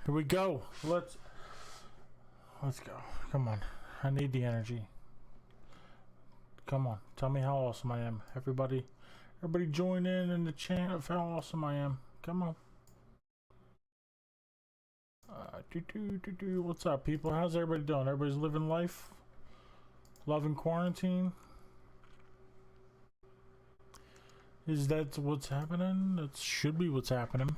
Here we go. Let's go. Come on. I need the energy. Come on. Tell me how awesome I am. Everybody join in the chant of how awesome I am. Come on. What's up, people? How's everybody doing? Everybody's living life? Loving quarantine? Is that what's happening? That should be what's happening.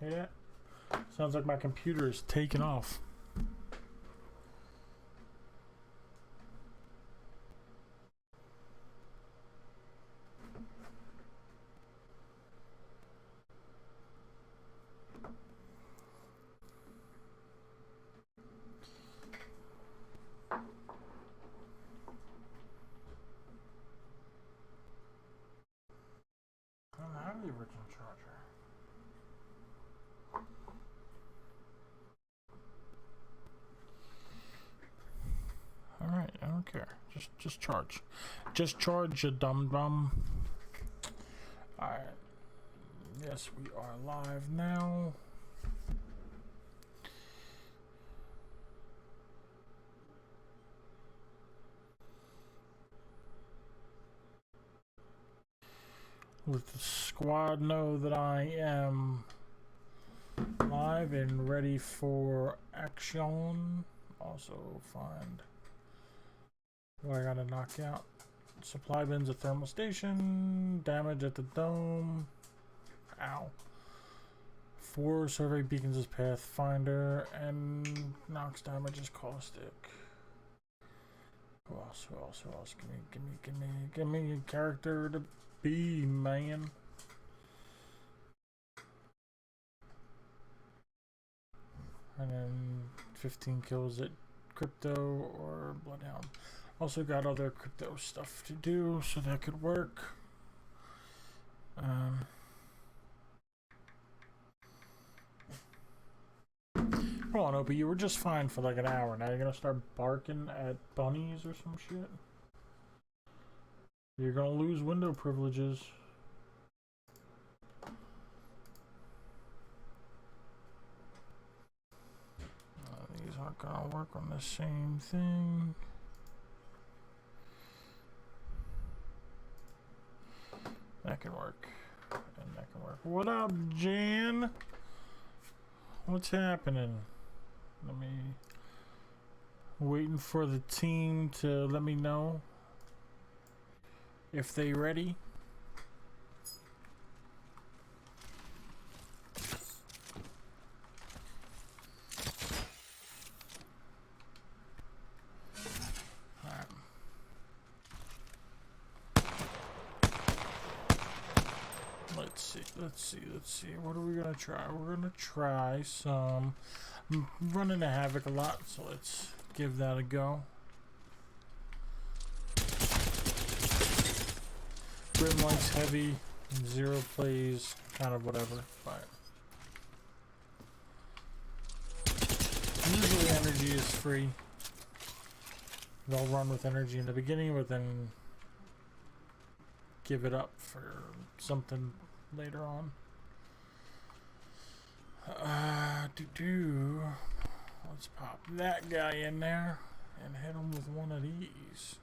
Yeah. Sounds like my computer is taking off. I don't have the original charger. Alright, I don't care. Just charge. Just charge, you dum-dum. Alright. Yes, we are live now. Let the squad know that I am live and ready for action. Also find what I gotta knock out. Supply bins at thermal station. Damage at the dome. Ow. 4 survey beacons as pathfinder and knocks damage as caustic. Who else? Give me a character to be, man. And then 15 kills at crypto or bloodhound. Also got other crypto stuff to do, so that could work. Come on, Opie, you were just fine for like an hour. Now you're gonna start barking at bunnies or some shit? You're gonna lose window privileges. These aren't gonna work on the same thing. That can work. And that can work. What up, Jan? What's happening? Let me... Waiting for the team to let me know if they ready. Alright. Let's see. What are we gonna try? We're gonna try some... I'm running a Havoc a lot, so let's give that a go. Grim likes heavy, 0 plays, kind of whatever, but usually energy is free. They'll run with energy in the beginning, but then give it up for something later on. Let's pop that guy in there and hit him with one of these.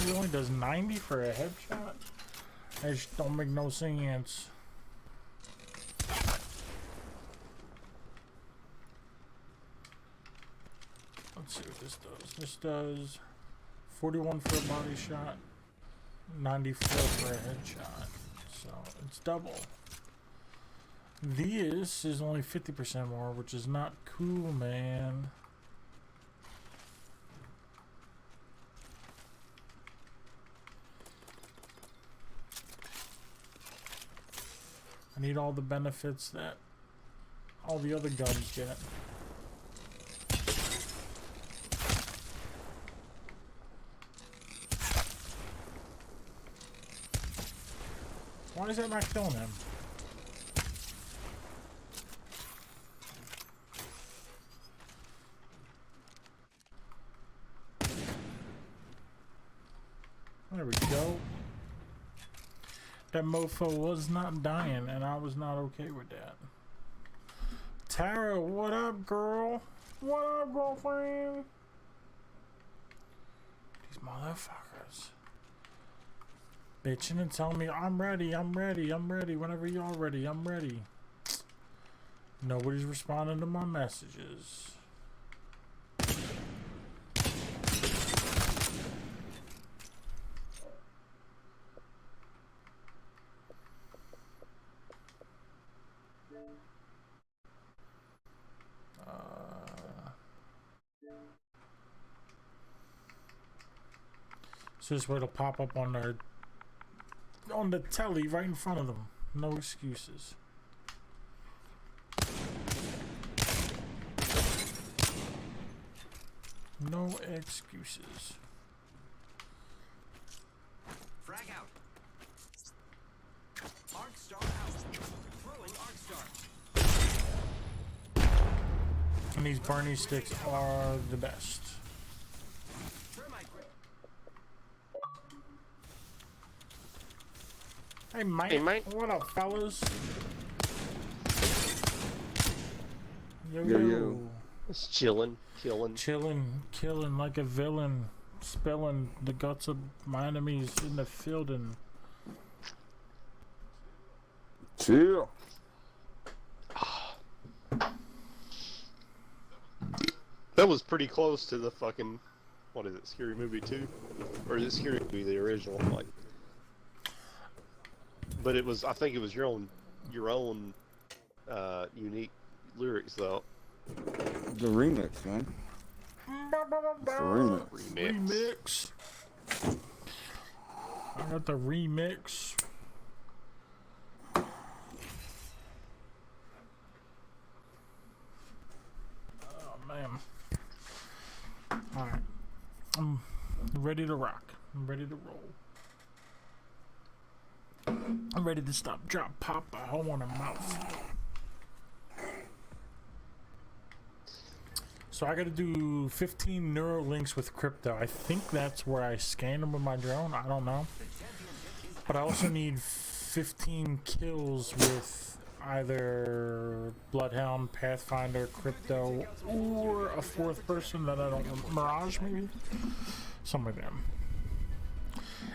He only does 90 for a headshot? That just don't make no sense. Let's see what this does. This does 41 for a body shot, 94 for a headshot. So it's double. This is only 50% more, which is not cool, man. I need all the benefits that all the other guns get. Why is that not killing him? That mofo was not dying, and I was not okay with that. Tara, what up, girl? What up, girlfriend? These motherfuckers. Bitching and telling me, I'm ready, I'm ready, I'm ready. Whenever y'all ready, I'm ready. Nobody's responding to my messages. So this way it'll pop up on the telly right in front of them. No excuses. No excuses. Frag out. Arc star out. Throwing arc star. And these Barney sticks are the best. Hey mate. Hey mate. What up, fellas? Yo. It's chilling, killing. Killing like a villain, spilling the guts of my enemies in the field and chill. That was pretty close to the fucking, what is it, Scary Movie 2? Or is it Scary Movie, the original? Like, but it was, I think it was your own unique lyrics though. The remix, man. It's the remix. I got the remix. Oh man. Alright. I'm ready to rock. I'm ready to roll. I'm ready to stop, drop, pop a hole in the mouth. So I gotta do 15 neural links with crypto. I think that's where I scan them with my drone. I don't know. But I also need 15 kills with either Bloodhound, Pathfinder, crypto, or a fourth person that I don't know. Mirage, maybe? Something like that.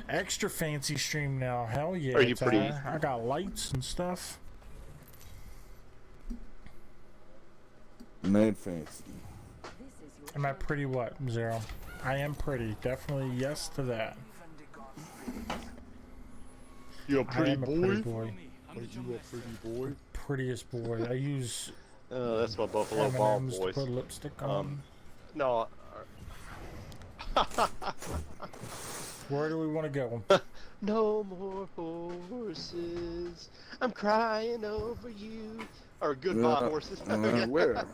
Extra fancy stream now. Hell yeah. Are you pretty? I got lights and stuff. Mad fancy. Am I pretty what, Zero? I am pretty. Definitely yes to that. You a pretty boy? boy? Are you a pretty boy? Prettiest boy. I use That's my Buffalo Ball M&Ms to voice. put lipstick on. No. Where do we want to go? No more horses. I'm crying over you. Or goodbye horses. Where?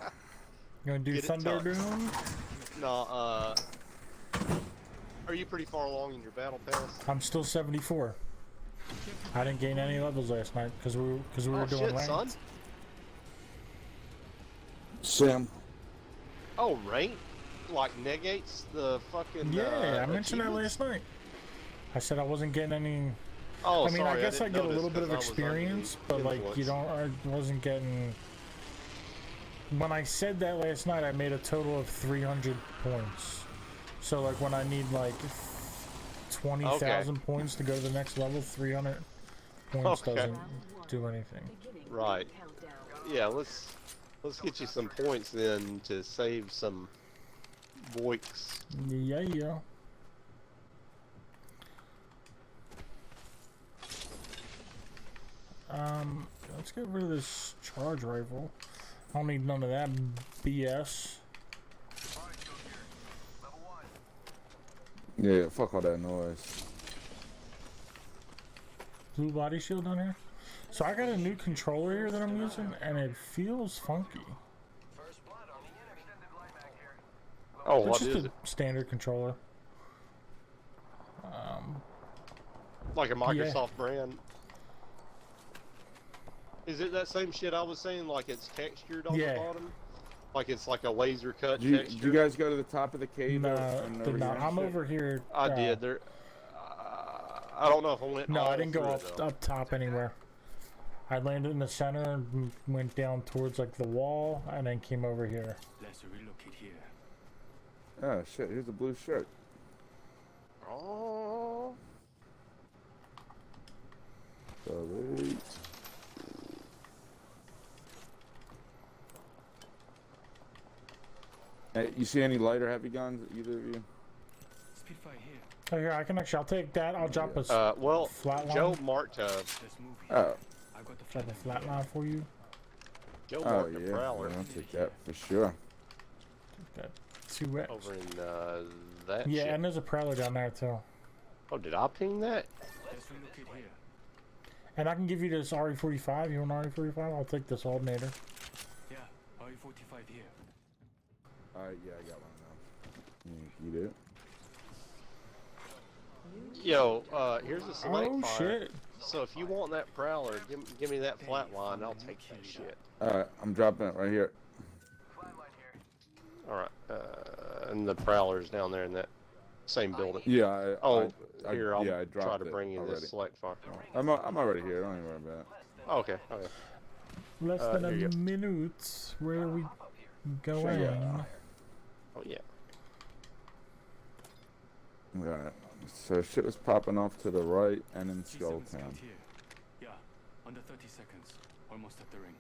You gonna do Get it Thunderdome? No, are you pretty far along in your battle pass? I'm still 74. I didn't gain any levels last night because we were doing shit, ranked. son. Sam. Oh, rank? Like negates the fucking Yeah, I mentioned that last night. I said I wasn't getting any. Oh, I mean, sorry, I guess I didn't get a notice little bit of 'cause I was experience, under but like you influence. don't. I wasn't getting. When I said that last night, I made a total of 300 points. So like when I need like 20,000 points to go to the next level, 300 points doesn't do anything. Right. Yeah, let's get you some points then to save some voiks. Yeah. Let's get rid of this charge rifle. I don't need none of that BS. Yeah, fuck all that noise. Blue body shield on here. So I got a new controller here that I'm using, and it feels funky. Oh, It's what just is a it? standard controller. Like a Microsoft brand? Is it that same shit I was saying? Like it's textured on the bottom? Like it's like a laser cut texture? Did you guys go to the top of the cave? No, did not. I'm over here. I did. I don't know if I went. No, all I didn't go through it, up though. up top anywhere. I landed in the center and went down towards like the wall, and then came over here. Let's relocate here. Oh shit, here's a blue shirt. Oh. Delete. Hey, you see any light or heavy guns, either of you? Spitfire here. Oh, here, I can actually. I'll take that. I'll drop a Well, flat line. Joe marked Let's move here. Oh, I've got the Drop a flat line for you. Joe oh marked yeah, the prowler I'll take that for sure. Got 2x. over in that. Yeah, shit. and there's a prowler down there too. Oh, did I ping that? Let's relocate here. And I can give you this RE45. You want an RE45? I'll take this alternator. Yeah, RE45 here. Alright, yeah, I got one now. You do? Yo, here's a select Oh fire. shit! So if you want that prowler, give me that flat line. I'll take that shit. Alright, I'm dropping it right here. All right, and the prowler's down there in that same building. Yeah, Here, I'll yeah, I try dropped to it bring you already. this select fire. I'm already here, don't even worry about it. Oh, okay, okay. Less than here a you go. minute. Where are we going? Yeah. Oh yeah. Alright, so shit was popping off to the right and in G7 Skull scout Town. here. Yeah, under 30 seconds. Almost at the ring.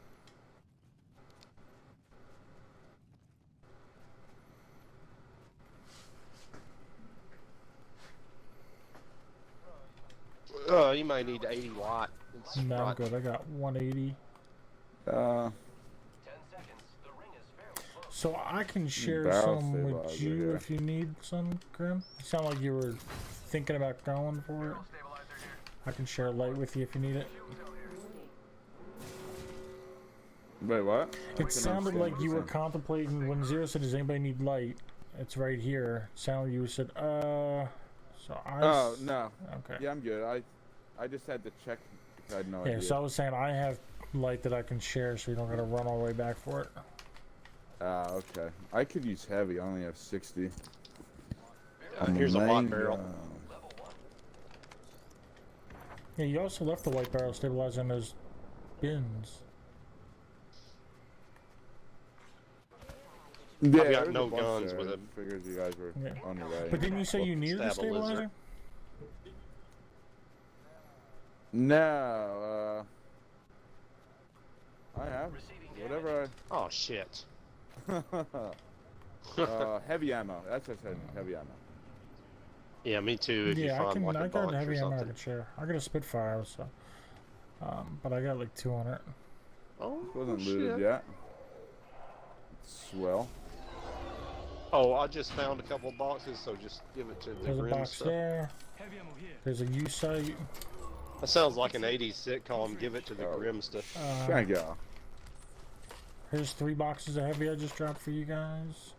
You might need 80 watt. It's No, I'm right- good. I got 180. So I can share barrel some with stabilizer, you yeah. if you need some, Grim. You sound like you were thinking about going for it. I can share light with you if you need it. Wait, what? It sounded like you were contemplating when Zero said, "Does anybody need light?" It's right here. It sounded like you said, So I. Oh, no. Okay. Yeah, I'm good. I just had to check because I had no Yeah. idea. So I was saying I have light that I can share, so you don't gotta run all the way back for it. Ah, okay. I could use heavy. I only have 60. Here's a watt barrel. Yeah. You also left the white barrel stabilizer in those bins. Yeah, I've got there's no a bunch guns there. with I it. Figures you guys were Yeah. on your way. But didn't you say you needed a Stab a lizard. stabilizer? No, I have. Whatever Oh shit. heavy ammo. That's what I said. Heavy ammo. Yeah, me too. If you Yeah, I find can. like I a got bunch heavy or ammo I something. can share. I got a Spitfire, so. But I got like 200. Oh Wasn't shit. looted yet. Swell. Oh, I just found a couple boxes, so just give it to the There's a Grim box stuff. there. Heavy ammo here. There's a U site. That sounds like an 80s sitcom. Give it to the Oh. Grim stuff. Thank you. Here's 3 boxes of heavy I just dropped for you guys.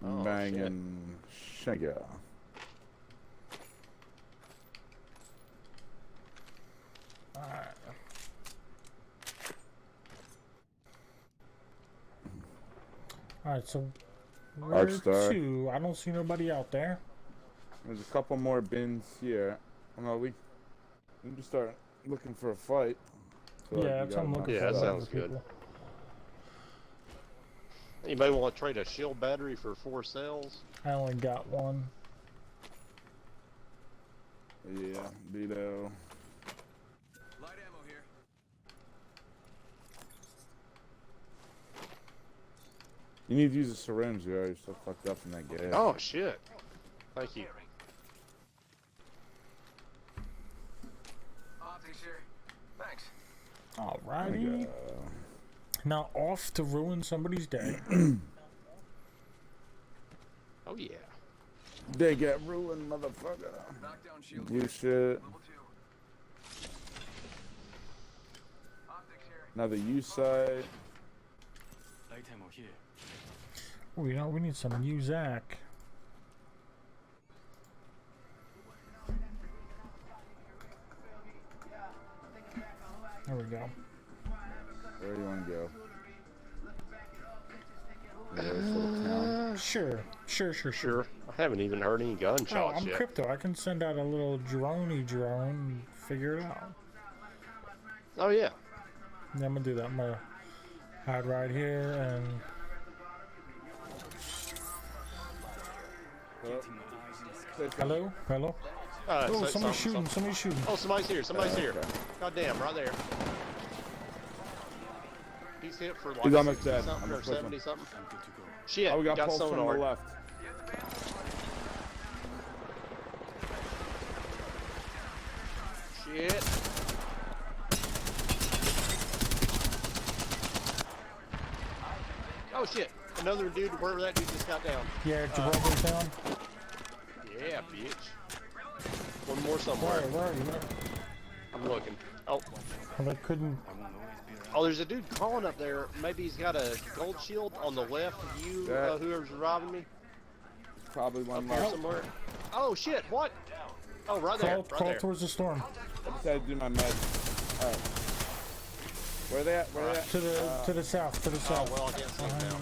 Oh, Banging sugar. Alright. Alright, so where Arcstar. to? I don't see nobody out there. There's a couple more bins here. Well, we can just start looking for a fight. So Yeah, that's what I'm looking Yeah, for. that other sounds good. people. Anybody want to trade a shield battery for 4 cells? I only got one. Yeah, Vito. Light ammo here. You need to use a syringe, yo. You're so fucked up in that gas. Oh shit. Thank you. Optics here. Thanks. Alrighty. Now off to ruin somebody's day. Oh yeah. They get ruined, motherfucker. Knockdown shield. Blue shit. Level 2. Optics here. Another U side. Light ammo here. Oh, you know, we need some Muzak. There we go. Where do you want to go? Yeah, this little town. Sure. Sure. Haven't even heard any Oh, gunshots I'm yet. crypto. I can send out a little drone and figure it out. Oh yeah. Yeah, I'm gonna do that. I'm gonna hide right here and. Hello? Hello? Oh, somebody's shooting. Somebody's shooting. Oh, somebody's here. Somebody's here. Okay. God damn, right there. He's hit for like He's almost 60 dead. something I'm or pushing. 70 something. I'm good to go. Shit, Oh, we got pulse from the sonar. left. Shit. Oh shit. Another dude, wherever that dude just got down. Yeah, Gibraltar's down. Yeah, bitch. One more somewhere. Where are you? I'm looking. Oh. Well, I couldn't. I won't always be around. Oh, there's a dude calling up there. Maybe he's got a gold shield on the left of you, Yeah. whoever's robbing me. Probably one Up here left. somewhere. Oh shit, what? Oh, right there, right Crawl there. towards the storm. I just had to do my meds. Alright. Where they at? Where they at? To the south. To the Oh, south. well, I can't see him now.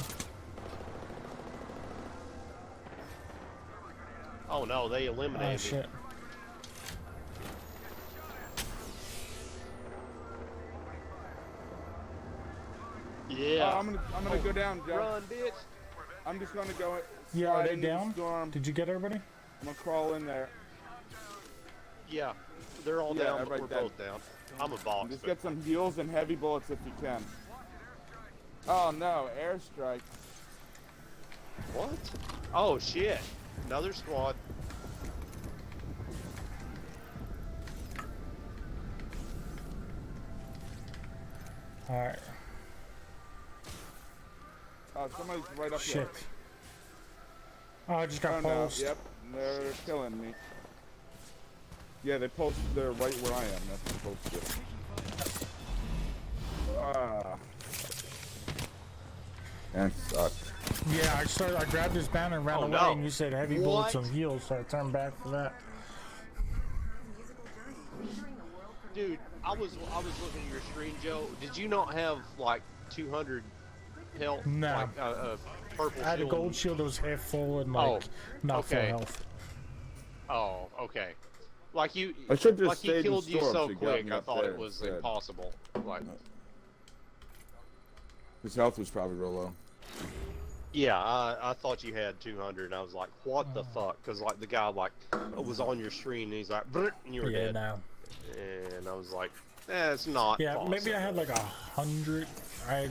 Oh no, they eliminated Oh me. shit. Yeah. Oh, I'm gonna go down, Joe. Run, bitch. I'm just gonna go. Yeah, are slide they into the down? Storm. Did you get everybody? I'm gonna crawl in there. Yeah, they're all Yeah, down, but we're everybody dead. both down. I'm a box. Just but- get some heals and heavy bullets if you can. Oh no, airstrike. What? Oh shit. Another squad. Alright. Oh, somebody's right up Shit. here. Oh, I just Oh got no, pulsed. yep, they're killing me. Yeah, they posted there right where I am. That's supposed to. Ah. That sucked. Yeah, I grabbed this banner and ran Oh, away, no. and you said heavy bullets What? and heals, so I turned back for that. Dude, I was looking at your screen, Joe. Did you not have like 200 health? No. Like purple I had a shield? gold shield that was half full and like not full okay. health. Oh, okay. Like you, I should just like he stayed in killed you storm, so so he got quick. me I up thought there it was instead. impossible. Like, His health was probably real low. yeah, I thought you had 200, and I was like, what the fuck? Because like the guy like was on your screen, and he's like, "Brr," and you were Yeah, dead. no. And I was like, it's not. Yeah, possible. maybe I had like 100. I had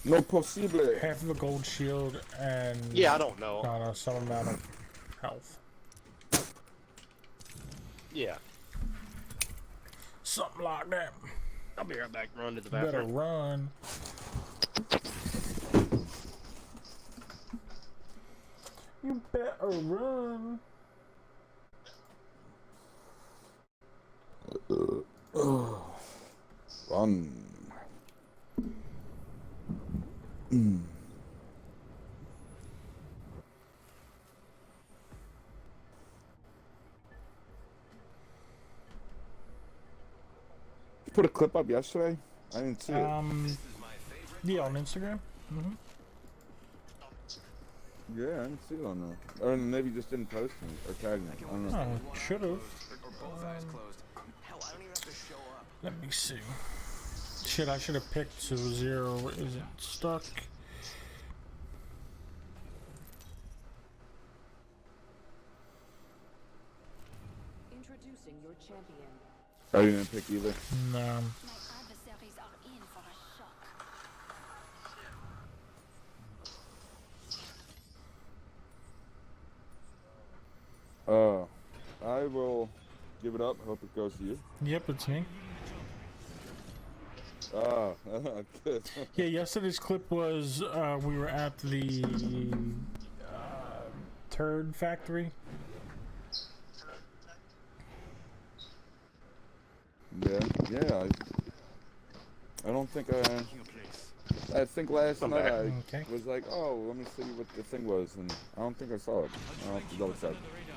No possible. half of a gold shield and Yeah, I don't know. some amount of health. Yeah. Something like that. I'll be right back. Run to the Better bathroom. run. You better run. Run. You put a clip up yesterday? I didn't see it. Yeah, on Instagram. Yeah, I didn't see it on there. Or maybe you just didn't post me or tag me. I don't know. Oh, should have. Or both eyes closed. Hell, I don't even have to show up. Let me see. Shit, I should have picked 0. Is it stuck? Introducing your champion. I didn't pick either. No. My adversaries are in for a shock. I will give it up. Hope it goes to you. Yep, it's me. Good. Yeah, yesterday's clip was we were at the turd factory. Yeah. I don't think Your place. I think last Come night back. I Okay. was like, oh, let me see what the thing was, and I don't think I saw it. I'll have to double check. Under the radar.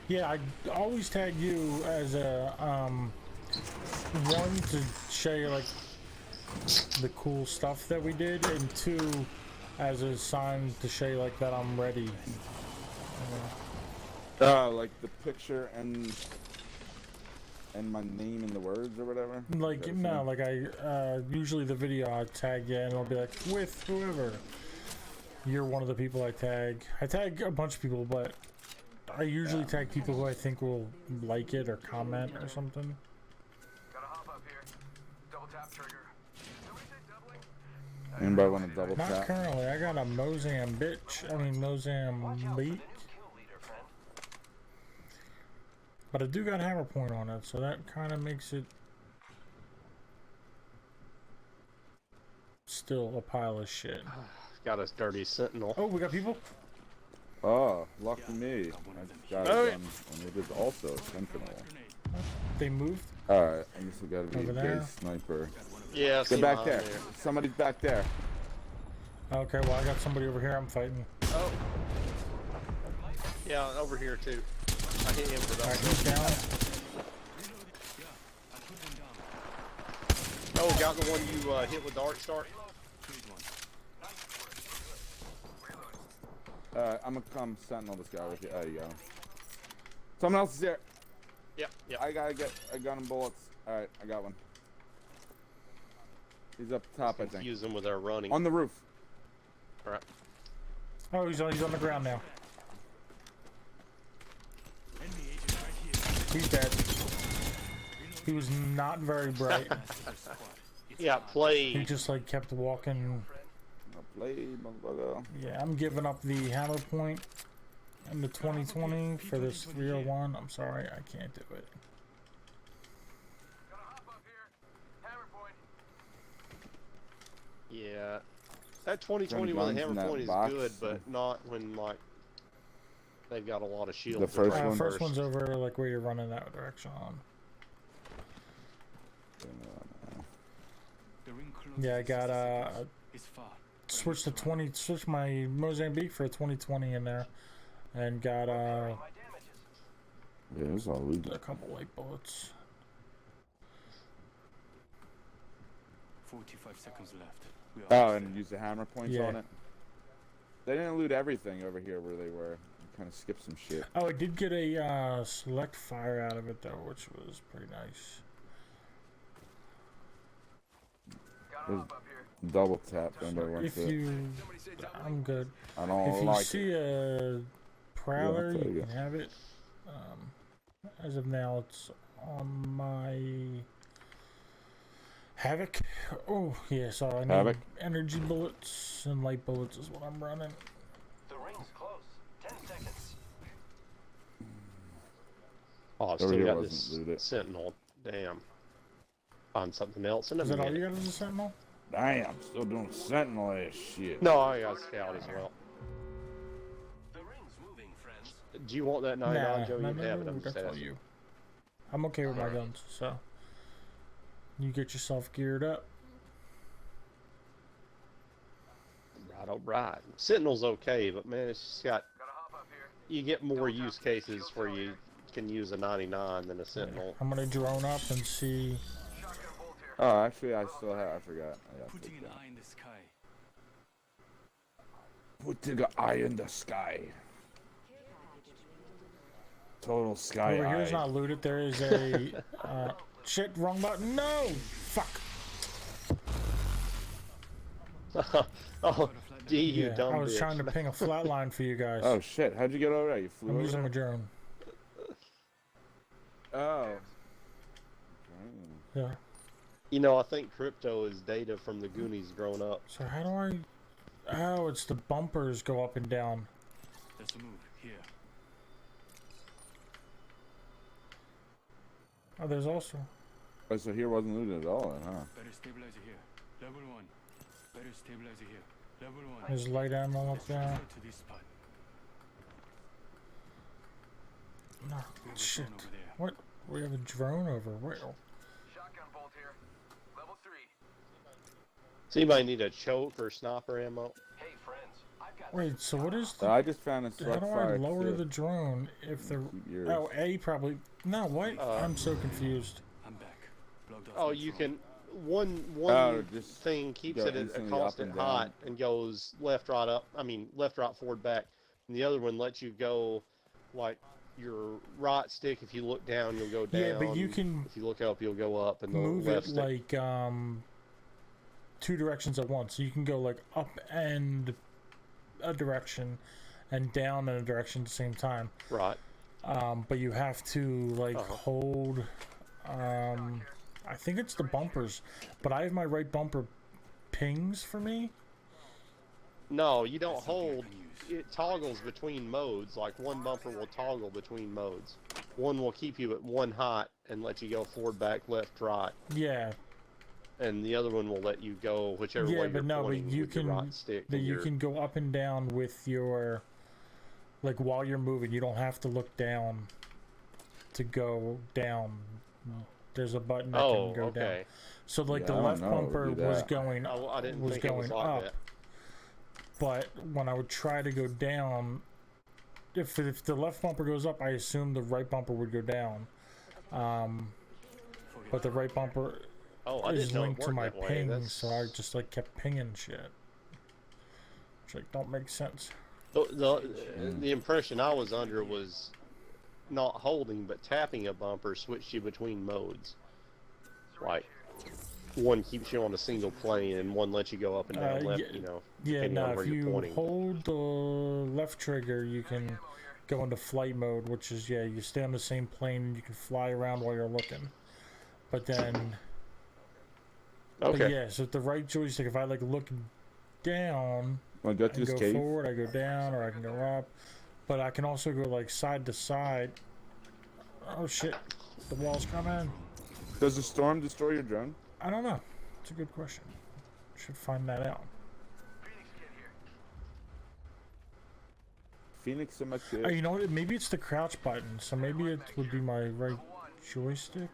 Yeah, I always tag you as a one to show you like the cool stuff that we did, and two as a sign to show you like that I'm ready. Like the picture and my name in the words or whatever. Like no, like I usually the video I tag you and it'll be like with whoever. You're one of the people I tag. I tag a bunch of people, but I usually tag people who I think will like it or comment or something. Gotta hop up here. Double tap trigger. Somebody say doubling? Anybody want to double Not tap? currently. I got a Mozam bitch. I mean Mozambique. But I do got hammer point on it, so that kind of makes it still a pile of shit. Got us dirty sentinel. Oh, we got people. Oh, lucky me. I got Oh, it done, and it is also a sentinel. They moved. Alright, I guess we gotta be Over a there. gay sniper. Yeah, I see Get back mine there. Somebody's back there. Okay, well I got somebody over here. I'm fighting. Oh. Yeah, over here too. I hit him for Alright, that. he's down. Oh, got the one you hit with the arc start. I'm gonna come sentinel this guy with you. There you go. Someone else is here. Yep, yep. I got him bullets. Alright, I got one. He's up top, I think. Use them with our running. On the roof. Alright. Oh, he's on the ground now. He's dead. He was not very bright. Yeah, play. He just like kept walking. Play, motherfucker. Yeah, I'm giving up the hammer point in the 2020 for this 301. I'm sorry, I can't do it. Gotta hop up here. Hammer point. Yeah. That 2020 with a guns in hammer that point is box. good, but not when like they've got a lot of shields. The first one? First one's over like where you're running that direction on. Yeah, I got switched to 20, switched my Mozambique for a 2020 in there, and got Yeah, that's all we a got. couple light bullets. 45 seconds left. We are Oh, and use the hammer points Yeah. on it. They didn't loot everything over here where they were. Kind of skipped some shit. Oh, I did get a select fire out of it though, which was pretty nice. Gotta hop up here. Double tap. Anybody wants If it? you, Somebody say doubling? I'm good. I don't If you like see it. a prowler, Yeah, I'll tell you you. can have it. As of now, it's on my Havoc. Oh, yeah, so I need Havoc? energy bullets and light bullets is what I'm running. The ring's close. 10 seconds. Oh, I've Over still here got wasn't this looted. sentinel. Damn. Find something else in a Is that all minute. you got as a sentinel? Damn, still doing sentinel ass shit. No, I got scout as well. The ring's moving, friends. Do you want that 99, Nah, Joe? no, You can have it. no, I'm just that's all asking. you. I'm okay with my Alright. guns, so you get yourself geared up. Right, alright. Sentinel's okay, but man, it's just got. Gotta hop up here. You get more use cases where you can use a 99 than a sentinel. I'm gonna drone up and see. Shotgun bolt here. Oh, actually, I still have. I forgot. I got putting to an take that. eye in the sky. Putting the eye in the sky. Total sky Over eye. here's not looted. There is a shit. Wrong button. No. Fuck. Oh, D, you Yeah, dumb I was bitch. trying to ping a flat line for you guys. Oh shit! How'd you get over there? You flew I'm over using my there? drone. Oh. Yeah. You know, I think crypto is data from the Goonies grown up. So how do I? Oh, it's the bumpers go up and down. There's a move here. Oh, there's also. Oh, so here wasn't looted at all, then, huh? Better stabilizer here. Level 1. Better stabilizer here. Level 1. There's light ammo up there. Go to this spot. No, We have a shit. drone over there. What? We have a drone over where? Shotgun bolt here. Level 3. So you might need a choke or sniper ammo. Hey, friends. I've got Wait, so what is So the? I just found a How select do I fire. lower too. the drone if the? Keep yours. Oh, A probably. No, what? I'm so confused. I'm back. Blocked off Oh, my you phone. can. one just thing keeps go it at a instantly up constant and down. height and goes left, right, up. I mean, left, right, forward, back. And the other one lets you go, like, your right stick, if you look down, you'll go down. Yeah, but you can if you look up, you'll go up, and the move left it stick. like two directions at once. So you can go like up and a direction and down in a direction at the same time. Right. But you have to like Uh-huh. hold. I think it's the bumpers, but I have my right bumper pings for me. No, you don't hold. It toggles between modes. Like one bumper will toggle between modes. One will keep you at one height and let you go forward, back, left, right. Yeah, And the other one will let you go whichever yeah, way but you're no, pointing but you with your can right stick. that and you your- can go up and down with your like while you're moving. You don't have to look down to go down. There's a button that Oh, can go down. okay. So like Yeah, the I don't left know, bumper do was that. going Oh, I didn't was think it was going like up, that. but when I would try to go down, if the left bumper goes up, I assume the right bumper would go down. But the right bumper Oh, I is didn't know it linked to worked my that way. ping, That's- so I just like kept pinging shit. Which like don't make sense. The impression I was under was not holding, but tapping a bumper switched you between modes. Like, one keeps you on a single plane, and one lets you go up and down left, yeah, you know, Yeah, depending on no, where if you're you pointing. hold the left trigger, you can go into flight mode, which is, yeah, you stay on the same plane and you can fly around while you're looking. But then, but Okay. yeah, so with the right joystick, if I like look down, Want to go I to can this go cave? forward, I go down, or I can go up. But I can also go like side to side. Oh shit, the wall's coming. Does the storm destroy your drone? I don't know. It's a good question. Should find that out. Phoenix in my kit. Oh, you know what? Maybe it's the crouch button. So maybe it would be my right joystick.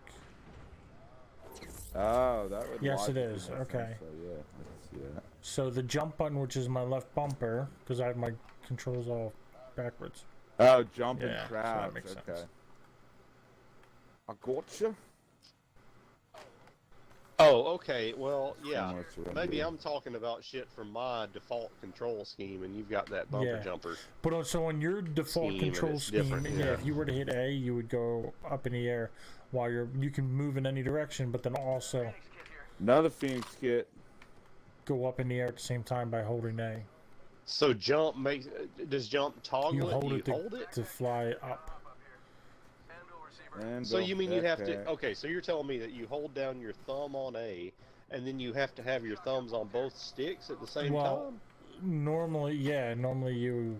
Oh, that would. Yes, it logically is. make Okay. sense, So yeah, I can see that. So the jump button, which is my left bumper, because I have my controls all backwards. Oh, jump Yeah, and so crouch. that makes Okay. sense. I gotcha. Oh, okay. Well, yeah. Somewhere to run Maybe to. I'm talking about shit from my default control scheme, and you've got that bumper Yeah. jumper. But also on your default Scheme, and control it's scheme, different, yeah, yeah. if you were to hit A, you would go up in the air while you can move in any direction, but then also Another Phoenix kit. go up in the air at the same time by holding A. So jump makes. Does jump toggle You it? hold Do you it to, hold it? to fly up. And So go you mean you have to? backpack. Okay, so you're telling me that you hold down your thumb on A, and then you have to have your thumbs on both sticks at the same Well, time? normally, yeah, normally you.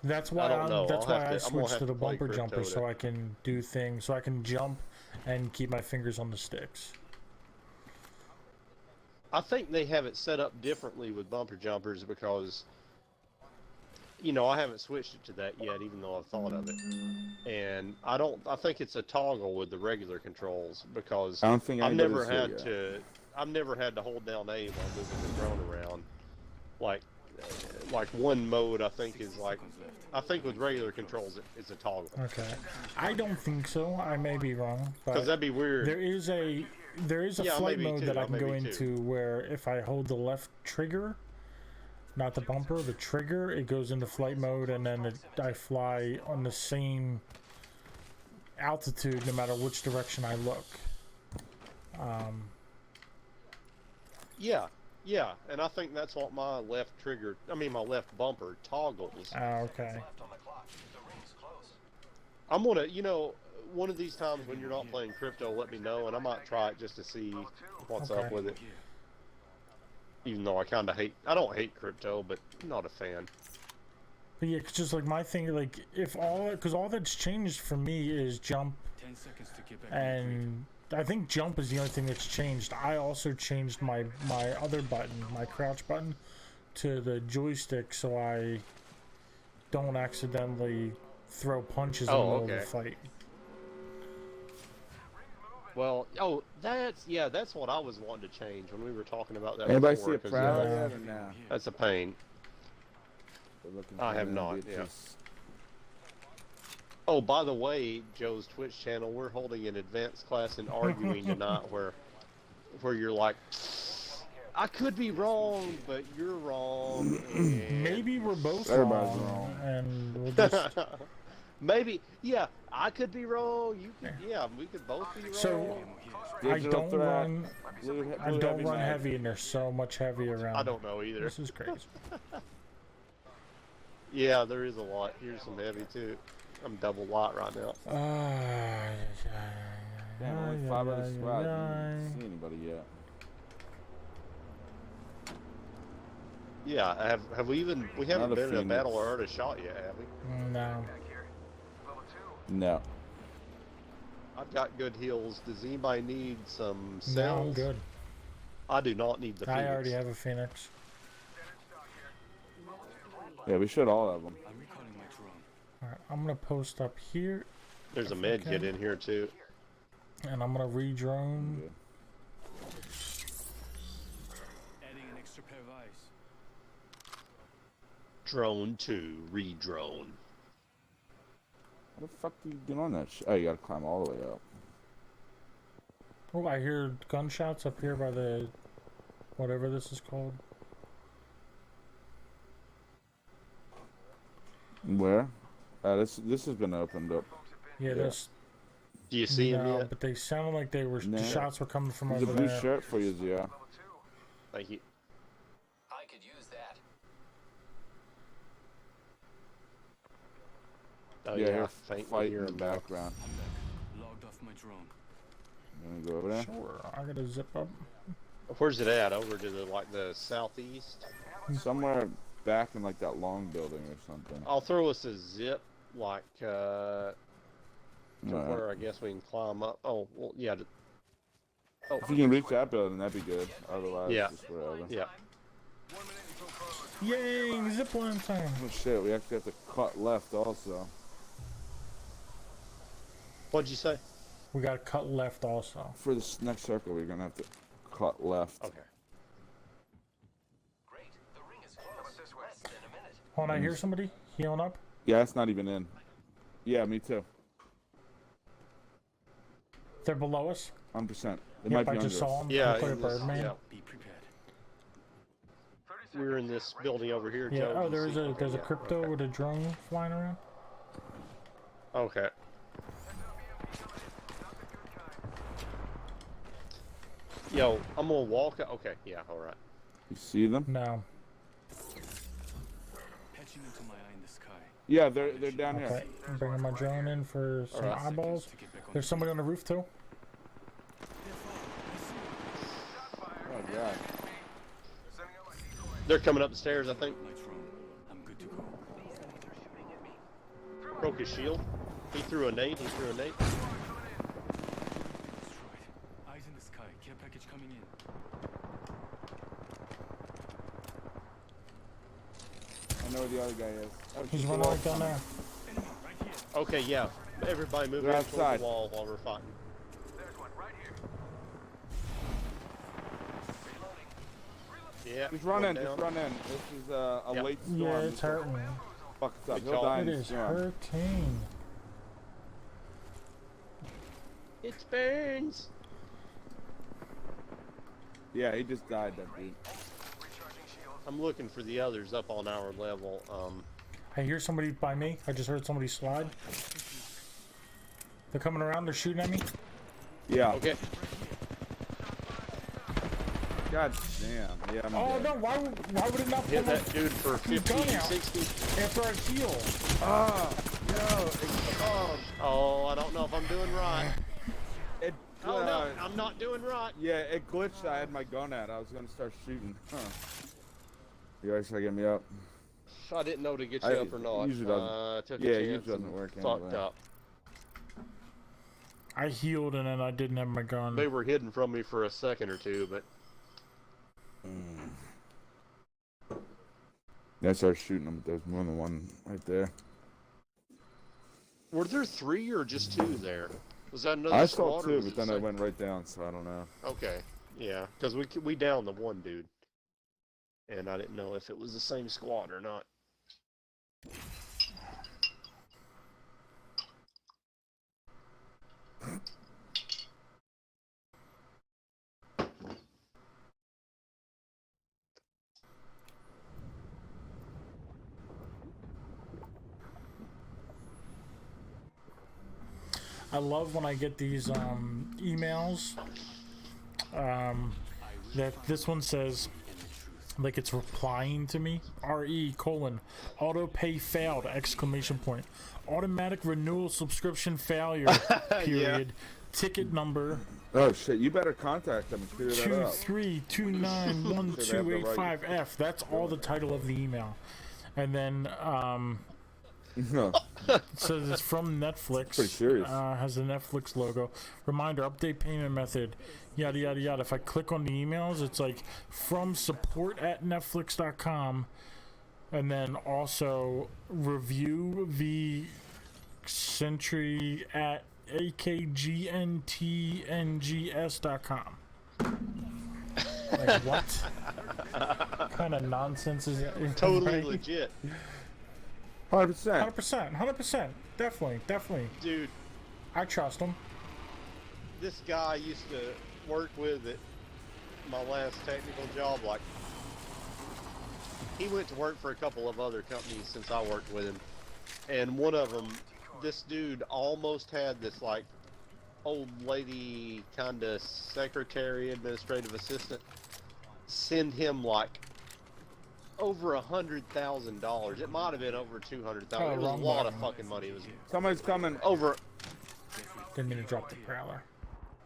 That's why I don't know. That's I'll why have I to- I'm gonna switched have to the to play bumper jumper Crypto so to- I can do things, so I can jump and keep my fingers on the sticks. I think they have it set up differently with bumper jumpers because, you know, I haven't switched it to that yet, even though I've thought of it. And I think it's a toggle with the regular controls because I don't think I've never anybody's had here yet. I've never had to hold down A while moving the drone around. Like one mode, I think is like, I think with regular controls it's a toggle. Okay, I don't think so. I may be wrong, Because but that'd be weird. there is a Yeah, flight maybe mode two, that I can go maybe two. into where if I hold the left trigger, not the bumper, the trigger, it goes into flight mode, and then I fly on the same altitude no matter which direction I look. Yeah, and I think that's what my left trigger, my left bumper toggles. Okay. I'm gonna, one of these times when you're not playing crypto, let me know, and I might try it just to see what's up Okay. with it. Even though I don't hate crypto, but I'm not a fan. But yeah, 'cause just like my thing, like because all that's changed for me is jump, 10 seconds to get back. and I think jump is the only thing that's changed. I also changed my other button, my crouch button, to the joystick, so I don't accidentally throw punches in the middle of the fight. Well, that's what I was wanting to change when we were talking about that Anybody before. see a 'cause, Prowler yeah, yet or no? that's a pain. We're looking I for have them not, bitches. Oh, by the way, Joe's Twitch channel, we're holding an advanced class in arguing tonight where you're like, I could be wrong, but you're wrong. And Maybe we're both Everybody's wrong, wrong. and we'll just. maybe, yeah, I could be wrong. You could, yeah, we could both be wrong. So I Digital don't threat. run. I don't run mag. heavy, and there's so much heavy around. I don't know either. This is crazy. Yeah, there is a lot. Here's some heavy too. I'm double light right now. Damn, only 5 out of the squad. Didn't see anybody yet. Yeah, have we even? We haven't Not a been in a Phoenix. battle or heard a shot yet, have we? No. Back here. Level 2. No. I've got good heals. Does anybody need some No, cells? I'm good. I do not need the Phoenix. I already have a Phoenix. Standard stock here. Level 2. Yeah, we should all have them. I'm recalling my drone. Alright, I'm gonna post up here, There's a med kit Okay. in here too. and I'm gonna re-drone. Good. Adding an extra pair of eyes. Drone 2, re-drone. How the fuck do you get on that Oh, you gotta climb all the way up. Oh, I hear gunshots up here by the whatever this is called. Where? This has been opened up. Yeah, this. Do you see him No, yet? but they sounded like they were. No. The shots were coming from There's a over blue there. shirt for you, Zia. Level 2. Thank you. I could use that. Oh Yeah, yeah, you're faintly fighting hear in the him now. background. I'm back. Logged off my drone. You wanna go over there? Sure, I gotta zip up. Where's it at? Over to the southeast? Somewhere back in like that long building or something. I'll throw us a zip, like to Alright. where I guess we can climb up. Oh, well, yeah. Oh, If you can reach that building, that'd be good. Otherwise, Yeah. just wherever. yeah. 1 minute until close. Yay, zipline time. Oh shit, we actually have to cut left also. What'd you say? We got cut left also. For this next circle, we're gonna have to cut left. Okay. Great. The ring is close. This way. Less than a minute. Hold on, I hear somebody healing up. Yeah, it's not even in. Yeah, me too. They're below us. 100%. It Yep, might be I under just saw us. them. Yeah, Play a in this- Birdman. yeah. Be prepared. 30 seconds. We're in this building over here, Yeah. Joe. Oh, You there's see- a there's a yeah, crypto okay. with a drone flying around. Okay. Yo, I'm gonna walk. Okay, yeah, all right. You see them? No. Patching into my eye in the sky. Yeah, they're down Okay. here. I'm bringing my drone in for some Alright. eyeballs. To get back on There's somebody on the roof too. Oh god. Sending out my decoy. They're coming up the stairs, I think. my drone. I'm good to go. Broke his shield. He threw a nade. Destroyed. Eyes in the sky. Care package coming in. I know where the other guy is. Oh, He's just running the right down wall. there. Enemy right here. Okay, yeah. Everybody move They're in towards outside. the wall while we're fighting. There's one right here. Yeah. Just run in, one just down. run in. This is a Yep. late storm. Yeah, it's hurting. Fuck us up. Good He'll call. die It in the is storm. hurting. It burns. Yeah, he just died, that dude. Recharging shields. I'm looking for the others up on our level. I hear somebody by me. I just heard somebody slide. They're coming around. They're shooting at me. Yeah. Okay. God damn. Yeah, I'm Oh dead. no! Why would it not Hit pull that dude for Keep 50, going out. 60. after I heal? Oh, yo, it's, Oh, I don't know if I'm doing right. it, Oh no, I'm not doing right. yeah, it glitched. I had my gun out. I was gonna start shooting. Huh. You guys gotta get me up. I didn't know to get you I- up or not. usually doesn't. Took Yeah, a it chance usually doesn't and work fucked anyway. up. I healed and then I didn't have my gun. They were hidden from me for a second or two, but Yeah, I started shooting them. There's more than one right there. were there 3 or just 2 there? Was that another I squad saw or 2, was but it then the I same? went right down, so I don't know. Okay, yeah, because we downed the one dude, and I didn't know if it was the same squad or not. I love when I get these emails. That this one says, like it's replying to me. RE : auto pay failed ! Automatic renewal subscription failure. Period. Ticket number Oh shit! You better contact them and clear that up. 232912855F. That's all the title of the email, and then No. it says it's from Netflix. Pretty serious. Has the Netflix logo. Reminder: update payment method. Yada yada yada. If I click on the emails, it's like from support@netflix.com, and then also review the century at akgntngs.com. Like what? What kind of nonsense is that? Totally Right? legit. 100%. 100%. Definitely. Dude, I trust him. this guy I used to work with at my last technical job, like, he went to work for a couple of other companies since I worked with him. And one of them, this dude almost had this, like, old lady kind of secretary, administrative assistant, send him, like, over $100,000. It might have been over $200,000. Oh, It was a wrong lot button. of fucking money. It was Somebody's coming. over. Didn't mean to drop the prowler.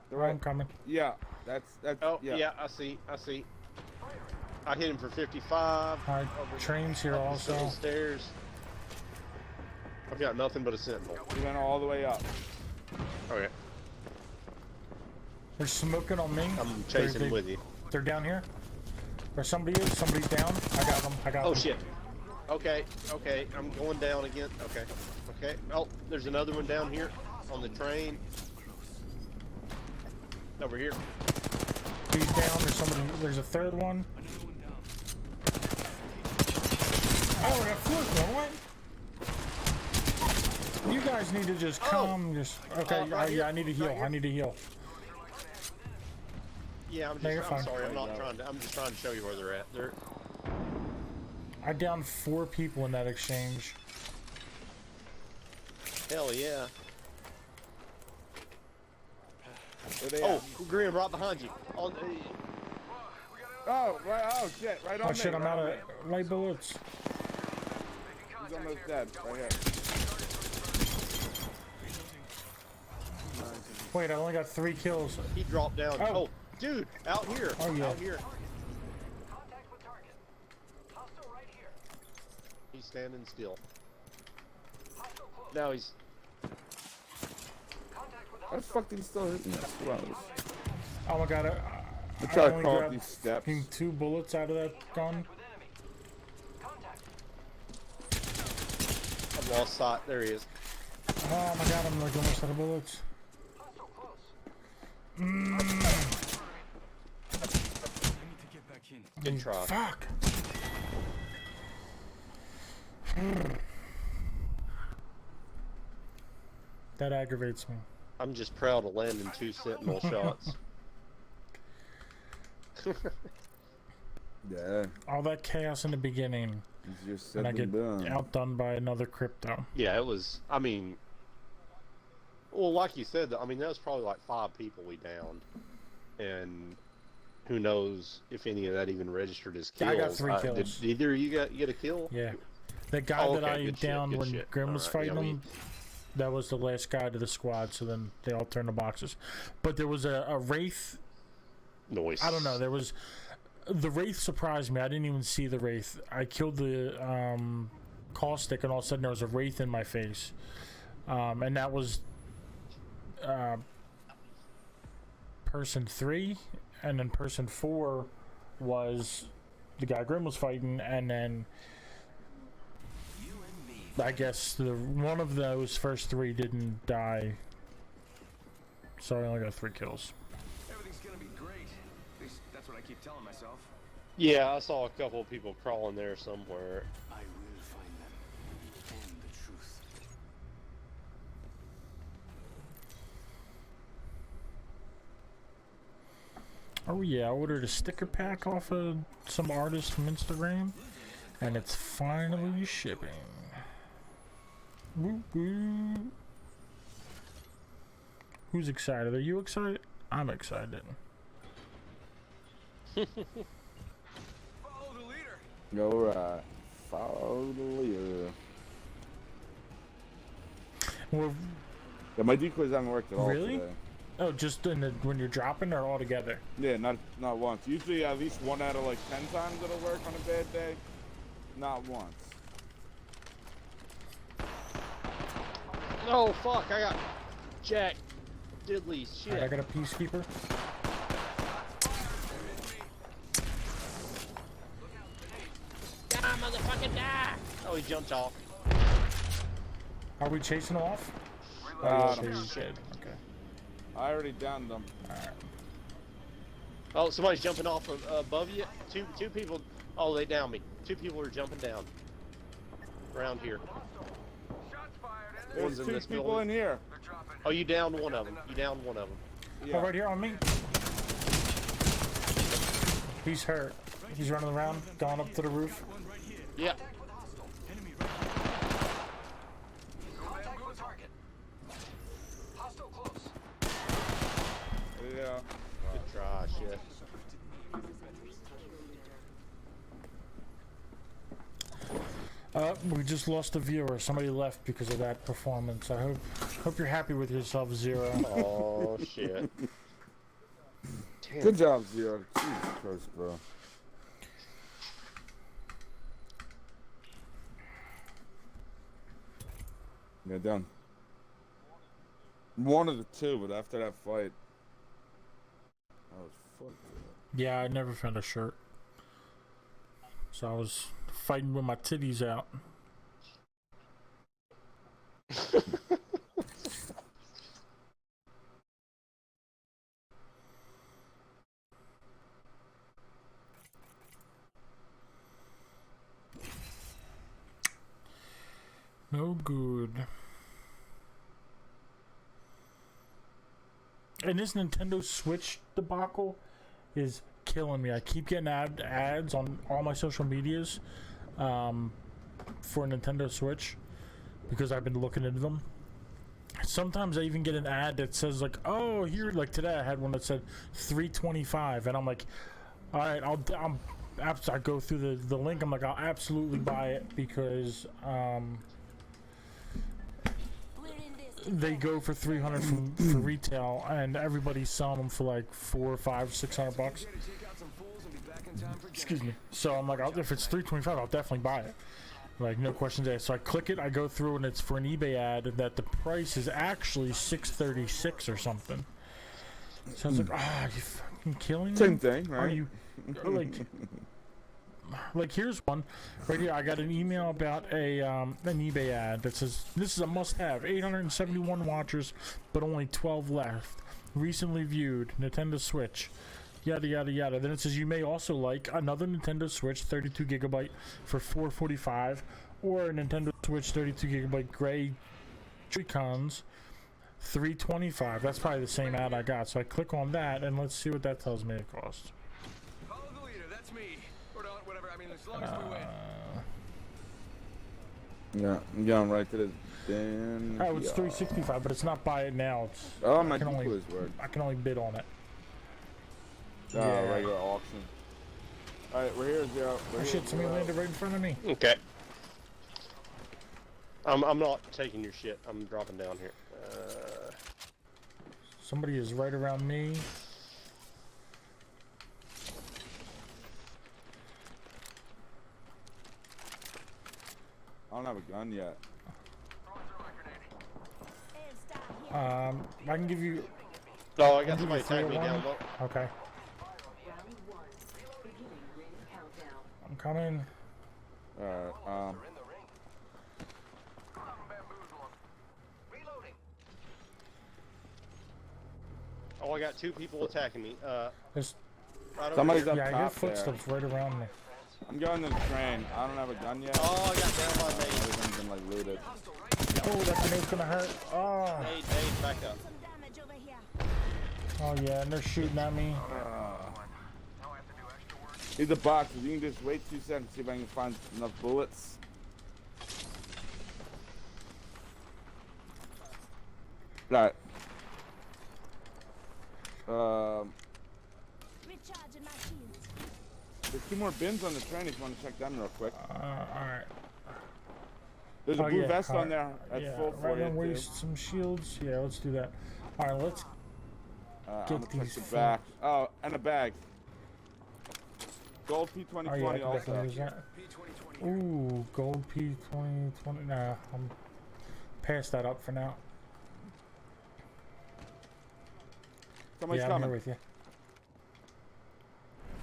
The right. I'm coming. Yeah, that's. Oh, yeah. yeah, I see. I hit him for 55. Alright, trains here Up the also. stairs. I've got nothing but a sentinel. He went all the way up. Okay, They're smoking on me. I'm chasing They're- with you. They're down here. Where somebody is. Somebody's down. I got them. Oh shit. Okay, I'm going down again. Okay. Oh, there's another one down here on the train. Over here. He's down. There's somebody. There's a third one. Oh, I got fluke one. What? You guys need to just calm. Just okay. Right here. Yeah, I need to heal. Right here. I need to heal. Yeah, No, you're I'm fine. sorry. I'm just trying to show you where they're at. I downed 4 people in that exchange. Hell yeah. Where they Oh, at? Grim, right behind you. On, Oh, right. Oh shit! Right on Oh me. shit! I'm right out on of me. light bullets. He's almost dead. Right here. Wait, I only got 3 kills. he dropped down. Oh. Oh, dude, out here. Oh, yeah. Out here. Contact with target. Hostile right here. He's standing still. Hostile close. Now he's. Contact with How the fuck did he still hit me? Well, Oh my god! I I tried only calling grabbed these steps. fucking 2 bullets out of that gun. with enemy. Contact. I've lost sight. There he is. Oh my god! I'm like almost out of bullets. Hostile close. I need to get back in. Good try. Fuck! That aggravates me. I'm just proud of landing 2 sentinel shots. Yeah. All that chaos in the beginning, He's just and I said get and done. outdone by another crypto. Yeah, it was. I mean, well, like you said, I mean, that was probably like 5 people we downed, and who knows if any of that even registered as kills. I got 3 kills. Did either of you get a kill? Yeah. The guy Oh, that okay, I good shit, downed good when shit. Grim was Alright, fighting yeah, him, that was the last guy to the squad, so then they all turned the boxes. But there was a Wraith. Noise. I don't know. There was. The Wraith surprised me. I didn't even see the Wraith. I killed the caustic, and all of a sudden there was a Wraith in my face. And that was person 3, and then person 4 was the guy Grim was fighting, and then I guess one of those first 3 didn't die, so I only got 3 kills. Everything's gonna be great. At least that's what I keep telling myself. Yeah, I saw a couple of people crawling there somewhere. I will find them and the truth. Oh yeah, I ordered a sticker pack off of some artist from Instagram, and it's finally shipping. Woo woo. Who's excited? Are you excited? I'm excited. Follow the leader. Alright. Follow the leader. Well, Yeah, my decoys haven't worked at all really? today. Oh, just in the, when you're dropping or all together? Yeah, not once. Usually at least 1 out of like 10 times it'll work on a bad day. Not once. Oh fuck! I got Jack Diddley's shit. Alright, I got a peacekeeper. Die, motherfucking die! Oh, he jumped off. Are we chasing off? Oh, Shit. Okay. I already downed them. Alright. Oh, somebody's jumping off above you. Two people. Oh, they downed me. 2 people are jumping down. Around here. Shots fired. There's One's in 2 this people building. in here. They're dropping. Oh, you downed one of them. You downed one of them. Yeah. Oh, right here on me. He's hurt. He's running around, going up to the roof. One right here. Yeah. Enemy right here. Contact with target. Hostile close. Yeah. Good try, shit. We just lost a viewer. Somebody left because of that performance. I hope you're happy with yourself, Zero. Oh shit. Damn. Good job, Zero. Jesus Christ, bro. Yeah, done. One of the 2, but after that fight, I was fucked. Yeah, I never found a shirt. So I was fighting with my titties out. No good. And this Nintendo Switch debacle is killing me. I keep getting ads on all my social medias for Nintendo Switch because I've been looking into them. Sometimes I even get an ad that says like, "Oh, here!" Like today, I had one that said $325, and I'm like, "All right, I go through the link. I'm like, I'll absolutely buy it because they go for $300 for retail, and everybody's selling them for like $400, $500, $600. Excuse me. So I'm like, if it's $325, I'll definitely buy it. Like no questions asked. So I click it, I go through, and it's for an eBay ad that the price is actually $636 or something. So I was like, you fucking killing me? Same thing, right? Are you like here's one right here. I got an email about an eBay ad that says this is a must-have. 871 watchers, but only 12 left. Recently viewed. Nintendo Switch. Yada yada yada. Then it says you may also like another Nintendo Switch 32GB for $445, or a Nintendo Switch 32GB gray Joy-Cons $325. That's probably the same ad I got. So I click on that and let's see what that tells me it costs. Follow the leader. That's me. Or not, whatever. I mean, as long as we win. Yeah, I'm going right to this damn. Oh, it's $365, but it's not buy it now. It's Oh, my I can only decoys work. I can only bid on it. Yeah, regular auction. Alright, we're here, Zero. Oh shit, somebody landed right in front of me. Okay. I'm not taking your shit. I'm dropping down here. Somebody is right around me. I don't have a gun yet. I can give you. Oh, I got somebody tagging me down low. Okay. I'm coming. Alright, We're in the ring. Bamboozle 'em. Reloading. Oh, I got 2 people attacking me. There's, Right over Somebody's here. up yeah, I hear top there. footsteps right around me. I'm going to the train. I don't have a gun yet. Oh, I got down by nade. Everything's been like looted. Oh, that grenade's gonna hurt. Oh, Nade, back up. Some damage over here. oh yeah, and they're shooting at me. Need the boxes. You can just wait 2 seconds, see if I can find enough bullets. Alright. Recharging my shields. There's 2 more bins on the train if you want to check them real quick. Alright. There's a blue yeah, vest on alright. there at Yeah, full for rather you than too. waste some shields. Yeah, let's do that. Alright, let's I'm get gonna push these the back. Oh, and a bag. Gold P2020 Oh yeah, I can also. definitely use that. P2020. Ooh, gold P2020. Nah, I'm pass that up for now. Somebody's yeah, I'm coming. here with you.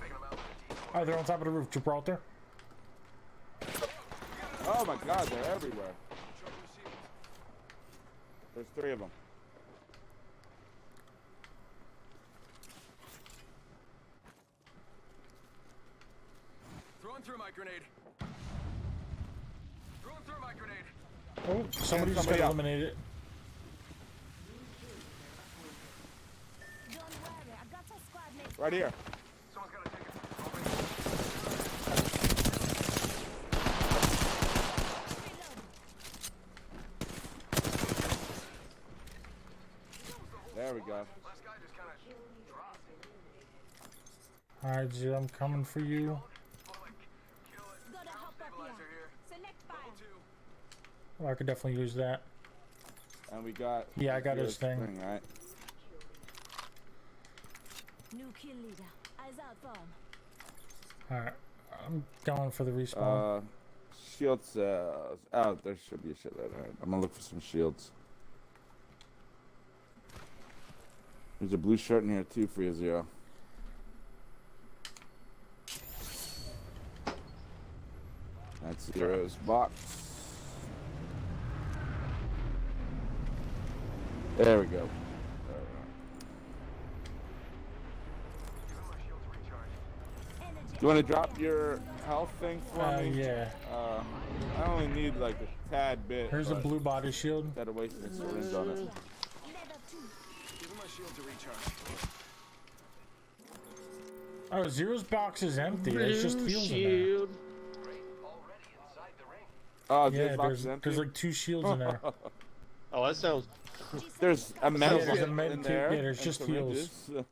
Taking them out with a D20. Oh, they're on top of the roof, Gibraltar. Oh my god, they're everywhere. There's 3 of them. Throwing through my grenade. Throwing through my grenade. Oh, somebody just got somebody up. eliminated. Don't worry, I got a squad mate. Right here. Someone's got to take it. Open. Reload. There we go. Last guy just kind of dropped. Alright, G, I'm coming for you. Flick. Kill it. Gotta hop up Stabilizer here. here. Select fire. Level 2. Oh, I could definitely use that. And we got. Yeah, I got his thing. Right? New kill leader. Eyes out for him. Alright, I'm going for the respawn. Shields. Oh, there should be a shitload. Alright, I'm gonna look for some shields. There's a blue shirt in here too for you, Zero. That's Zero's box. There we go. Using my shield to recharge. Energy. Do you want to drop your health thing for me? Yeah. I only need like a tad bit. Here's a but blue body shield. Instead of wasting a syringe on it. Level 2. Using my shield to recharge. Oh, Zero's box is empty. There's just heals in there. Shield. Great. Already inside the ring. Oh, Yeah, this box there's, is empty. there's like 2 shields in there. Oh, that sounds. There's a medal Yeah, there's a kit med in kit. there. Yeah, there's and just syringes. I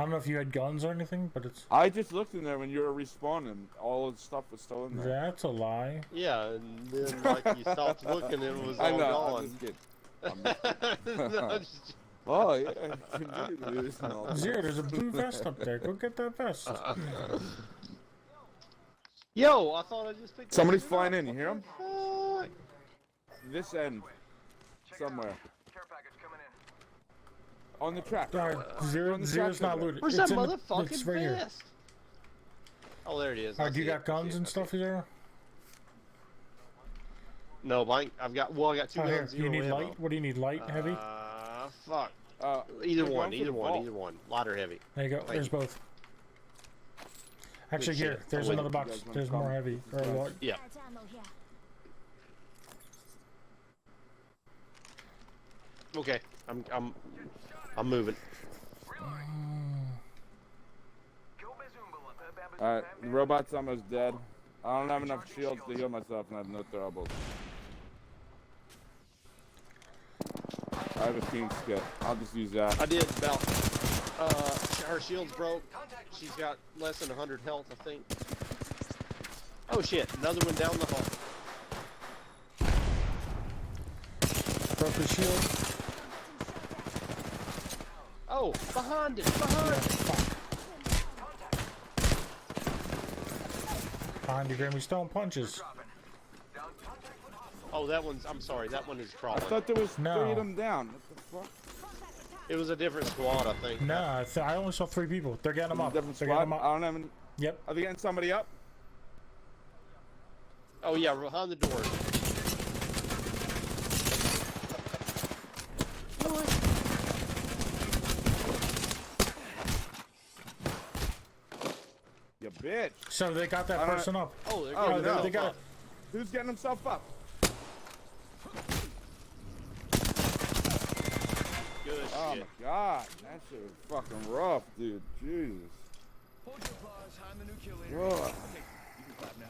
don't know if you had guns or anything, but it's I just looked in there when you were respawning. All the stuff was still in there. that's a lie. Yeah, and then like you stopped looking and it was I all know. I'm gone. just kidding. No, just- Oh yeah. Continue to lose and all that. Zero, there's a blue vest up there. Go get that vest. Yo, I thought I just picked. Somebody's that flying up. in. You hear him? Fuck. This end, Check somewhere it out. Care package coming in. on the track. Alright, Zero's not looted. Where's It's that in the- motherfucking it's right here. vest? Oh, there it is. I Alright, do you see got it, I guns see and it, I stuff, see it. Zero? No, but I've got. Well, I got 2 Oh, here. guns. You 0 need ammo. light? What do you need? Light, heavy? Fuck. You're Either one. going for the vault. Either one. Light or heavy. There you go. Thank There's you. both. Actually, Good here. shit. There's I'm with another you. box. guys wanna There's come? more heavy. Or Nice. what? Yeah. Light ammo here. Okay. I'm moving. Alright, the robot's almost dead. I don't have enough shields to heal myself, and I have no throwables. I have a King's kit. I'll just use that. I did about. Her shield's broke. She's got less than 100 health, I think. Oh shit! Another one down the hall. Broke the shield. Oh, behind it! Behind it! Behind you, Grammy Stone punches. Oh, that one's. I'm sorry. That one is I crawling. thought there was No. 3 of them down. What the fuck? It was a different squad, I think. Nah, I only saw 3 people. They're getting them up. Different They're getting squad? them I up. don't have any... Yep. Are they getting somebody up? Oh yeah, behind the door. You bitch. So they got that I don't- person up. Oh, they're Oh, getting no. They got up. Who's getting himself up? Good Oh shit. my god. That shit was fucking rough, dude. Jesus. Hold your applause. I'm the new kill leader. Whoa. Okay, you can clap now.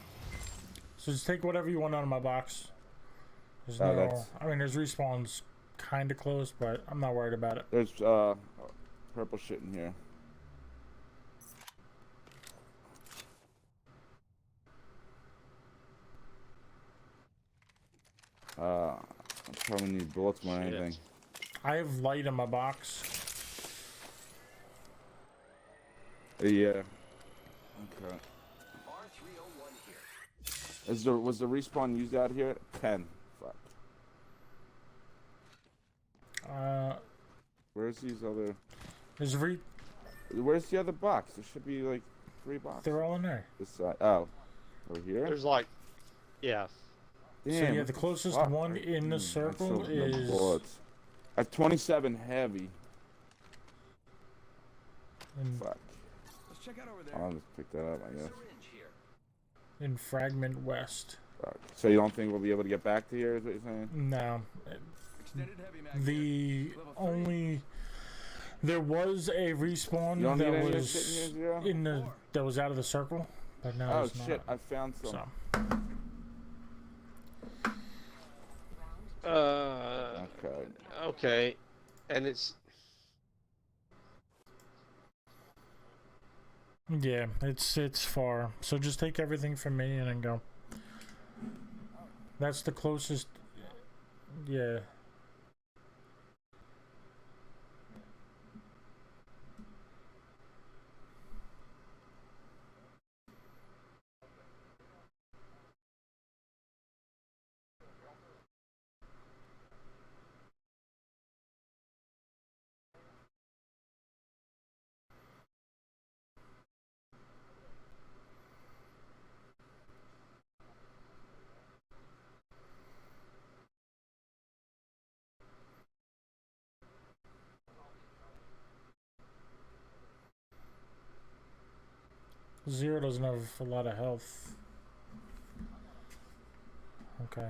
So just take whatever you want out of my box. There's Oh, no. that's- I mean, there's respawns kind of close, but I'm not worried about it. There's purple shit in here. I probably need bullets more than Shit. anything. I have light in my box. Yeah. Okay. R301 here. Was the respawn used out here? 10. Fuck. Where's these other? There's Where's the other box? There should be like 3 boxes. they're all in there. This side. Oh. Over here? There's like, yeah. So Damn, yeah, what the closest fuck? one in the I circle still have no is. bullets. I have 27 heavy. Fuck. Let's check out over there. I'll just pick that up, I guess. Syringe here. In Fragment West. Fuck. So you don't think we'll be able to get back to here? Is what you're saying? No. Extended heavy mag. The here. Level 3. only. There was a respawn You don't need any that of this was shit in here, Zero? in the that was out of the circle, but now Oh it's shit! not. I found some. So Okay. Okay. And it's, yeah, it's far. So just take everything from me and then go. That's the closest. Yeah. Zero doesn't have a lot of health. Okay.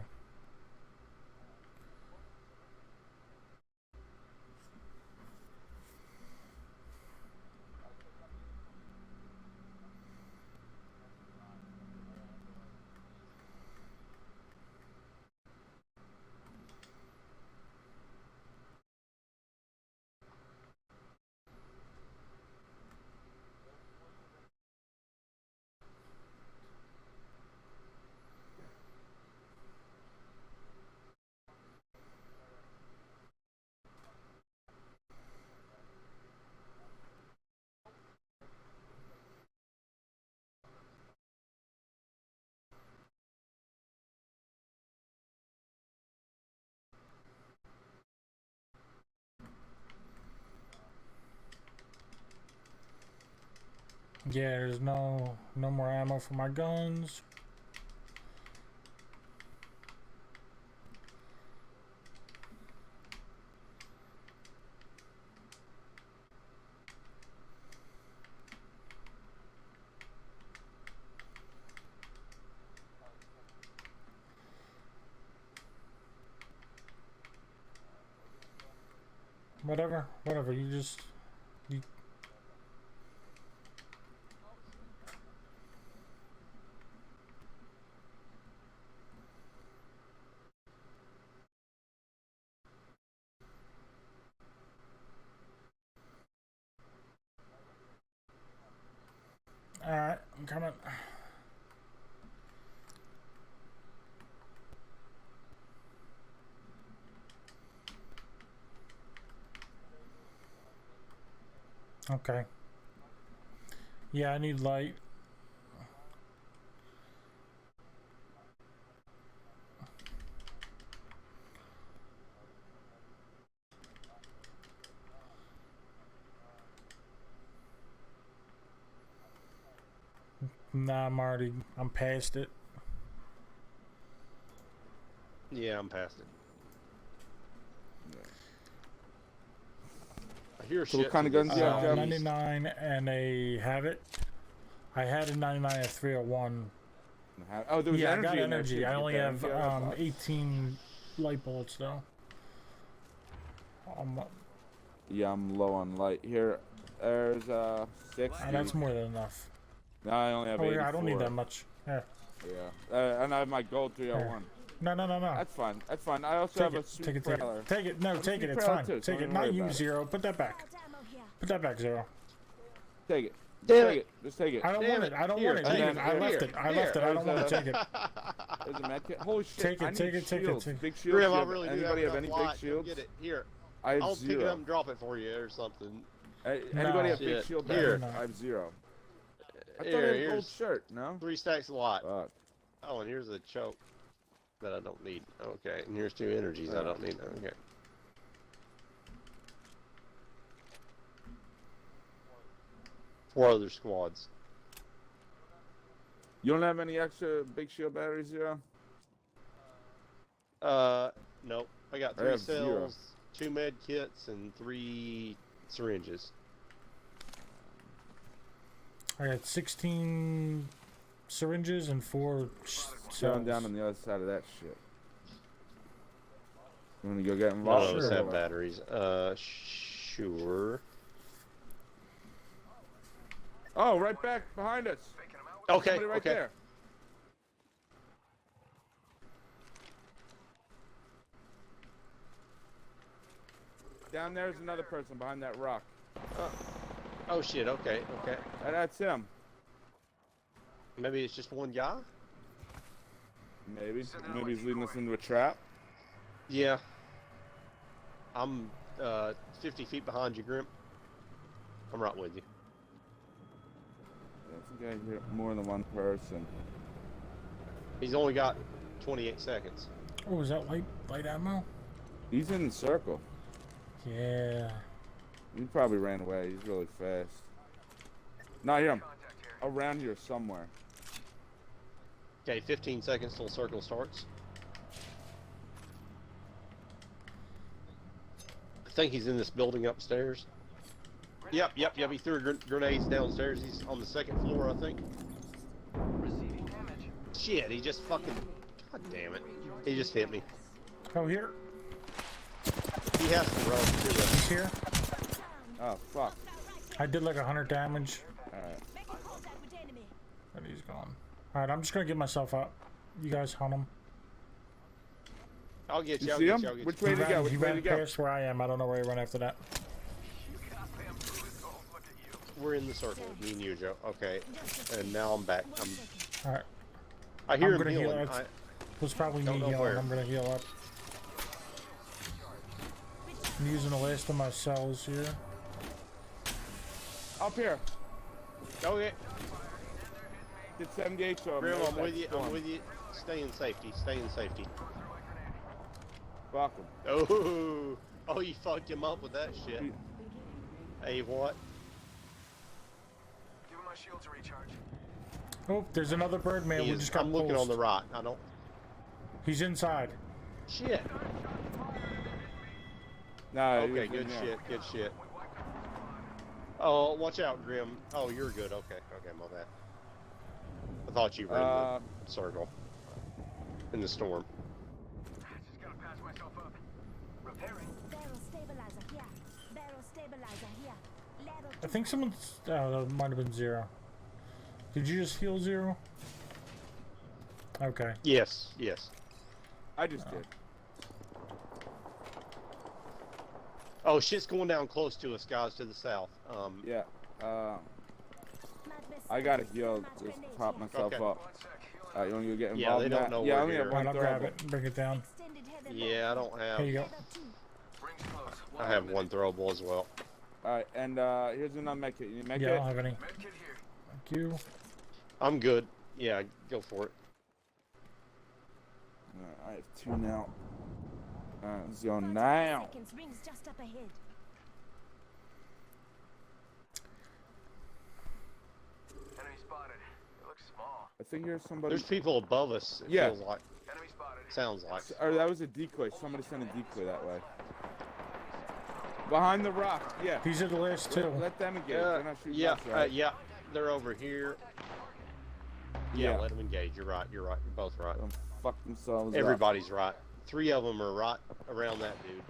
Yeah, there's no more ammo for my guns. Whatever, you just Alright, I'm coming. Okay. Yeah, I need light. Nah, I'm past it. yeah, I'm past it. I hear So shit. what kind of guns do you have, Jeff? 99 and a Habit. I had a 99 and a 301. Oh, there was Yeah, I energy got in there, energy. too. I Get only that have energy out of the box. 18 light bullets though. Yeah, I'm low on light. Here, There's 60. That's more than enough. No, I only have Oh 84. yeah, I don't need that much. Yeah. Yeah. And I have my gold 301. No. That's fine. That's fine. I also have a sweet trailer. Take it. No, take it. It's trailer fine. too, so Take it. don't Not worry you, about it. Zero. Put that back. Out ammo here. Put that back, Zero. Take it. Damn Take it. it. Just take it. I don't want it. I don't want it. Here, Leave take it. it. I left it. I left it. I don't want to take it. There's a med kit. Holy shit. Take it, I need take it, take it, shields. take it. Big shields. Grim, You I have- really do Anybody have have any enough big light. shields? Get it. Here. I have I'll pick it zero. up and drop it for you or something. Anybody have big Shit. shield Here. batteries? I have zero. I thought Here, I had a gold here's shirt. No. 3 stacks of light. Fuck. Oh, and here's a choke that I don't need. Okay, and here's 2 energies I don't need. Okay. Four other squads. You don't have any extra big shield batteries, Zero? Nope. I got I 3 have zero. cells, 2 med kits, and 3 syringes. I got 16 syringes and 4 cells. Going down on the other side of that shit. You wanna go get None involved? of us Sure. have batteries. Sure. Oh, right back behind us. Okay, Somebody right okay. there. Down there's another person behind that rock. Oh shit, okay, okay. And that's him. Maybe it's just one guy? Maybe. Maybe he's leading us into a trap. Yeah. I'm 50 feet behind you, Grim. I'm right with you. I think I hear more than one person. He's only got 28 seconds. Oh, is that light ammo? He's in the circle. Yeah. He probably ran away. He's really fast. No, I hear him. Around here somewhere. Okay, 15 seconds till circle starts. I think he's in this building upstairs. Yep. He threw grenades downstairs. He's on the 2nd floor, I think. Receiving damage. Shit, he just fucking... God damn it. He just hit me. Oh, here. He has to run to us. He's here. Oh, fuck. I did like 100 damage. Alright. Making contact with enemy. And he's gone. Alright, I'm just gonna get myself up. You guys hunt him. I'll get you. You I'll see get him? you. I'll get Which you. way to go? He Which way to ran go? past where I am. I don't know where he went after that. Goddamn bullets. Look at you. We're in the circle, me and you, Joe. Okay, and now I'm back. One second. Alright. I hear I'm him gonna heal. healing. It was probably Don't me know healing. where. I'm gonna heal up. I'm using the last of my cells here. Up here. Okay, Get 78 to him. Grim, There's I'm that with you. I'm storm. with you. Stay in safety. Stay in safety. Fuck him. Oh, you fucked him up with that shit. Hey, what? Give him my shield to recharge. Oh, there's another bird man. He We is- just got I'm looking on pulsed. the right. I don't. He's inside. Shit. Nah, he Okay, was in good there. shit. Good shit. Oh, watch out, Grim. Oh, you're good. Okay, my bad. I thought you were in the circle. In the storm. Just gotta patch myself up. Repairing. Barrel stabilizer here. Barrel stabilizer here. Level I think someone's. Oh, that might have been Zero. Did you just heal Zero? Okay. Yes. I just did. Oh, shit's going down close to us, guys, to the south. Yeah. madness. I gotta heal. Just top myself Okay. up. 1 sec. Healing Alright, you wanna go get involved Yeah, they in don't that? know Yeah, we're I only have here. one Alright, I'll grab throwable. it and bring it down. Extended heavy Yeah, I don't have. Here you go. level 2. Rings close. I have one throwable as well. Alright, and here's another med kit. You need a med Yeah, I kit? don't have any. Med kit here. Thank you. I'm good. Yeah, go for it. I have 2 now. Let's go now. Seconds. Rings just up ahead. Enemy spotted. It looks small. I think there's somebody. There's people above us. It Yeah. feels like. Enemy spotted. Sounds like. Or that was a decoy. Somebody sent a decoy that way. Behind the rock. Yeah. These are the last two. Let them engage. They're not shooting Yeah, us, right? yeah. They're over here. Yeah, let them engage. You're right. You're both right. Don't fuck themselves up. Everybody's right. 3 of them are right around that dude.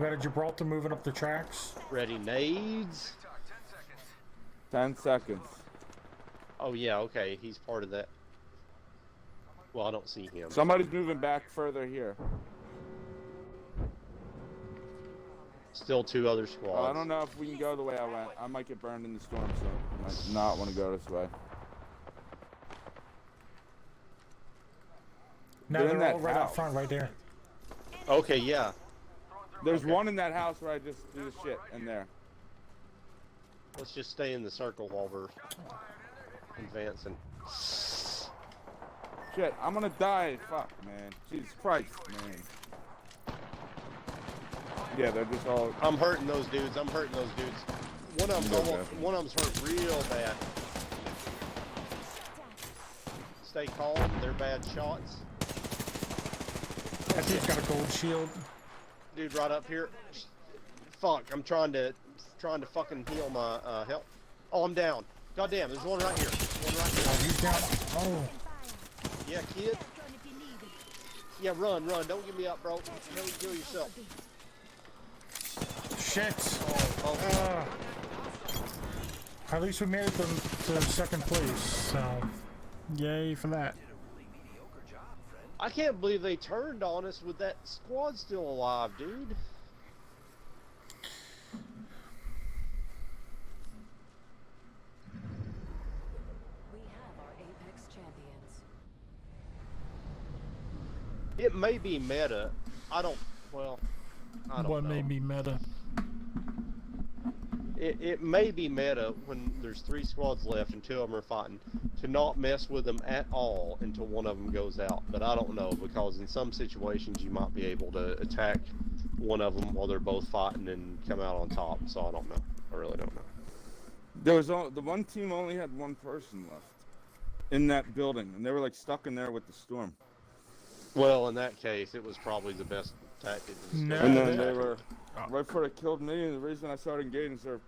We got a Gibraltar moving up the tracks. Ready nades. TikTok, 10 seconds. 10 seconds. Oh yeah, okay, he's part of that. Well, I don't see him. Somebody's moving back further here. Still 2 other I squads. don't know if we can go the way I went. I might get burned in the storm, so I might not want to go this way. Now They're in they're all that right out house. front, right there. Okay, yeah. There's one in that house where I just do the shit in there. Let's just stay in the circle while we're advancing. Shit, I'm gonna die. Fuck, man. Jesus Christ, man. Yeah, they're just all. I'm hurting those dudes. I'm hurting those dudes. One of them's hurt real bad. Stay calm. They're bad shots. That dude's got a gold shield. Dude, right up here. Fuck. I'm trying to fucking heal my health. Oh, I'm down. God damn. There's one right here. One right here. Oh, he's down. Oh, Yeah, kid. Yeah, run. Don't give me up, bro. Don't kill yourself. shit. Oh. At least we made it to second place, so yay for that. I can't believe they turned on us with that squad still alive, dude. We have our Apex champions. It may be meta. I don't know. What made me meta? It may be meta when there's 3 squads left and 2 of them are fighting to not mess with them at all until one of them goes out. But I don't know, because in some situations you might be able to attack one of them while they're both fighting and come out on top. So I don't know. I really don't know. There was the one team only had one person left in that building, and they were like stuck in there with the storm. Well, in that case, it was probably the best tactic. No. And then they were right before they killed me. And the reason I started engaging is they're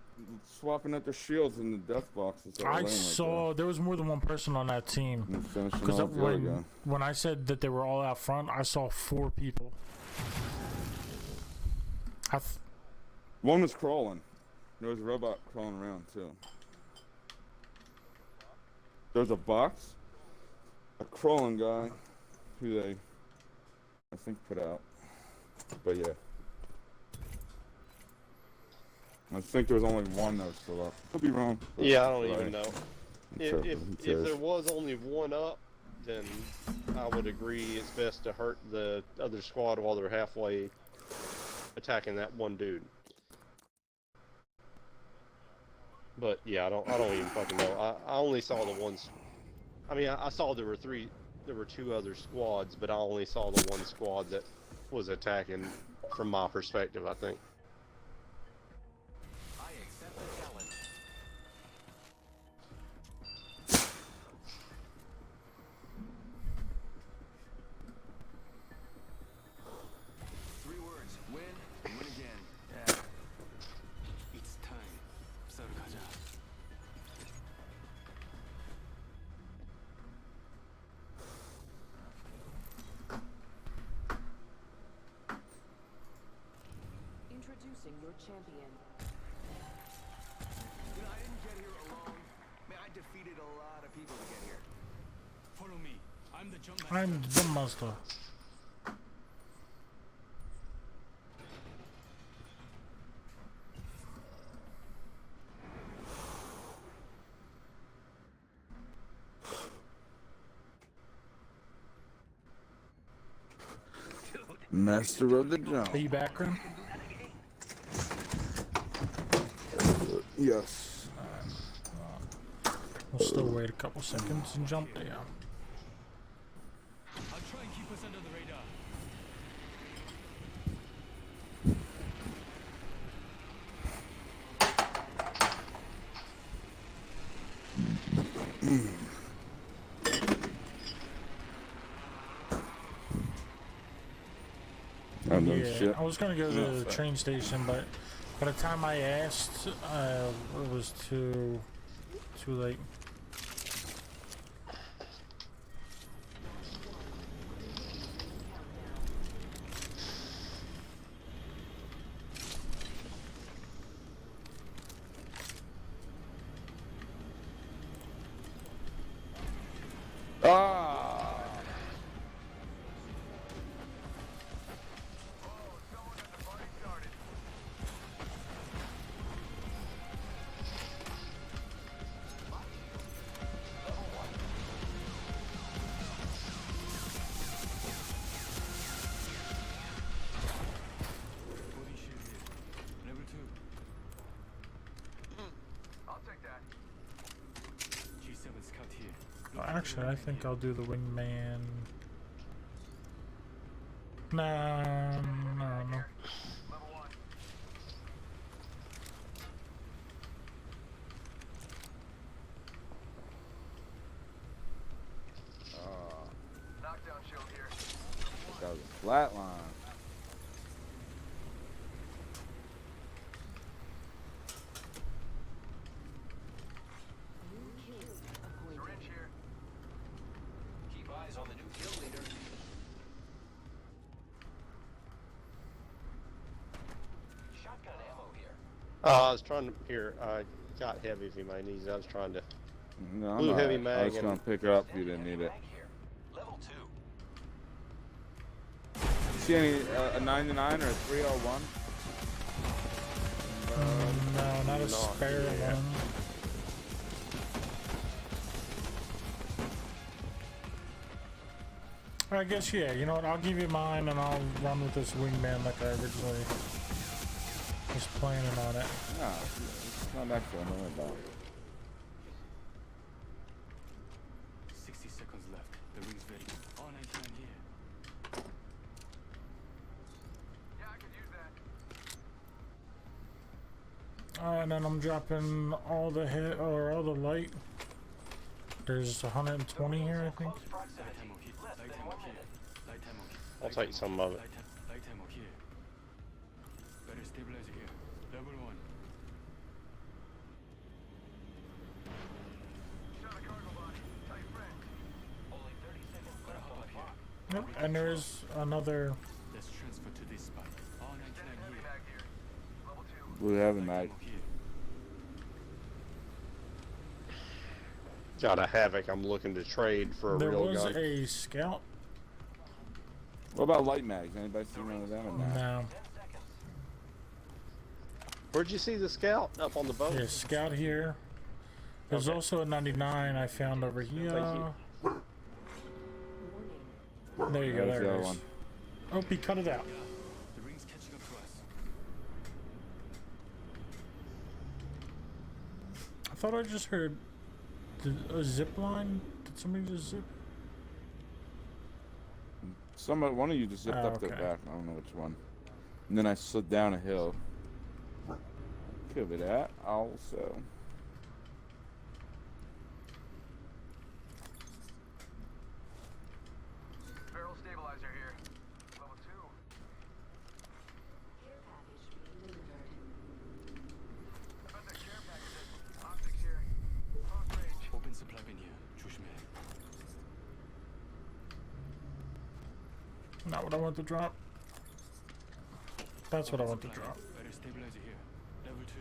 swapping out their shields in the death boxes. that were I laying right saw there was more than one person on that team. there. And finishing Because off the other guy. when I said that they were all out front, I saw 4 people. One was crawling. There was a robot crawling around too. There was a box, a crawling guy, who they, I think, put out. But yeah. I think there was only one that was still up. Could be wrong. but Yeah, I don't right. even know. Except If for who if cares? there was only one up, then I would agree it's best to hurt the other squad while they're halfway attacking that one dude. But yeah, I don't even fucking know. I only saw the ones. I mean, I saw there were 2 other squads, but I only saw the one squad that was attacking from my perspective, I think. I accept the challenge. Three words: win, and win again. Yeah. It's time. 싸우러 가자. Introducing your champion. You know, I didn't get here alone. Man, I defeated a lot of people to get here. Follow me. I'm the jump master. I'm the master. Master of the jump. Are you back, Grim? Yes. We'll still wait a couple seconds and jump down. I'll try and keep us under the radar. I know Yeah, shit. I was gonna go to the train station, but by the time I asked, it was too late. Actually, I think I'll do the wingman. Nah, no. Level 1. Knockdown shield here. That was a flat line. Syringe here. Keep eyes on the new kill leader. Shotgun ammo here. I was trying to. Here, I got heavy if you might need it. I was trying to. No, I'm Blue all heavy right. I mag was gonna and- pick her up if you didn't need it. Mag here. Level 2. See any a 99 or a 301? No, not a spare yet. one. I guess, yeah, you know what, I'll give you mine and I'll run with this wingman like I originally was planning on it. No, it's not that fun. Don't worry about it. 60 seconds left. The ring's ready. All 99 here. Yeah, I could use that. And then I'm dropping all the hit, or all the light. There's 120 here, I think. Close proximity. Light ammo here. Less Light than ammo 1 here. minute. Light ammo here. I'll take some of it. Light ammo here. Better stabilizer here. Level 1. Shot a cargo body. Tight friend. Only 30 seconds left on the clock. Yep, and there's another. Let's transfer to this spot. All 99 Extended heavy here. mag here. Level 2. Blue heavy Light mag. ammo here. Got a Havoc. I'm looking to trade for a There real was gun. a scout. What about light mags? Anybody see one of them or not? No. 10 seconds. Where'd you see the scout? Up on the boat? Yeah, scout here. There's Okay. also a 99 I found over here. Thank There you go, There's there the it other is. one. Oh, he cut it out. The ring's catching up to us. I thought I just heard a zip line. Did somebody just zip? Somebody, one of you just zipped Oh, up the okay. back. I don't know which one. And then I slid down a hill. Could be that also. Barrel stabilizer here. Level 2. Care package being delivered. I bet that care package is optics here. Close range. Open supply bin here. 조심해. Not what I want to drop. That's what I want to drop. Better stabilizer here. Level 2.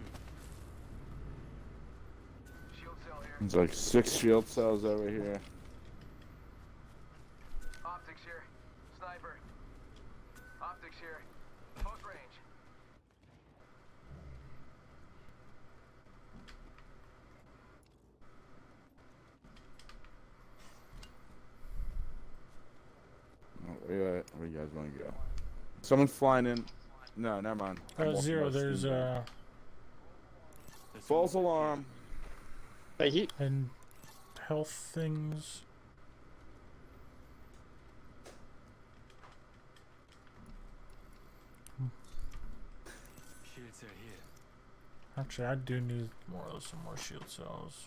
Shield cell here. There's like 6 shield cells over here. Optics here. Sniper. Optics here. Close range. Oh, where you guys want to go? Someone's flying in. No, never mind. I'm walking Zero, by there's steam back. Let's False alarm. Thank you. and health things. Shields are here. Actually, I do need some more shield cells.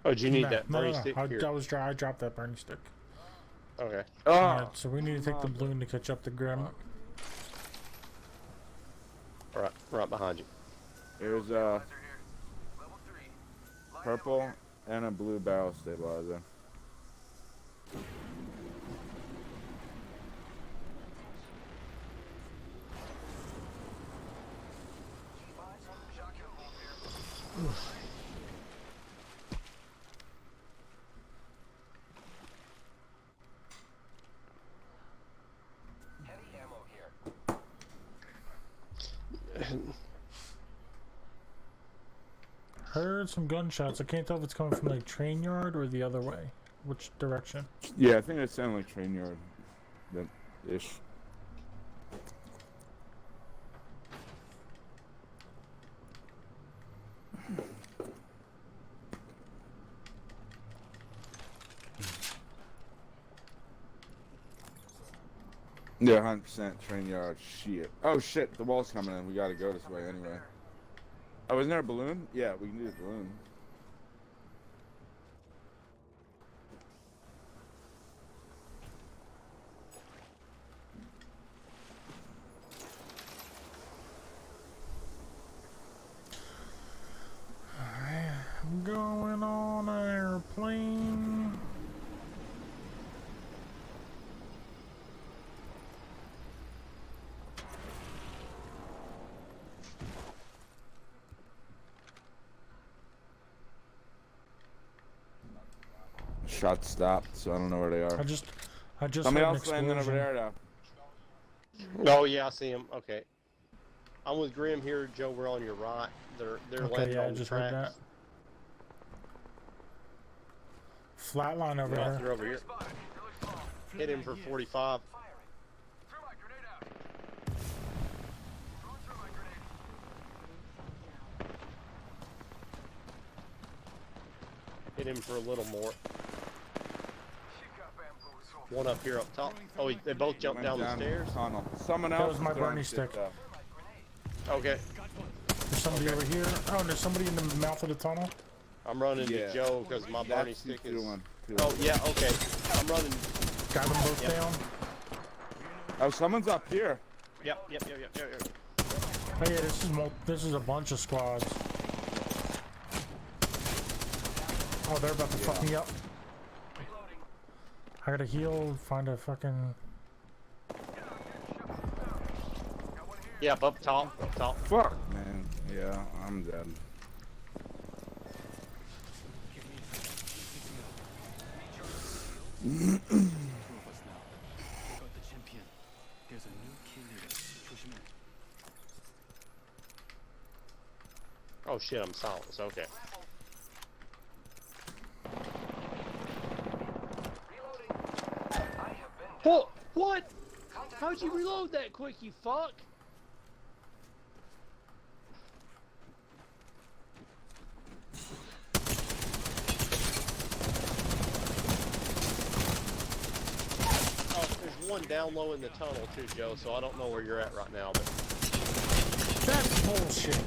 Oh, do you need No, that no, burning no, stick? I, Here. I dropped that burning stick. Okay. Oh, Alright, so we need to take the balloon to catch up to Grim. Right behind you. there's a Stabilizer here. Level 3. Light ammo purple here. and a blue barrel stabilizer. Shotgun bolt here. Heavy ammo here. Heard some gunshots. I can't tell if it's coming from like train yard or the other way. Which direction? Yeah, I think it sounded like train yard. That ish. Yeah, 100% train yard. Shit. Oh shit, the wall's coming in. We gotta go this way anyway. Oh, isn't there a balloon? Yeah, we can do the balloon. Alright, I'm going on an airplane. Shot stopped, so I don't know where they are. I just Somebody had an else landing over explosion. there though. Oh yeah, I see him. Okay. I'm with Grim here, Joe. We're on your right. They're Okay, landing yeah, I on the just heard tracks. that. Flatline over Yeah, here. they're over here. Spotted. It looks small. Hit him for 45. Firing. Threw my grenade out. Throwing through my grenade. Hit him for a little more. She got bamboozled. One up here up top. Oh, they both jumped down the stairs. Tunnel. Someone That else was my is throwing Bernie shit stick. though. Okay. There's somebody over here. Oh, and there's somebody in the mouth of the tunnel. I'm running Yeah. to Joe because my Barney That's stick two is. on, two Oh on. yeah. Okay. I'm running. Got them both Yep. down. Oh, someone's up here. Yep. Yep. Oh yeah, this is a bunch of squads. Oh, they're about to fuck me up. I gotta heal, find a fucking... Yep. Up top. Up top. Fuck, man. Yeah, I'm dead. Two of us now. Got the champion. There's a new kill leader. 조심해. Oh shit. I'm silenced. Okay. What? How'd you reload that quick, you fuck? Oh, there's one down low in the tunnel too, Joe, so I don't know where you're at right now, but... That's bullshit.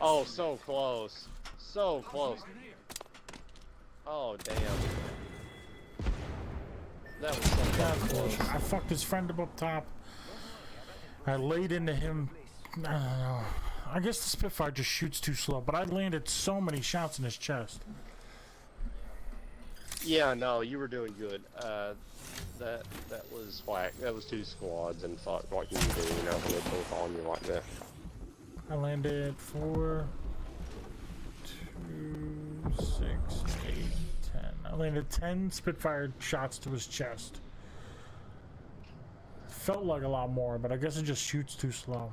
Oh, so close. So close. Oh, damn. That was so fucking close. I fucked his friend up top. I laid into him. I don't know. I guess the Spitfire just shoots too slow, but I landed so many shots in his chest. Yeah, no, you were doing good. That was whack. That was two squads, and fuck, what can you do, you know, when they're both on you like that. I landed 4, 2, 6, 8, 10. I landed 10 Spitfire shots to his chest. Felt like a lot more, but I guess it just shoots too slow.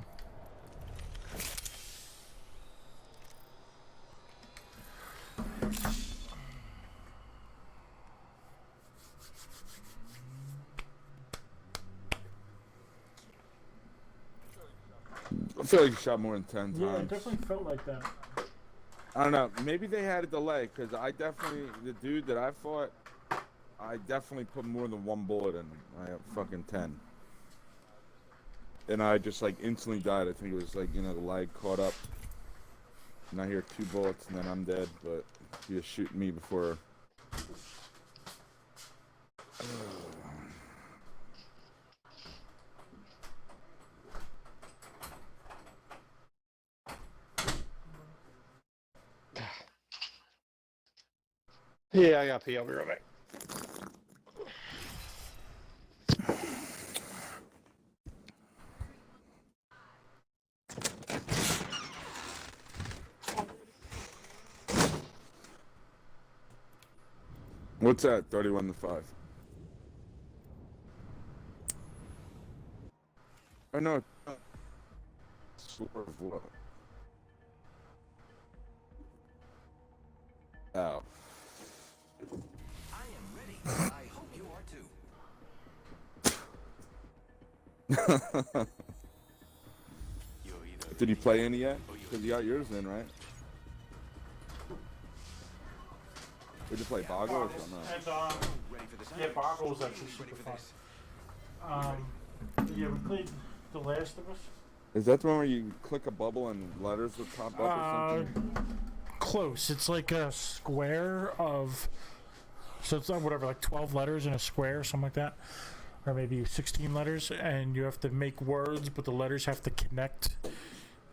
I feel like you shot more than 10 Yeah, it times. definitely felt like that. I don't know. Maybe they had a delay, because I definitely, the dude that I fought, I definitely put more than one bullet in him. I have fucking 10. And I just like instantly died. I think it was like, you know, the lag caught up. And I hear 2 bullets and then I'm dead, but he was shooting me before. Yeah, I got pee. I'll be right back. What's that? 31 to 5. Oh no. Sort of what? Oh. I am ready. I hope you are too. You're either Did you play any yet? Because you got yours in, right? Did you play Boggle or something? And, ready for this. yeah, Boggle was actually super fun. Yeah, we played The Last of Us. Is that the one where you click a bubble and letters will pop up or something? Close. It's like a square of, so it's whatever, like 12 letters in a square, something like that, or maybe 16 letters, and you have to make words, but the letters have to connect,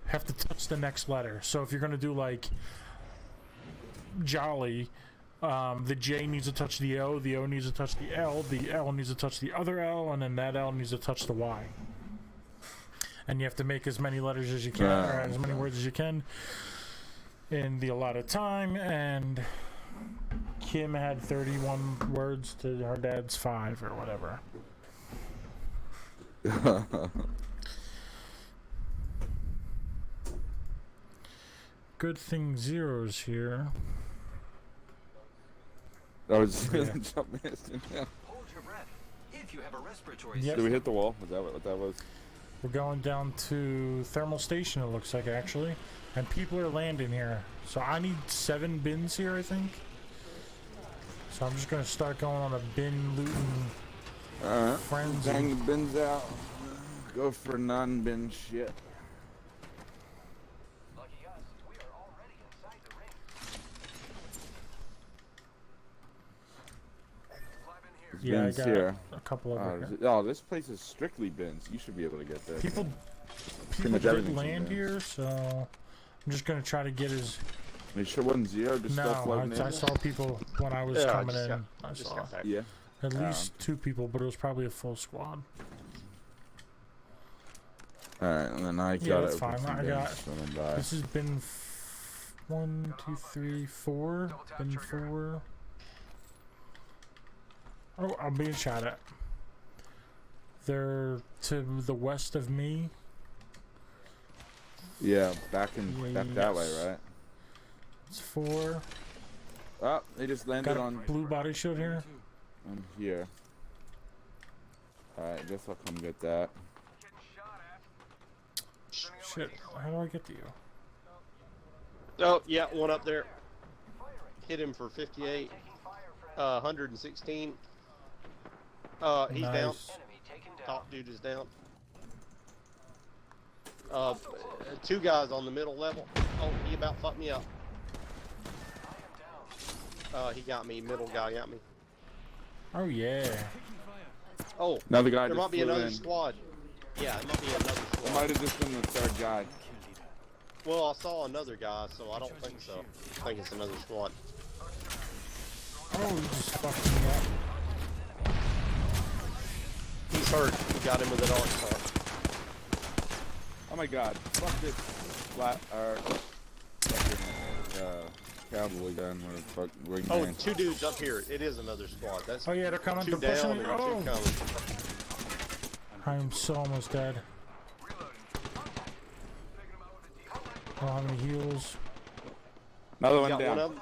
have to touch the next letter. So if you're gonna do like jolly, the J needs to touch the O needs to touch the L needs to touch the other L, and then that L needs to touch the Y. And you have to make as many letters as you can, or as many words as you can in the allotted time. And Kim had 31 words to her dad's 5 or whatever. Good thing Zero's here. I was Yeah. jumping. Hold your breath. If you have a respiratory Yep. Did we hit the wall? Was that what that was? We're going down to Thermal Station, it looks like, actually. And people are landing here. So I need 7 bins here, I think. So I'm just going to start going on a bin looting Alright. frenzy. Bang the bins out. Go for non-bin shit. Lucky us, we are already inside the ring. Climb in here. There's Yeah, I bins got here. a couple over here. Oh, this place is strictly bins. You should be able to get this. People much did everything's in land bins. here, so I'm just going to try to get as... Make sure it wasn't zero, just stuff No, floating in. I saw people when I was Yeah, coming just in. got- I just saw got back. Yeah. at least 2 people, but it was probably a full squad. Alright, and then I Yeah, got that's it. fine. I got- By. This has been 1, 2, 3, 4. Been 4. Oh, I'm being shot at. They're to the west of me. Yeah, back that way, Yes. right? It's 4. Oh, they just landed Got a on blue body shield here. here. Alright, guess I'll come get that. Getting shot at. Shit, how do I get to you? Oh, yeah, one up there. Hit him for 58. 116. He's down. Nice. Enemy taken down. Top dude is down. 2 guys on the middle level. Oh, he about fucked me up. He got me. Middle guy got me. Oh yeah. Oh, Another guy there just might be flew another in. squad. Yeah, it might be another It squad. might have just been the third guy. Well, I saw another guy, so I don't think so. I think it's another squad. Oh, he just fucked me up. He's hurt. We got him with an arc star. Oh my god. Fuck this flat cowboy gun or fuck wing Oh, man. 2 dudes up here. It is another squad. That's Oh yeah, they're coming. 2 They're pushing down me. and 2 Oh, coming. I'm so almost dead. I don't have any heals. Another one Got down. one of them.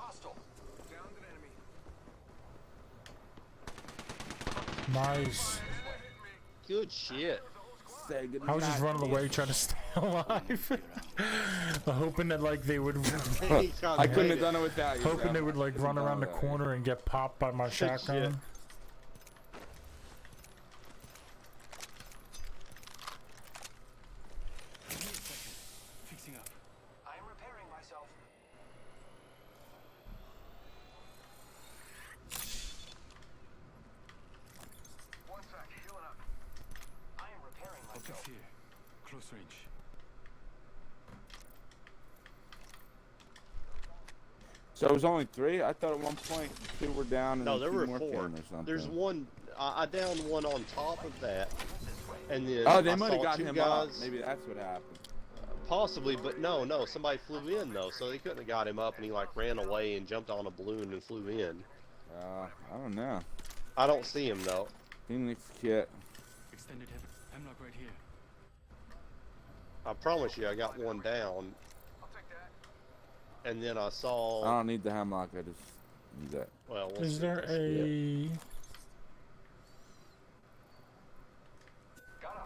Nice. Good shit. Say good I was just night, running bitch. away trying to stay alive. Hoping that like they would I couldn't have done it without you. hoping Sam. they would like Couldn't run have around the done it without corner and get popped by my Good shotgun. shit. Fixing up. I am repairing myself. One sec, healing up. I am repairing Optics myself. here. Close range. So it was only 3? I thought at one point 2 were down and No, a there few were more 4. came or something. There's one. I downed one on top of that, and then Oh, they I might have saw got 2 him guys. up. Maybe that's what happened. Possibly, but no, somebody flew in though, so they couldn't have got him up, and he like ran away and jumped on a balloon and flew in. I don't know. I don't see him though. Phoenix kit. Extended heavy. Hemlock right here. I promise you, I got one down, I'll take that. and then I I saw. don't need the hemlock. I just need that. Well, we'll Is see. there a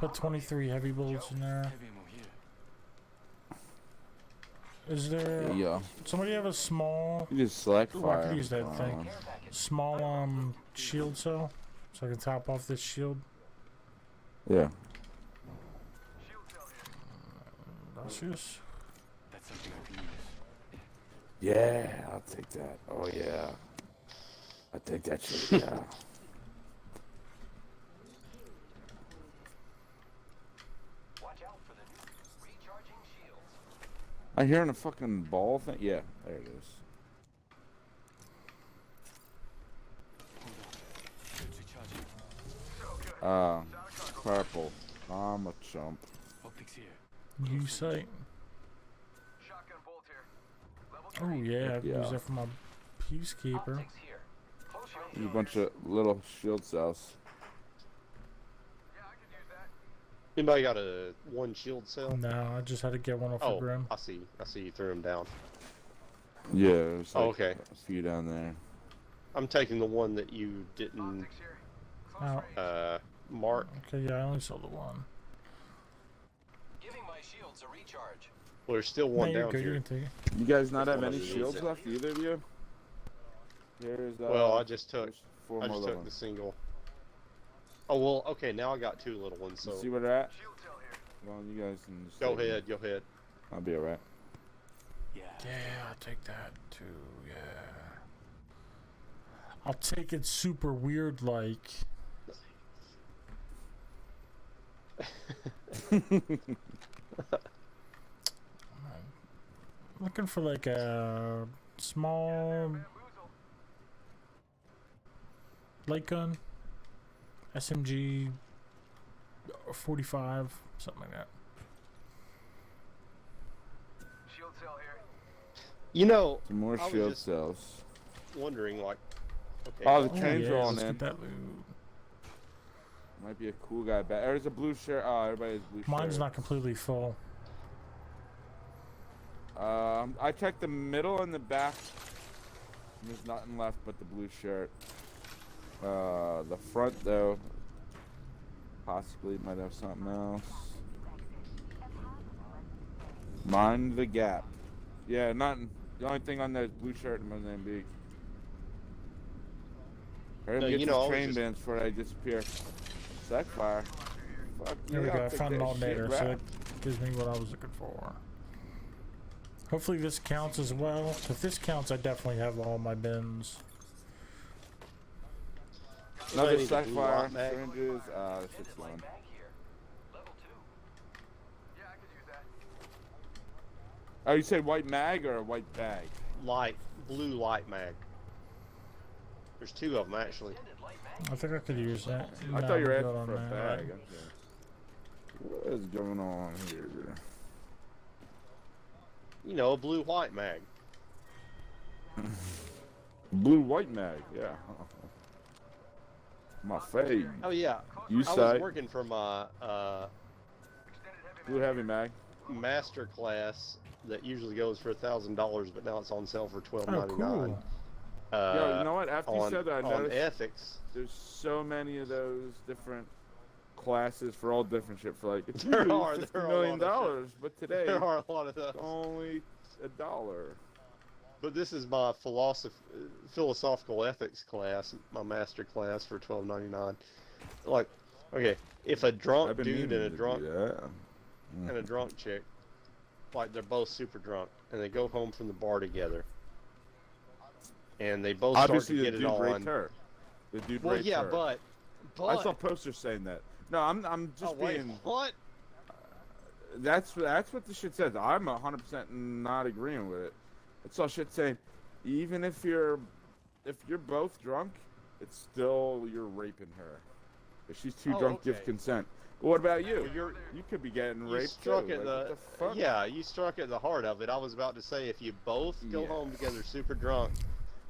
put 23 heavy bullets in there? Heavy ammo here. Is there There you go. somebody have a small You just select Ooh, I fire. could use that Come thing. on. small shield cell so I can top off this shield? Yeah. Celsius. That's something I can use. Yeah, I'll take that. Oh yeah. I'll take that shit, yeah. Watch out for the new recharging shields. I hearing a fucking ball thing? Yeah, there it is. It's recharging. Purple. I'm a chump. Optics here. U site. Shotgun bolt here. Level Oh 3. yeah, I can Yeah. use that for my peacekeeper. Optics here. Close your There's a bunch of little shield cells. Yeah, I can use that. Anybody got a one shield cell? No, I just had to get one off Oh, the Grim. I see. I see you threw him down. Yeah, there's like Oh, okay. a few down there. I'm taking the one that you didn't Optics here. Close Oh. range. mark. Okay, yeah, I only saw the one. Giving my shields a recharge. Well, there's still No, one you're down good. You here. can take it. You guys not That's have one any of the shields needs. left, either of you? There's Well, I just took. there's 4 I more just little took the ones. single. Oh well, okay. Now I got 2 little ones. So See where they're at? Shield cell here. Well, you guys can just go take them. ahead. Go ahead. I'll be alright. Yeah. Yeah, I'll take that too. Yeah. I'll take it super weird like. I'm looking for like a small Bamboozle. light gun, SMG 45, something like that. Shield cell here. You know, Some more I was shield just cells. wondering like. Okay. Oh, the Oh, train's yeah, rolling let's in. get that loot. Might be a cool guy back. There's a blue shirt. Oh, everybody has blue Mine's shirt. not completely full. I checked the middle and the back. There's nothing left but the blue shirt. The front though, possibly might have something else. Mind the gap. Yeah, nothing. The only thing on there is blue shirt and Mozambique. Hurry up No, and get you know, I these was train just- bands before they disappear. Sack fire. Fuck There we yeah, go. I'll I take found an that alternator, shit, so rap. that gives me what I was looking for. Hopefully this counts as well. If this counts, I definitely have all my bins. Another I need a sack blue fire. light mag. Syringes. This shit's going. Bag here. Level 2. Yeah, I can use that. Oh, you say white mag or a white bag? Light blue light mag. There's 2 of them actually. Extended light mag. I think I could use that. I No, thought you were I'm good asking on for a that. bag. Okay. What is going on here? You know, a blue white mag. Blue white mag, yeah. My fave. Oh yeah. You I was say working for my Extended heavy blue heavy mag. master class that usually goes for $1,000, but now it's on sale for Oh, $12.99. cool. Yo, you know what? After you on, said that, I on noticed ethics. there's so many of those different classes for all different shit. For like, it's There usually are- $50 there are a million lot of dollars, but today There are a lot of those. it's only $1. But this is my philosophical ethics class, my master class for $12.99. Like, okay, if a drunk I've been dude meaning and a to drunk do that. and a drunk chick, like they're both super drunk, and they go home from the bar together, and they both Obviously, start the to get dude it raped on. her. The dude Well, raped yeah, her. but I saw posters saying that. No, I'm just oh, wait, being. what? That's what the shit says. I'm 100% not agreeing with it. It's all shit saying, even if you're both drunk, it's still you're raping her. If she's too Oh, drunk, give okay. consent. Well, what about you? Well, You could be getting You raped struck too. at Like, what the fuck? yeah, you struck at the heart of it. I was about to say if you both go Yeah. home together super drunk,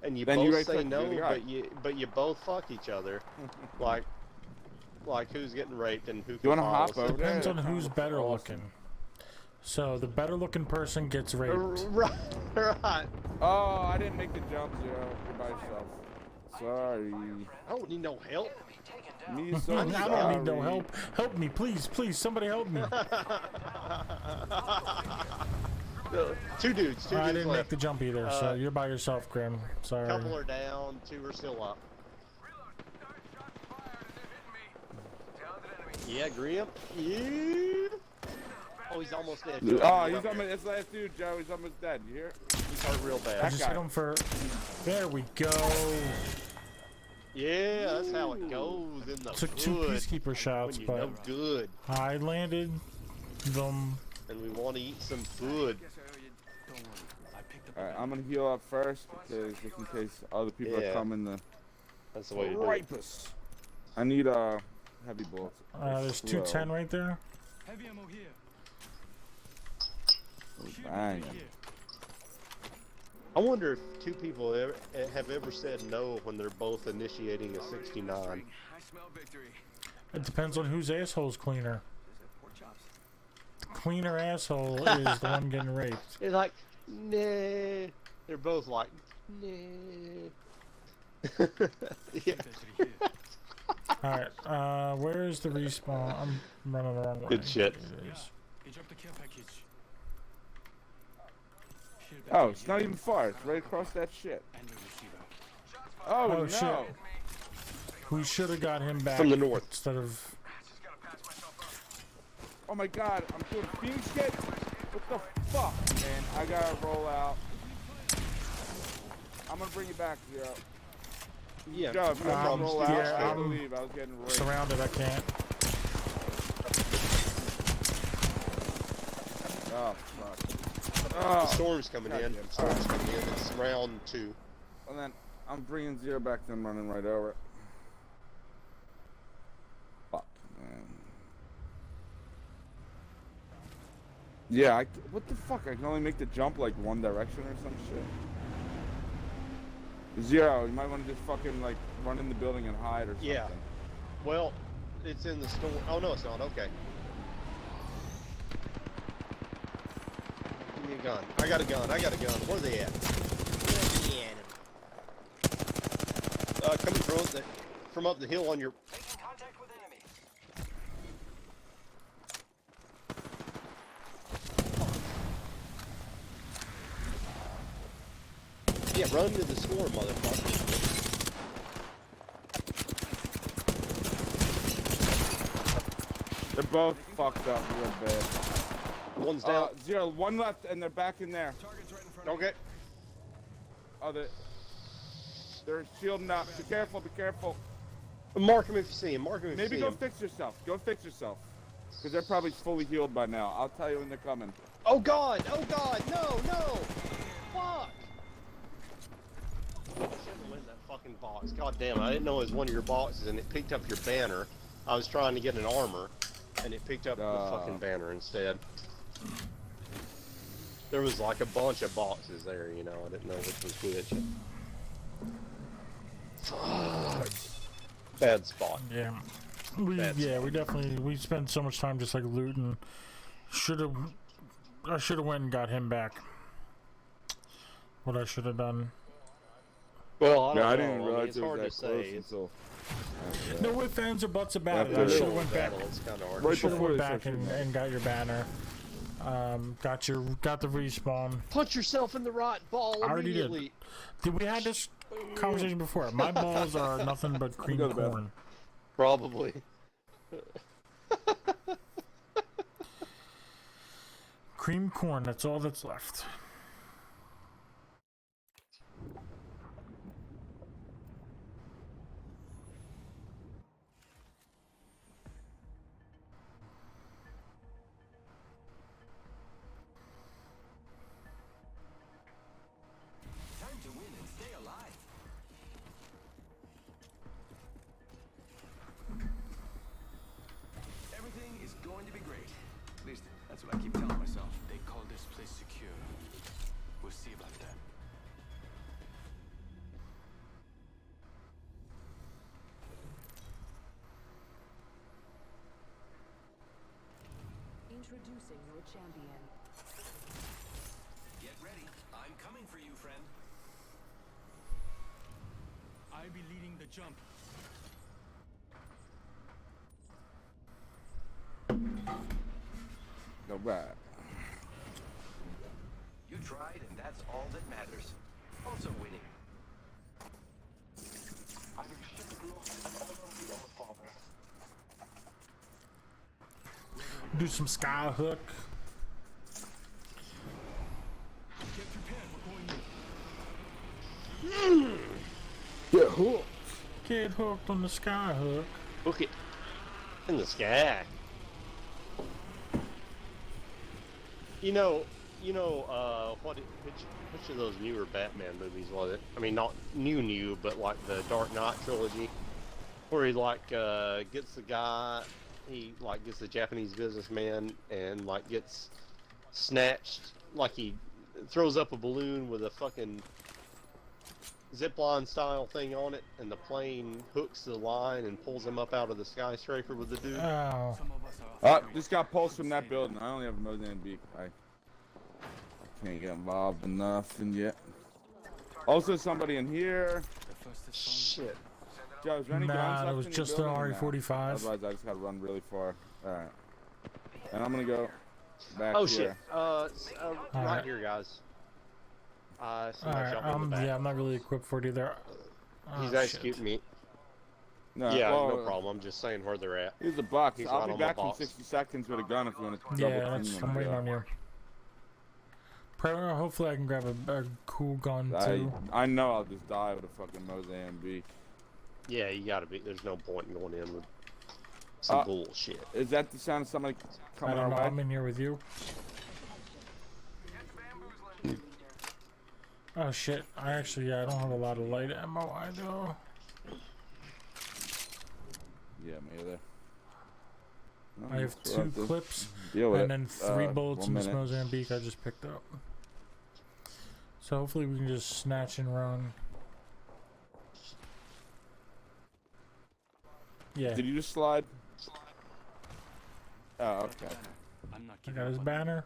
and you Then you both rape say her, no, you're the guy. but you both fuck each other, like who's getting raped and who? You wanna can hop follow. over there? Depends on who's That's better awesome. looking. So the better looking person gets raped. Right, right. Oh, I didn't make the jump, Zero. You're by yourself. Sorry. I don't need no help. Me so I don't need no sorry. help. Help me, please, please, somebody help me. Two dudes I didn't make left. the jump either, so Uh, you're by yourself, Grim. Sorry. Couple are down, 2 are still up. Shots fired and they're hitting me. Talented enemy. Yeah, Grim. Yeah. Oh, he's almost dead. Oh, he's almost. It's last dude, Joe. He's almost dead. You hear? He's hurt real I bad. just guy. hit him for. There we go. Yeah, that's how it goes in the Took 2 hood. peacekeeper shots, When you but know good, I landed them. and we want to eat some food. Guess I owe you. Don't worry. I picked up. All right, I'm gonna heal up first because just in case other people are Yeah. coming to That's the way to do it. rape us. I need heavy bullets. There's 210 right there. Heavy ammo here. Shield Bang. right here. I wonder if 2 people have ever said no when they're both initiating a 69. I smell victory. It depends on whose asshole's cleaner. Pork chops. Cleaner asshole is the one getting raped. They're like, nah. They're both like, nah. Yeah. Inventory here. Alright, where is the respawn? I'm running the wrong way. Good shit. It is. He dropped the care package. Shield Oh, battery it's not here. even far. It's right across that shit. And the receiver. Oh, Oh, no. shit. We should have got him back From the north. instead of. Just gotta patch myself up. Oh my God, I'm doing fiend shit. What the fuck, man? I gotta roll out. I'm gonna bring you back, Zero. Yeah. Joe, if you want to roll out, yeah, I I'm believe I was getting raped. Surrounded, I can't. Oh, fuck. The Oh. storm's coming in. Goddamn. Storm's coming in. It's round 2. And then I'm bringing Zero back, then running right over it. Fuck, man. Yeah, what the fuck? I can only make the jump like one direction or some shit. Zero, you might want to just fucking like run in the building and hide or something. Yeah. Well, it's in the storm. Oh, no, it's not. Okay. Give me a gun. I got a gun. I got a gun. Where are they at? Where's the enemy? Coming from up the hill on your... Making contact with enemy. Yeah, run to the storm, motherfucker. They're both fucked up real bad. One's down. Zero, one left, and they're back in there. Target's right in front of Okay. Oh, they're shielding up. Be careful, be careful. Mark him if you see him. Mark him if Maybe you see go him. fix yourself. Go fix yourself. Because they're probably fully healed by now. I'll tell you when they're coming. Oh, God. Oh, God. No, no. Fuck. I shouldn't have went in that fucking box. God damn it. I didn't know it was one of your boxes, and it picked up your banner. I was trying to get an armor, and it picked up the fucking banner instead. There was like a bunch of boxes there, you know. I didn't know which was which. Fuck. Bad spot. Yeah. We That's- we definitely spent so much time just like looting. I should have went and got him back. What I should have done. Well, I don't Yeah, I know. didn't I mean, realize it's it was hard that to close say. It's until... No ifs, ands, or buts about it. I After should the have went back. battle, it's kind of hard. Right Should have before went they back start shooting. and got your banner. Got the respawn. Put yourself in the right ball I already did. immediately. Did we had this conversation before? My balls are nothing but cream go to bed. corn. Probably. Cream corn. That's all that's left. Time to win and stay alive. Everything is going to be great. At least that's what I keep telling myself. They call this place secure. We'll see about that. Introducing your champion. Get ready. I'm coming for you, friend. I'll be leading the jump. All right. You tried, and that's all that matters. Also winning. Do some sky hook. Cool. Get hooked on the sky hook. Hook it in the sky. Which of those newer Batman movies was it? I mean, not new, but like the Dark Knight trilogy, where he like gets the guy, he like gets the Japanese businessman and like gets snatched, like he throws up a balloon with a fucking zipline style thing on it, and the plane hooks the line and pulls him up out of the skyscraper with the dude. Oh. Some of us are Just got pulsed from that building. I only have a Mozambique. I can't get involved in nothing yet. Also, somebody in here. the first is Shit. Joe, is there any guns Nah, left it was in your just an building? RE45. Otherwise, I just gotta run really far. Alright. And I'm gonna go back Oh here. shit. Right Alright. here, guys. Alright, Jump in the back. yeah, I'm not really equipped for it either. He's Oh, executing shit. me. No, Yeah, well, no problem. I'm just saying where they're at. Here's a box. He's I'll right be on my back in box. 60 seconds with a gun if you want to Yeah, double that's, team I'm him, waiting Joe. on you. Hopefully I can grab a cool gun too. I know I'll just die with a fucking Mozambique. Yeah, you gotta be. There's no point in going in with some bullshit. Is that the sound of somebody I coming don't know, our I'm way? in here with you. Oh shit, I don't have a lot of light ammo either. Yeah, me either. No, I have let's 2 have to clips deal with and it. then 3 bullets 1 in this minute. Mozambique I just picked up. So hopefully we can just snatch and run. Yeah, Did you just slide? Oh, okay. I'm not I giving got his up on banner.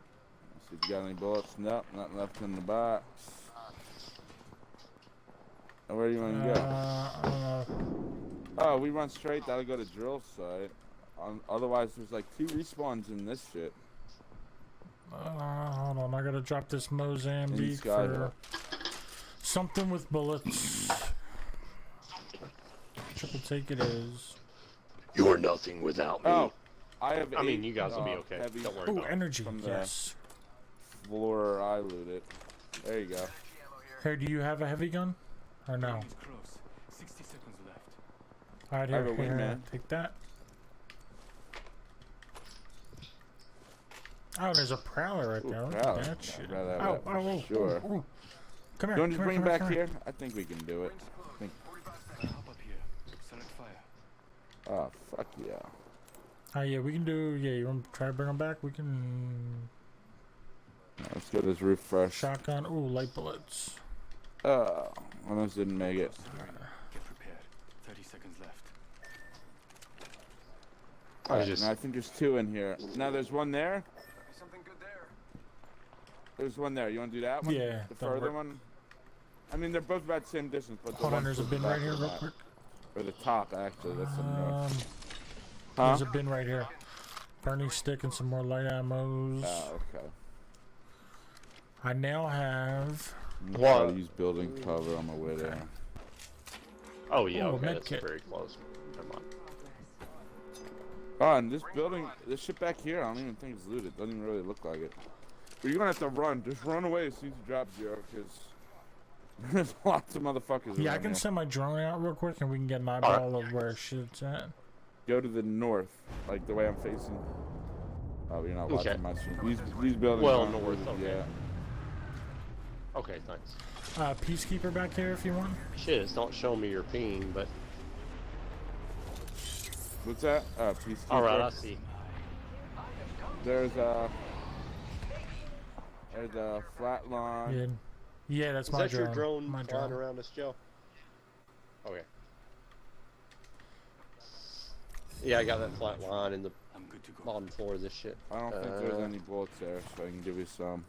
Let's see if you got any bullets. Nope, nothing left in the box. Where do you want to go? I don't know. Oh, we run straight. That'll go to drill site. Otherwise, there's like 2 respawns in this shit. Hold on, I gotta drop this Mozambique Sky for something with bullets. Triple take it is. You're nothing without me. Oh, I have. I mean, 8, you guys will be okay. heavy Don't worry Ooh, about it. energy, From the- yes. floor I looted. There you go. Here, do you have a heavy gun? Or no? It's close. 60 seconds left. Alright, I have here, a wingman. take that. Oh, there's a prowler right Ooh, there. Look at prowler. that I'd shit. rather have Oh, that for oh, sure. oh, oh. Come here, You want to just come bring here, back come here. here? I think we can do it. Hop up here. Select fire. Oh, fuck yeah. Oh, yeah, we can do. Yeah, you want to try to bring them back? We can. Let's get this roof fresh. Shotgun. Ooh, light bullets. Oh, almost didn't make it. Get prepared. 30 seconds left. Alright, now I think there's 2 in here. Now there's one there. Something good there. There's one there. You want to do that one? Yeah, The that'll further work. one? I mean, they're both about the same distance, but the Hold on, one's there's a towards the bin back right here, of the real map. quick. Or the top, actually. That's the north. Huh? There's a bin right here. Burning stick and some more light ammos. Oh, okay. I now have. I'm gonna try What? to use building cover on my way there. Oh yeah, Ooh, a okay, med that's kit. very close. Never mind. Oh, and this building, this shit back here, I don't even think it's looted. Doesn't even really look like it. But you're gonna have to run. Just run away as soon as you drop 0, because there's lots of motherfuckers Yeah, I around can here. send my drone out real quick and we can get an eyeball of where shit's at. Go to the north, like the way I'm facing. Oh, you're not Okay. watching my stream. These buildings Well, aren't north, looted okay. yet. Okay, thanks. Peacekeeper back here if you want. Shit, it's not showing me your ping, but What's that? Peacekeeper. alright, I see. There's a flat line. Yeah, that's Is my that your drone. drone My flying drone. around us, Joe? Okay. Yeah, I got that flat line in the I'm good to go. bottom floor of this shit. I don't think there's any bullets there, so I can give you some.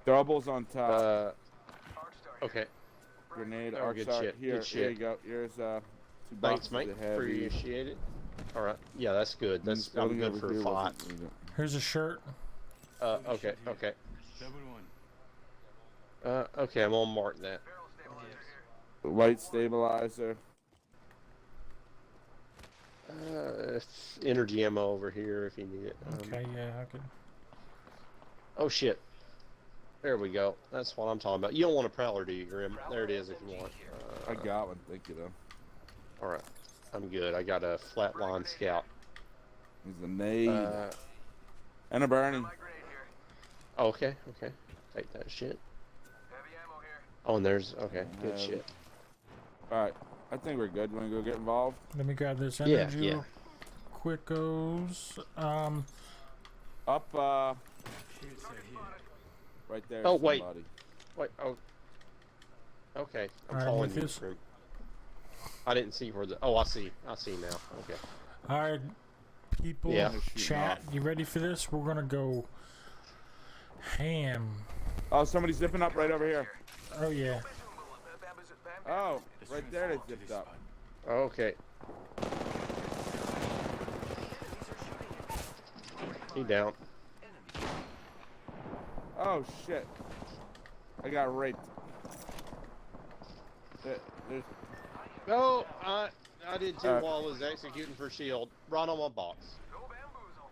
Doubles on top. Okay. Grenade, oh, arc good shot. shit, Here, good here you shit. go. Here's 2 Thanks, boxes mate. of heavy. Appreciate it. Alright. Yeah, that's good. And this That's I'm building good over for a here fight. wasn't looted. Here's a shirt. Okay, okay. Level 1. Okay, I'm gonna mark that. Light stabilizer. Energy ammo over here if you need it. Okay, yeah, I could. Oh shit. There we go. That's what I'm talking about. You don't want a prowler, do you, Grim? There it is if you want. I got one. Thank you, though. All right, I'm good. I got a flatline scout. He's a nade. And a Got burning. my grade here. Okay, okay. Take that shit. Heavy ammo here. Oh, and there's okay, good Have- shit. Alright. I think we're good. Want to go get involved? Let me grab this Yeah, energy yeah. real quickos. Up, Kids are here. right there. Oh, wait. Somebody. Wait, oh. Okay, I'm Alright, following you. Lucas. Fruit. I didn't see where the. Oh, I see now. Okay. All right, people, Yeah. chat, you ready for this? We're gonna go ham. Oh, somebody's zipping up right over here. Oh yeah. Oh, Let's right there they transform to zipped this up. spot. Okay. He down. Oh, shit. I got raped. There's... No, I did too Alright. while I was executing for shield. Right on my box. Go bamboozle.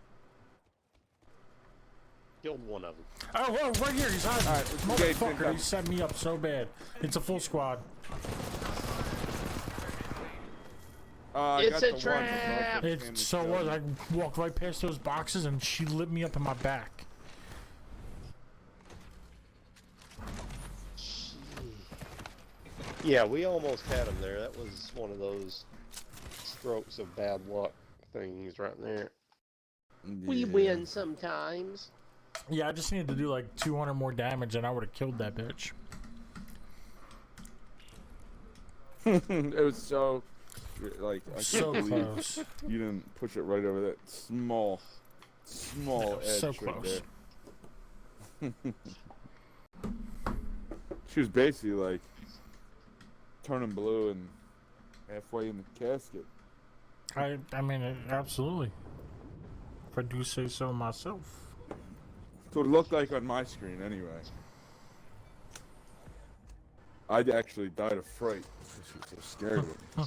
Killed one of them. Oh, whoa, right here, he's hiding. Alright, let's engage Motherfucker, them. he set me up so bad. It's a full squad. I It's got a the one trap! with Norfolk family It so shield. was. I walked right past those boxes and she lit me up in my back. Yeah, we almost had him there. That was one of those strokes of bad luck things right there. We Yeah. win sometimes. Yeah, I just needed to do like 200 more damage and I would have killed that bitch. It was so... Like, I So can't believe close. you didn't push it right over that small edge So right close. there. She was basically like turning blue and halfway in the casket. I mean, absolutely. If I do say so myself. So it looked like on my screen anyway. I actually died of fright. She was so scared of me.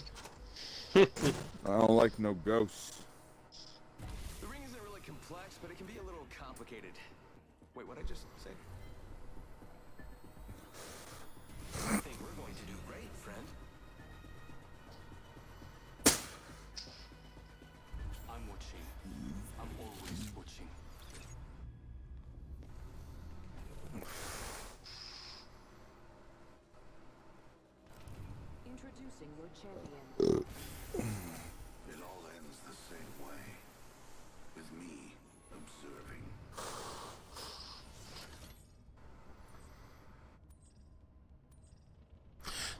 I don't like no ghosts. The ring isn't really complex, but it can be a little complicated. Wait, what'd I just say? I think we're going to do great, friend. I'm watching. I'm always watching. Introducing your champion. It all ends the same way, with me observing.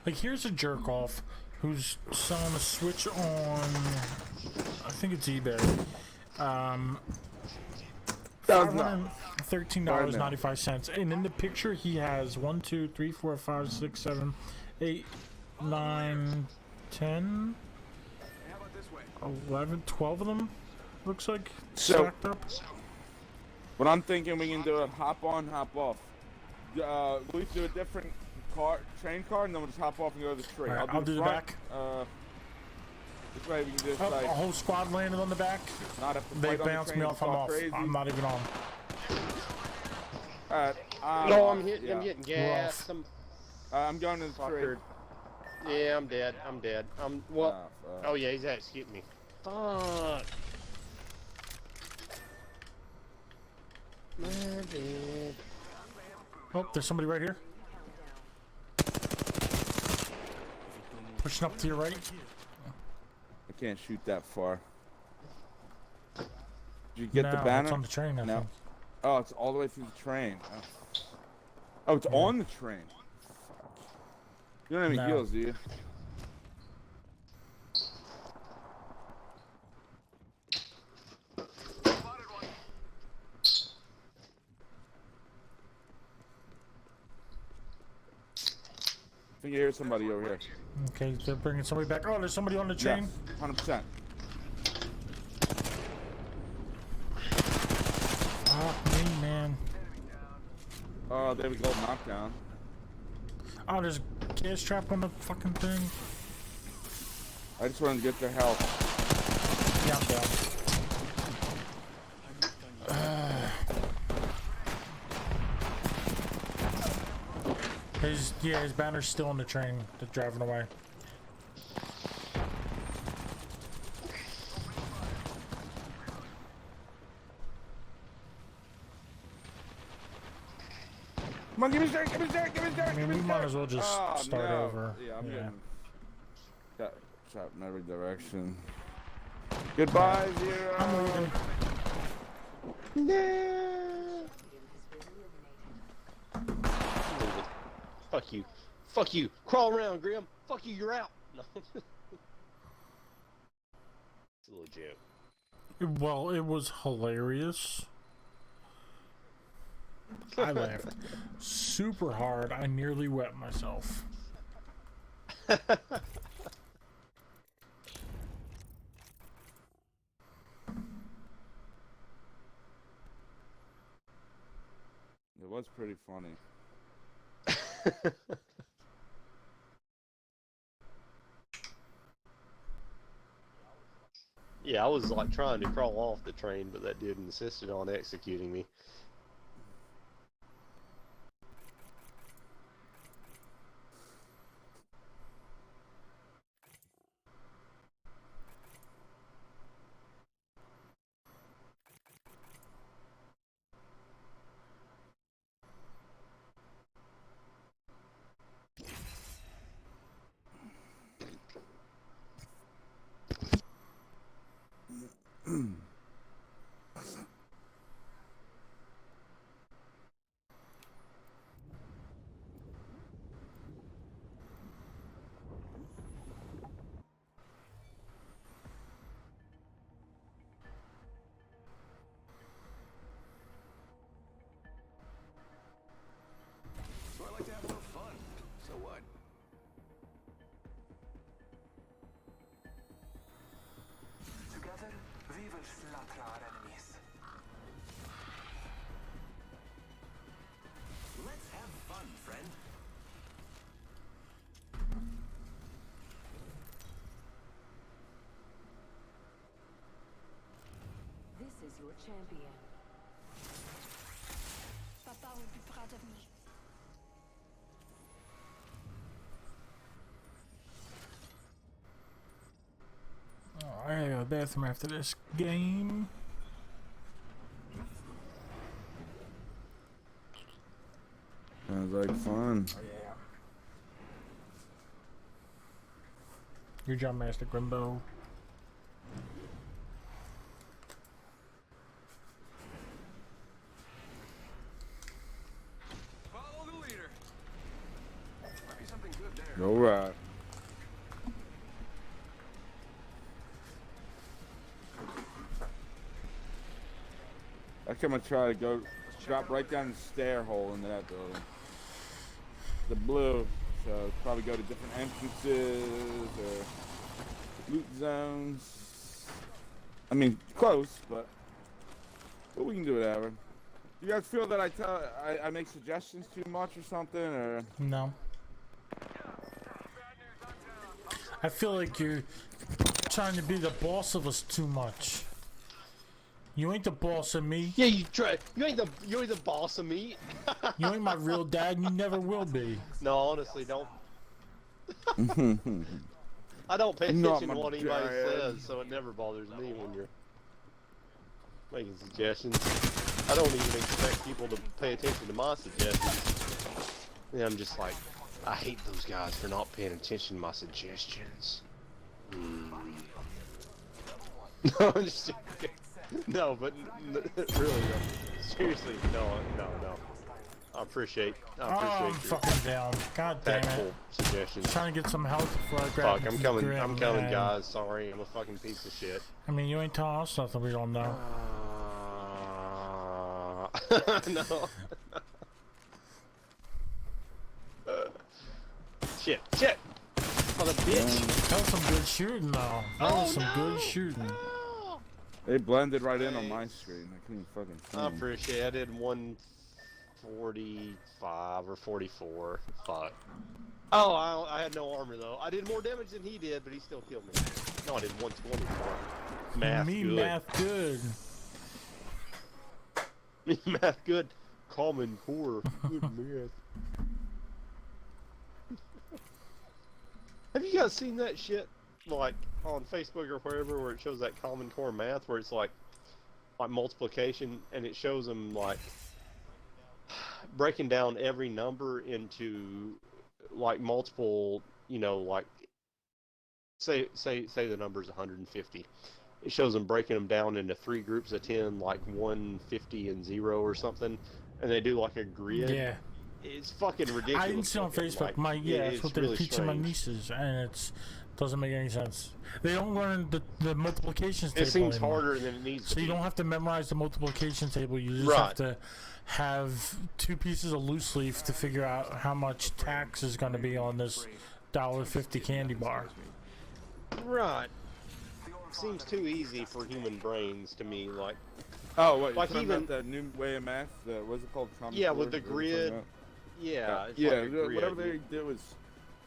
Like, here's a jerk off who's selling a Switch on, I think it's eBay. $13.95. And in the picture, he has 1, 2, 3, 4, 5, 6, 7, 8, 9, 10, How about this way? 11, 12 of them. Looks like So- stacked up. What I'm thinking we can do a hop on, hop off. We do a different train car, and then we'll just hop off and go to the tree. Alright, I'll do the front. back. This way we can just Oh, like a whole squad landed on the back. not have to They fight on the bounced train me and off. I'm talk off. crazy. I'm not even on. Alright. No, I'm hitting. yeah. I'm getting We're gas. off. I'm I'm going to the tree. fuckered. Yeah, I'm dead. I'm dead. Well. fuck. Oh yeah, he's actually getting me. Fuck. My bad. Oh, there's somebody right here. Pushing up to your right. I can't shoot that far. Did you get the No, banner? it's on the train, I No. think. Oh, it's all the way through the train. Oh, it's on the train. Fuck. You don't have any No. heals, do you? Spotted one. I think you hear somebody over here. Okay, they're bringing somebody back. Oh, there's somebody on the train. Yes, 100%. Oh, me, man. Oh, there we go, knockdown. Oh, there's a gas trap on the fucking thing. I just wanted to get their health. Yeah, I'm down. His banner's still on the train that's driving away. Come on, give me straight, give me straight, give me straight. I mean, we might as well just start over. Yeah, I'm getting shot in every direction. Goodbye, Zero. I'm leaving. No. Fuck you. Fuck you. Crawl around, Grim. Fuck you, you're out. No. It's a little joke. Well, it was hilarious. I laughed super hard. I nearly wet myself. It was pretty funny. Yeah, I was like trying to crawl off the train, but that dude insisted on executing me. So I like to have a little fun. So what? Together, we will slaughter our enemies. Let's have fun, friend. This is your champion. Papa will be proud of me. Oh, I gotta go to the bathroom after this game. Sounds like fun. Oh, yeah. Your job, Master Grimbo. Follow the leader. Might be something good there. All right. I think I'm gonna try to go drop right down the stair hole into that building. The blue, so probably go to different entrances or loot zones. I mean, close, but we can do whatever. You guys feel that I make suggestions too much or something, or? No. I feel like you're trying to be the boss of us too much. You ain't the boss of me. Yeah, you try. You ain't the boss of me. You ain't my real dad, and you never will be. No, honestly, don't. I don't pay attention to what anybody says, so it never bothers me when you're making suggestions. I don't even expect people to pay attention to my suggestions. Yeah, I'm just like, I hate those guys for not paying attention to my suggestions. No, I'm just joking. No, but really, seriously, no. I appreciate I'm your fucking down. God damn tactful it. suggestions. Trying to get some health before I grab. Fuck, I'm coming, man. guys. Sorry, I'm a fucking piece of shit. I mean, you ain't telling us nothing we don't know. No. Shit. Mother bitch. That was some good shooting, though. That was some good shooting. They blended right in on my screen. I couldn't fucking see I 'em. appreciate it. I did 145 or 44. Fuck. Oh, I had no armor though. I did more damage than he did, but he still killed me. No, I did 124. Math Me good. math good. Me math good. Common core. Good math. You guys seen that shit like on Facebook or wherever where it shows that Common Core math where it's like multiplication and it shows them like breaking down every number into like multiple, you know, like say the number's 150. It shows them breaking them down into 3 groups of 10, like 150 and 0 or something, and they do like a grid. Yeah. It's fucking ridiculous. I didn't see on Facebook. Like, That's what they're really teaching my strange. nieces, and it doesn't make any sense. They don't learn the multiplication table. It seems anymore. harder than it needs to So be. you don't have to memorize the multiplication table. You just have to have 2 pieces of loose leaf to figure out how much tax is going to be on this $1.50 candy bar. Right. Seems too easy for human brains to me. Like, Oh, wait, like you're talking even about that new way of math? What's it called? Common yeah, Core? with the What are you talking grid. about? Yeah, it's Yeah, like a grid. whatever they do is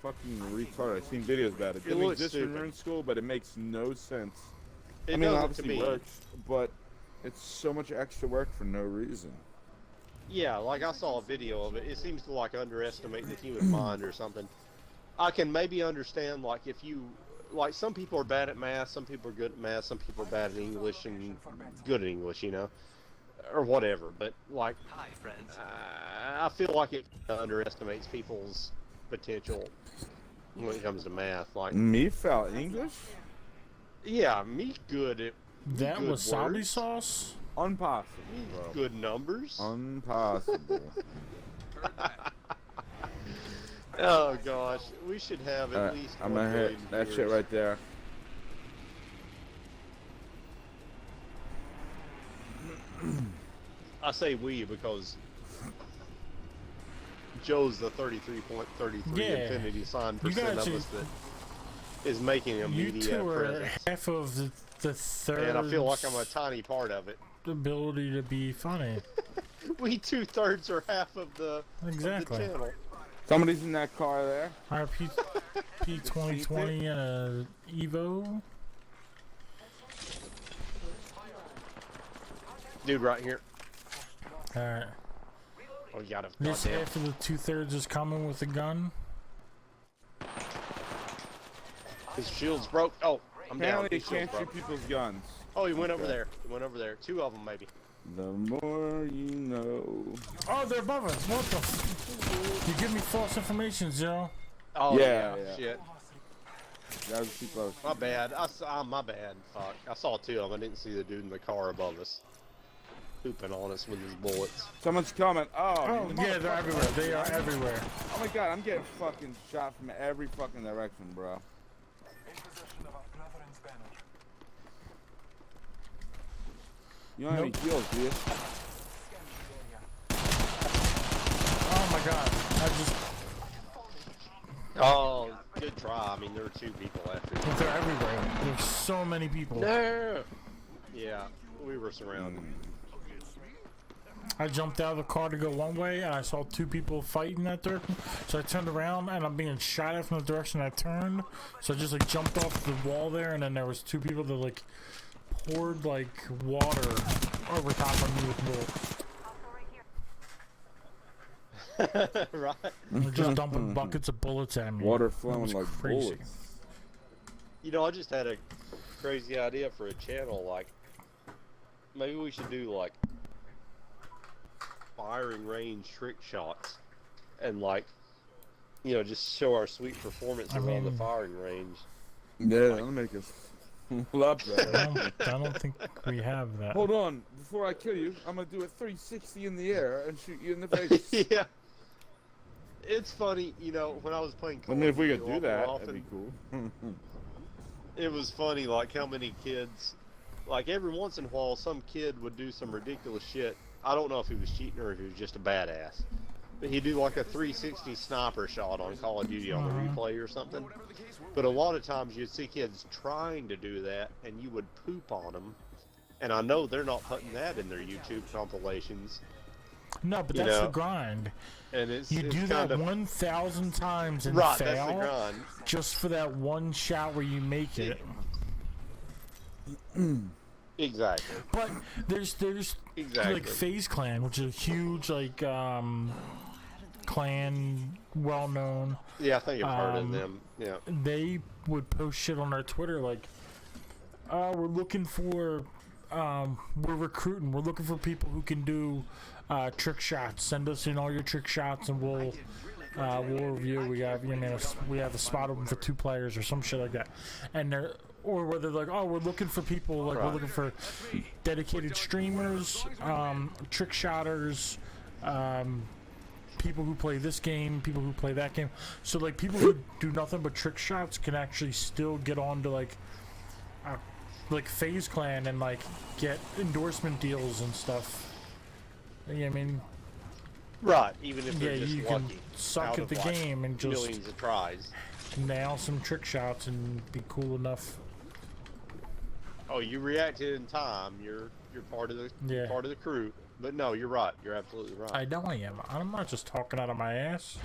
fucking retarded. I've seen videos about it. It Didn't looks exist when we were stupid. in school, but it makes no sense. It I mean, doesn't to obviously me. works, but it's so much extra work for no reason. Yeah, like I saw a video of it. It seems to like underestimate the human mind or something. I can maybe understand like if you like some people are bad at math, some people are good at math, some people are bad at English and good at English, you know, or whatever. But like, Hi, friends. I feel like it underestimates people's potential when it comes to math. Like, Me fell English? yeah, me good at That good wasabi words. sauce? Impossible, me bro. good numbers. Impossible. Oh gosh, we should have at least. I'm 1 gonna hit billion that shit viewers. right there. I say we because Joe's the 33.33 Yeah. infinity sign You percent guys of are- us that is making a You media two are presence. half of the third. And I feel like I'm a tiny part of it. ability to be funny. We 2/3 are half of the, Exactly. of the channel. Somebody's in that car there. Our P2020 and a Evo. Dude, right here. Alright. Oh, you got a This goddamn. half of the 2/3 is coming with a gun. His shield's broke. Oh, I'm down. Apparently, you His shield's can't shoot broke. people's guns. Oh, he went over there. He went over there. 2 of them, maybe. The more you know. Oh, they're above us. What the You give me false information, Zero. Oh, Yeah, yeah. yeah. Shit. That was too close. My bad. My bad. Fuck. I saw 2 of them. I didn't see the dude in the car above us. Pooping on us with his bullets. Someone's coming. Oh, Oh, yeah, they're everywhere. They are everywhere. Oh my god, I'm getting fucking shot from every fucking direction, bro. In possession of our brethren's banner. You don't have any heals, do you? Oh my god. I just. Oh, good try. I mean, there were 2 people after you. They're everywhere. There's so many people. No! Yeah, we were surrounded. I jumped out of the car to go one way, and I saw 2 people fighting that direction. So I turned around, and I'm being shot at from the direction I turned. So I just like jumped off the wall there, and then there was 2 people that like poured like water over top of me with bullets. Right? They're just dumping buckets of bullets at me. Water It flowing was like crazy. bullets. You know, I just had a crazy idea for a channel. Like, maybe we should do like firing range trick shots, and like, you know, just show our sweet performances on the mean- firing range. Yeah, that'll make us love I that. don't think we have that. Hold on, before I kill you, I'm gonna do a 360 in the air and shoot you in the face. Yeah. It's funny, you know, when I was playing I Call mean, of if we Duty could a do lot more that, often, that'd be cool. it was funny, like how many kids, like every once in a while, some kid would do some ridiculous shit. I don't know if he was cheating or if he was just a badass, but he'd do like a 360 sniper shot on Call of Duty on the replay or something. But a lot of times you'd see kids trying to do that, and you would poop on them. And I know they're not putting that in their YouTube compilations. No, but You that's know, the grind. And it's You it's do kind that of 1,000 times and right. That's the fail grind. just for that one shot where you make it. Exactly. But there's Exactly. like FaZe Clan, which is a huge like Clan, well known. Yeah, I think I've heard of them. Yeah. They would post shit on their Twitter like, we're looking for, we're recruiting. We're looking for people who can do trick shots. Send us in all your trick shots, and we'll review. We have, we have a spot open for 2 players or some shit like that. And they're, or whether like, oh, we're looking for people, like we're looking for dedicated streamers, trick shotters, people who play this game, people who play that game. So like people who do nothing but trick shots can actually still get on to like FaZe Clan and like get endorsement deals and stuff. Yeah, I mean, right. Even if they're just you lucky, can suck out at the of, like, game and just millions of tries. nail some trick shots and be cool enough. Oh, you reacted in time. You're part of the crew. But no, you're right. You're absolutely right. I know I am. I'm not just talking out of my ass.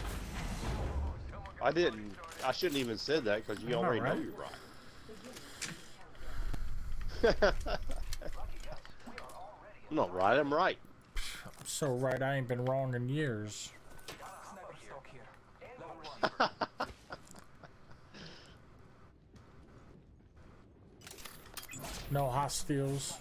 I didn't. I shouldn't even said that because you already know you're right. I'm not right. I'm right. I'm so right. I ain't been wrong in years. Sniper stock here. Level 1. No hostiles.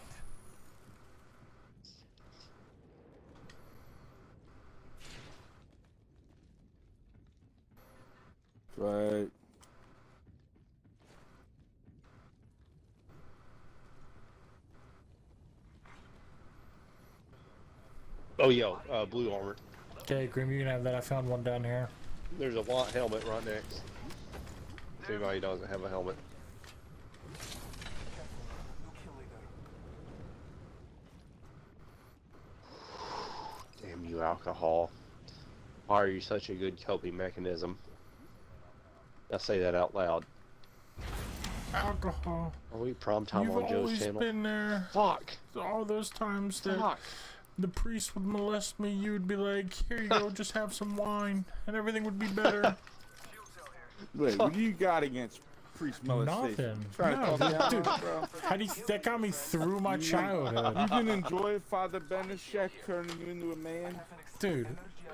Right. Oh, yo, blue armor. Okay, Grim, you can have that. I found one down here. There's a white helmet right next. If anybody doesn't have a helmet. Damn you, alcohol. Why are you such a good coping mechanism? I say that out loud. Alcohol. Are we prom time You've on Joe's always channel? been there. Fuck. All those times that Fuck. the priest would molest me, you'd be like, here you go, just have some wine, and everything would be better. Wait, what do you got against priest molestation? Nothing. Trying No, to talk me out, dude. bro. How do you, that got me through my childhood. You didn't enjoy Father Benishek turning you into a man? Dude,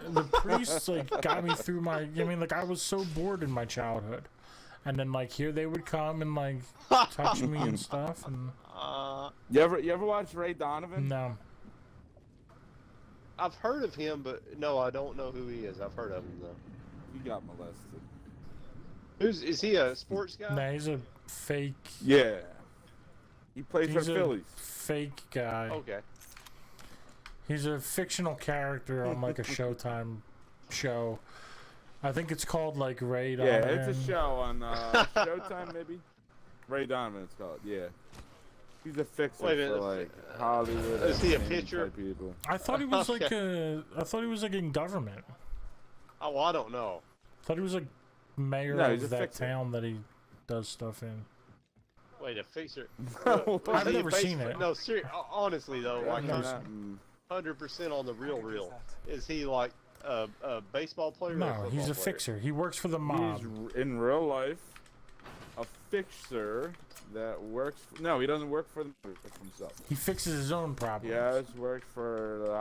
the priests like got me through my, I mean, like I was so bored in my childhood. And then like here they would come and like touch me and stuff, and You ever watch Ray Donovan? no. I've heard of him, but no, I don't know who he is. I've heard of him though. He got molested. Is he a sports guy? Nah, he's a fake. Yeah. He plays for He's a Phillies. fake guy. Okay. He's a fictional character on like a Showtime show. I think it's called like Ray Donovan. Yeah, it's a show on Showtime maybe. Ray Donovan, it's called. Yeah. He's a fixer Wait a minute, for like Hollywood. is he a entertainment pitcher? type People. I thought he was like Okay. I thought he was like in government. Oh, well, I don't know. I thought he was like mayor No, he's of a that fixer. town that he does stuff in. Wait, a fixer. I've Is he never seen it. No, honestly though, like no, he's 100% on the real. Is he like a baseball player? Or a No, football he's a player? fixer. He works for the mob. He's in real life a fixer that works. No, he doesn't work for himself. He fixes his own problems. He has worked for the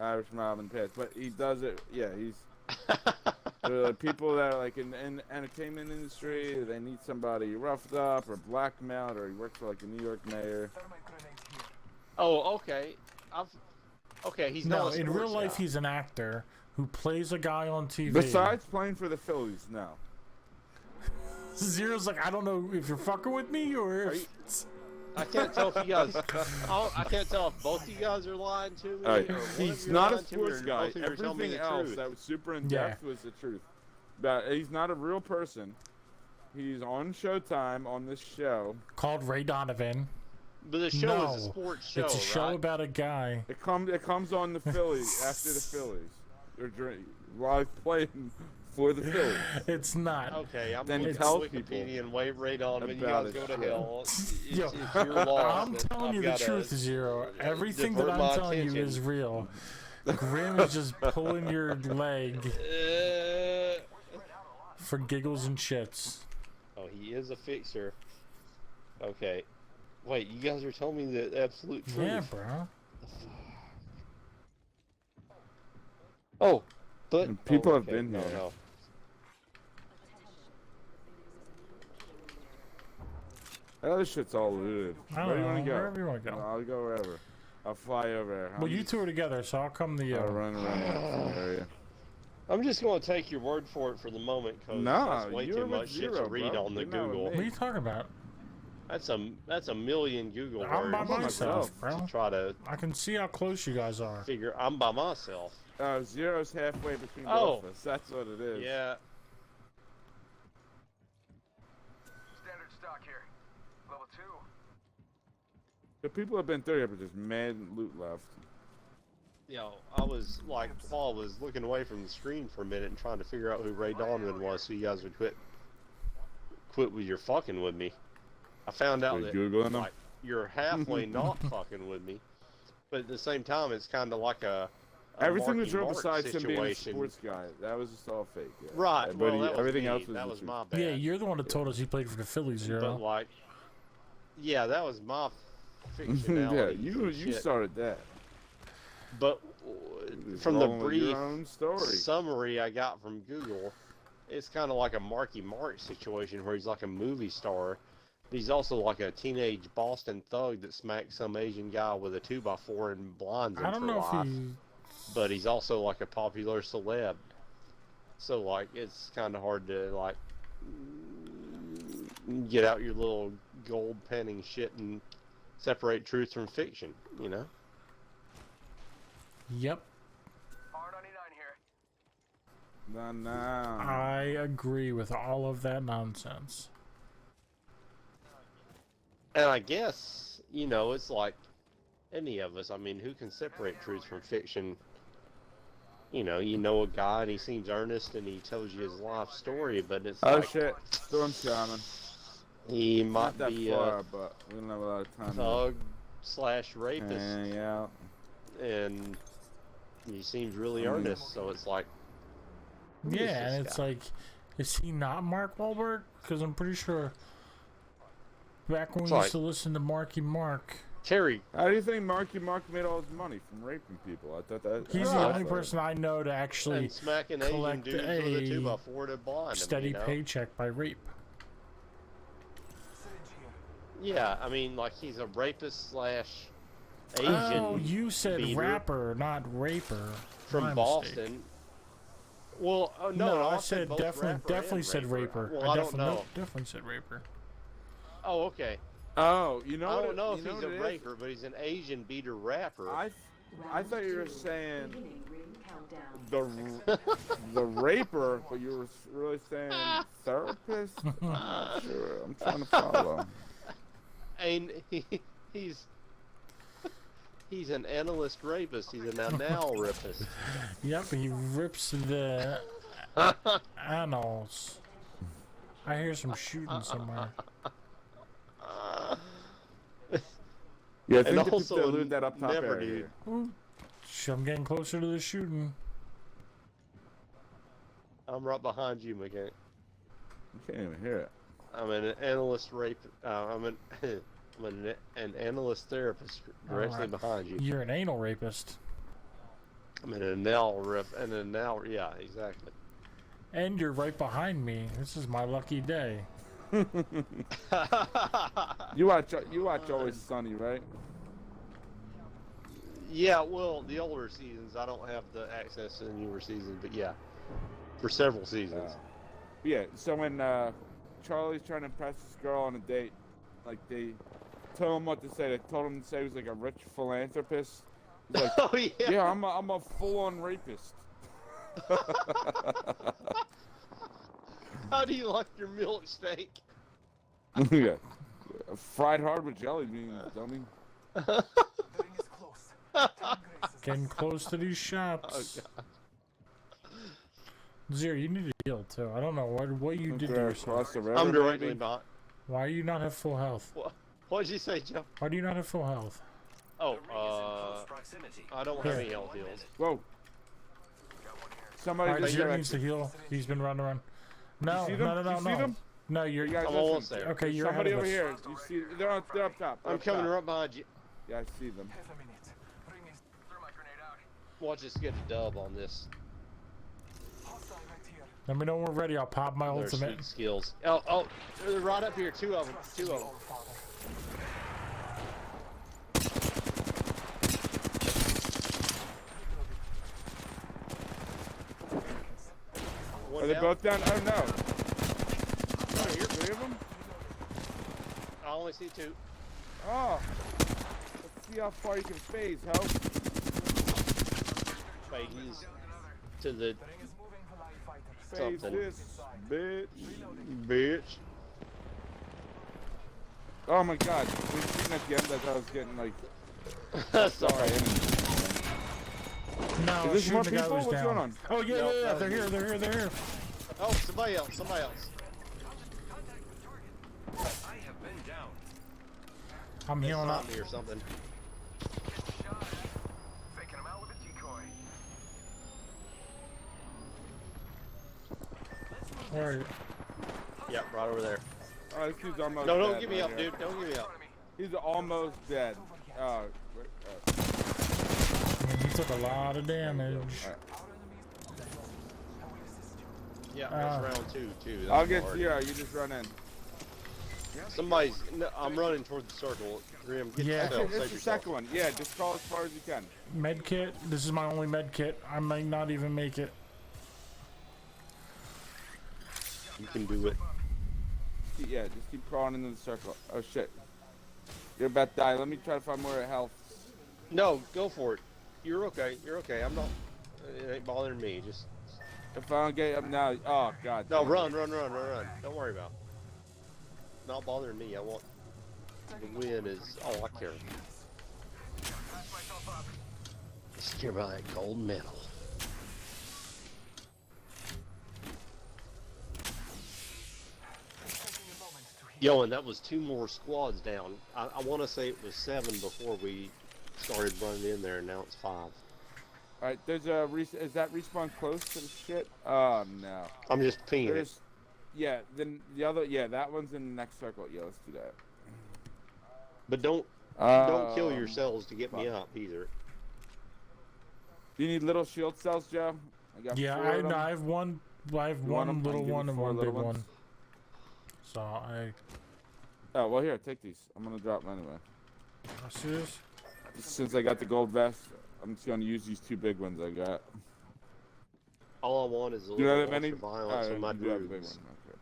Irish mob in the past, but he does it. Yeah, he's the people that are like in entertainment industry. They need somebody roughed up or blackmailed, or he works for like the New York mayor. Oh, okay. Okay, he's No, not a in real sports life guy. he's an actor who plays a guy on TV. Besides playing for the Phillies, no. Zero's like, I don't know if you're fucking with me or if... I can't tell if you guys. I can't tell if both you guys are lying to me. All right, or one of he's you are not a lying to me, sports or guy. both of you are telling me Everything the else truth. that was super in Yeah. depth was the truth. But he's not a real person. He's on Showtime on this show. Called Ray Donovan. But the show No, is a sports show, it's a show right? about a guy. It comes on the Phillies after the Phillies. They're live playing for the Phillies. It's not. Okay, I'm Then going he to tells Wikipedia and wave right on and you about guys go it, to yeah. hell. It's Yo, your loss. I'm and telling I've you the gotta truth, Zero. Everything that divert I'm my telling you attention. is real. Grim is just pulling your leg for giggles and shits. Oh, he is a fixer. Okay. Wait, you guys are telling me the absolute truth? Yeah, bro. Oh, But And people have okay, been no, here. no. That other shit's all looted. I don't Where do you know, want to go? wherever you wanna go. I'll go wherever. I'll fly over there. Well, you two are together, so I'll come to you. I'll run around that area. I'm just going to take your word for it for the moment, because No, that's way you're too with much shit to Zero, read bro. on the You're not with Google. me. What are you talking about? That's a million Google I'm by words myself, to bro. try to I can see how close you guys are. figure. I'm by myself. Zero's halfway between Oh. both of us. That's what it is. Yeah. Standard stock here. Level 2. The people have been through here, but there's mad loot left. Yo, I was like, Paul was looking away from the screen for a minute and trying to figure out who Ray Donovan was, so you guys would quit with your fucking with me. I found out Were that you Googling him? like you're halfway not fucking with me, but at the same time, it's kind of like a Everything Marky was real Mark besides him being a situation. sports guy. That was just all fake. Yeah. Right. Everybody, Well, that was everything me. else was that the was truth. my bad. Yeah, you're the one that told us he played for the Phillies, But Zero. like, yeah, that was my Yeah, fictionality. you and shit. started that. But Just from the rolling with brief your own story. summary I got from Google, it's kind of like a Marky Mark situation where he's like a movie star. But he's also like a teenage Boston thug that smacked some Asian guy with a 2x4 and blinds him I don't for know life. if he. But he's also like a popular celeb. So like it's kind of hard to like get out your little gold penning shit and separate truth from fiction, you know? Yep, R99 here. No. I agree with all of that nonsense. And I guess, you know, it's like any of us. I mean, who can separate truth from fiction? You know a guy and he seems earnest and he tells you his life story, but it's Oh like shit, storm's coming. he Not might that be far, a but we don't have a lot of time. thug/rapist, Yeah. and he seems really earnest. So it's like, who is Yeah, and this it's guy? like, is he not Mark Wahlberg? Because I'm pretty sure back when It's we like- used to listen to Marky Mark, Terry. How do you think Marky Mark made all his money from raping people? I thought that. he's I the thought only that- person I know to actually And smacking Asian collect dudes with a a 2x4 to blind him, steady you know? paycheck by rape. Syringe here. Yeah, I mean, like he's a rapist/Asian Oh, you said beater rapper, not raper. from My Boston. mistake. Well, No, I said said both definitely, rapper definitely and said raper. Well, I don't definitely, know. definitely said raper. Oh, okay. Oh, you know I what? don't know you if know he's what a it is? raper, but he's an Asian beater rapper. I thought you were saying Beginning ring countdown. the raper, but you were really saying therapist. I'm not sure. I'm trying to follow. And he's an analyst rapist. He's an anal rapist. Yep, he rips the annals. I hear some shooting somewhere. Yeah, I And think the also people that looted that up top never area. dude. Ooh, I'm getting closer to the shooting. I'm right behind you, McKay. You can't even hear it. I'm an analyst rape. I'm an analyst therapist directly Alright. behind you. You're an anal rapist. I'm an anal rip and an anal. Yeah, exactly. And you're right behind me. This is my lucky day. You watch Always Sunny, right? Yeah, well, the older seasons, I don't have the access to the newer seasons, but yeah, for several seasons. Yeah. So when Charlie's trying to impress this girl on a date, like they told him what to say. They told him to say he was like a rich philanthropist. He's like, Oh yeah. yeah, I'm a full-on rapist. How do you like your milkshake? Yeah. Fried hard with jelly beans, dummy. The ring is close. Time graces Getting us. close to these shops. Zero, you need to heal too. I don't know what you did to There yourself. across the river, I'm directly baby. behind. Why do you not have full health? What'd you say, Joe? Why do you not have full health? Oh, The ring is in close proximity. I don't have any health heals. Whoa. Somebody Alright, just Zero got needs to heal. He's been running around. No, see them? no, no, You no, see no. them? No, you're. You guys I'm listen. almost there. Okay, you're Somebody ahead over of us. here. You see? They're up top. I'm coming right behind you. Yeah, I see them. Half a minute. Ring is. Throw my grenade out. Watch us get a dub on this. Let me know when we're ready. I'll pop my Their ultimate. sweet skills. Oh, they're right up here. Two of them. One Are they down. both down? Oh no. Oh, here, three of them? I only see two. Oh. Let's see how far you can phase, ho. Phase to the Phase something. this, bitch. Bitch. Oh my god. We're shooting at the end that I was getting like... Sorry. No, Is this shooting more the guy people? who's What's down. going on? Oh yeah, No, yeah, that they're was here, me. they're here. Oh, somebody else. I have been down. I'm They healing up. shot me or something. Faking him out with a decoy. Where are you? Yep, right over there. Oh, this dude's almost No, dead. don't give me right up, here. dude. Don't give me up. He's almost dead. He took a lot of damage. Yeah, that's round two, too. That's I'll get hard. Zero. You just run in. Somebody's. No, I'm running toward the circle. Grim, get Yeah. yourself. It's Save the yourself. second one. Yeah, just crawl as far as you can. Med kit. This is my only med kit. I might not even make it. You can do it. Yeah, just keep crawling into the circle. Oh shit. You're about to die. Let me try to find more health. No, go for it. You're okay. You're okay. I'm not. It ain't bothering me. Just. If I don't get up now, oh god. No, run. Don't worry about it. Not bothering me. I want. The win is all I care about. Just care about that gold medal. Yo, and that was two more squads down. I want to say it was 7 before we started running in there, and now it's 5. Alright, there's a is that respawn close to the shit? Oh no. I'm just pinging it. There's yeah, then the other that one's in the next circle. Yeah, let's do that. But don't kill yourselves to get me up either. Do you need little shield cells, Joe? I got Yeah, 4 of them. I have one. I have You want 'em? one little I'll give you one and 4 one big little one. ones. So I Oh well, here, take these. I'm gonna drop them anyway. see this. Since I got the gold vest, I'm just gonna use these 2 big ones I got. All I want is a Do you little have any? extra violence with my you do have a big dudes. one. Okay,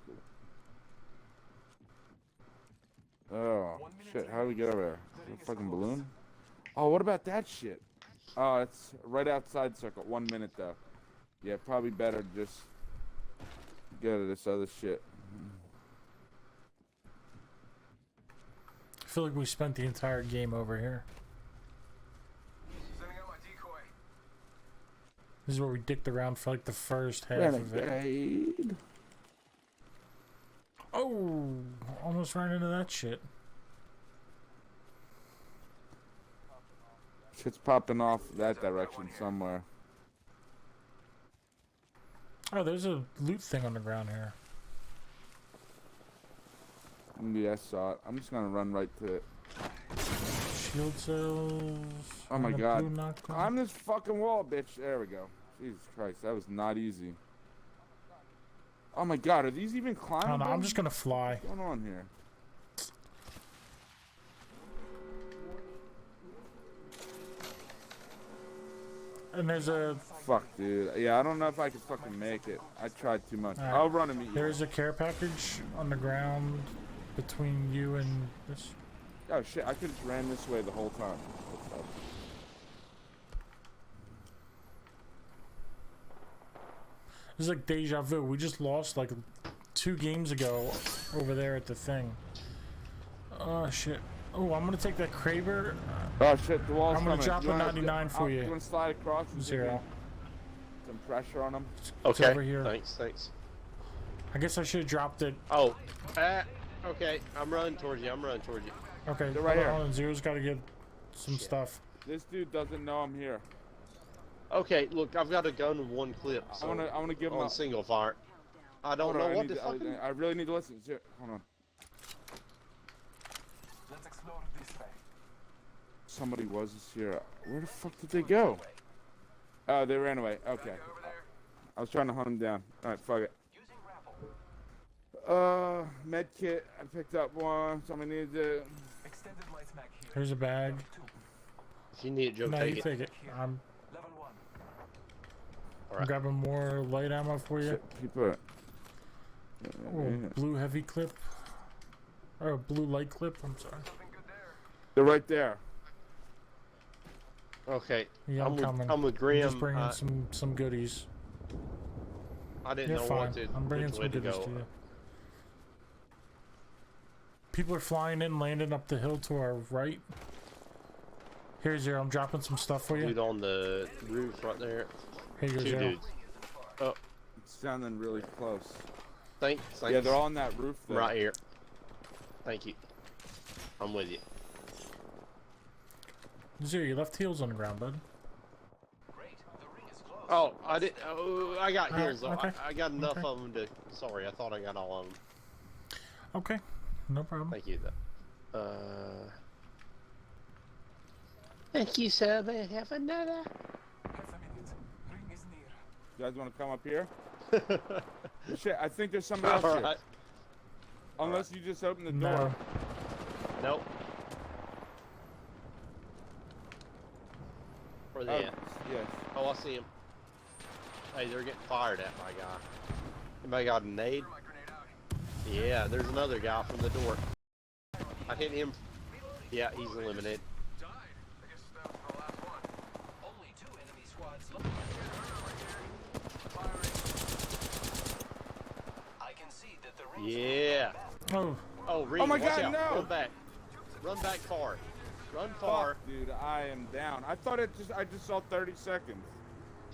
cool. Oh shit! How do we get over there? Is there a fucking balloon? Oh, what about that shit? Oh, it's right outside circle. 1 minute though. Yeah, probably better to just get to this other shit. I feel like we spent the entire game over here. Sending out my decoy. This is where we dicked around for like the first half of it. Renegade. Oh, almost ran into that shit. Shit's popping off that direction somewhere. Oh, there's a loot thing on the ground here. Yeah, I saw it. I'm just gonna run right to it. Shield cells. Oh my and a god. blue knockdown. Climb this fucking wall, bitch. There we go. Jesus Christ, that was not easy. Oh my god, are these even I climbable? don't know, I'm just gonna fly. What's going on here? And there's a Fuck, dude. Yeah, I don't know if I can fucking make it. I tried too much. Alright. I'll run and meet you. there's a care package on the ground between you and this. Oh shit, I could have ran this way the whole time. This is like deja vu. We just lost like 2 games ago over there at the thing. Oh shit. Oh, I'm gonna take that Kraber. Oh shit, the wall's I'm gonna coming. drop You a wanna- 99 for you. You wanna slide across? and Zero. give me some pressure on them? It's Okay. over here. Thanks. I guess I should have dropped it. Oh. Okay. I'm running towards you. Okay, They're right here. hold on. Zero's gotta get some stuff. This dude doesn't know I'm here. Okay, look, I've got a gun with 1 clip. So I wanna give him on a single fire. I don't Hold know on, what the fucking. I really need to listen. Hold on. Let's explore this way. Somebody was here. Where the fuck did they go? Oh, they ran away. Okay. Over there. I was trying to hunt him down. All right, fuck it. Using grapple. Med kit. I picked up one. Somebody needs it. Extended light mag here. Here's a bag. If you need it, Joe, No, take you it. take it. I'm Level 1. Alright. grabbing more light ammo for you. Shit, keep it. Oh, blue heavy clip. Or blue light clip. I'm sorry. Something good there. They're right there. Okay. Yeah, I'm coming. I'm with I'm Graham. just bringing some goodies. I didn't You're know fine. what to, I'm bringing which some way to goodies go. to you. People are flying in, landing up the hill to our right. Here's your. I'm dropping some stuff for you. Dude on the roof right there. Here you go, Two Zero. dudes. Oh, It's sounding really close. thanks. Yeah, they're all on that roof there. right here. Thank you. I'm with you. Zero, your left heel's on the ground, bud. Great. The ring is close. Oh, I did. Oh, I got Alright, heels. though. okay. I got enough Okay. of them to. Sorry, I thought I got all of them. Okay, no problem. Thank you, though. Thank you, sir. May I have another? Half a minute. Ring is near. You guys want to come up here? Shit, I think there's somebody else All here. right. Unless you just open the No. door. Nope. Where they at? Yes. Oh, I see him. Hey, they're getting fired at, my guy. Anybody got a nade? Threw my grenade out. Yeah, there's another guy from the door. I hit him. Yeah, he's eliminated. Died. I guess that was the last one. Only 2 enemy squads left. I can see that the ring's Yeah. Oh, Oh, Reed, Oh my watch God, out. no. Run back. Run back far. Run far. Fuck, dude, I am down. I thought I just saw 30 seconds.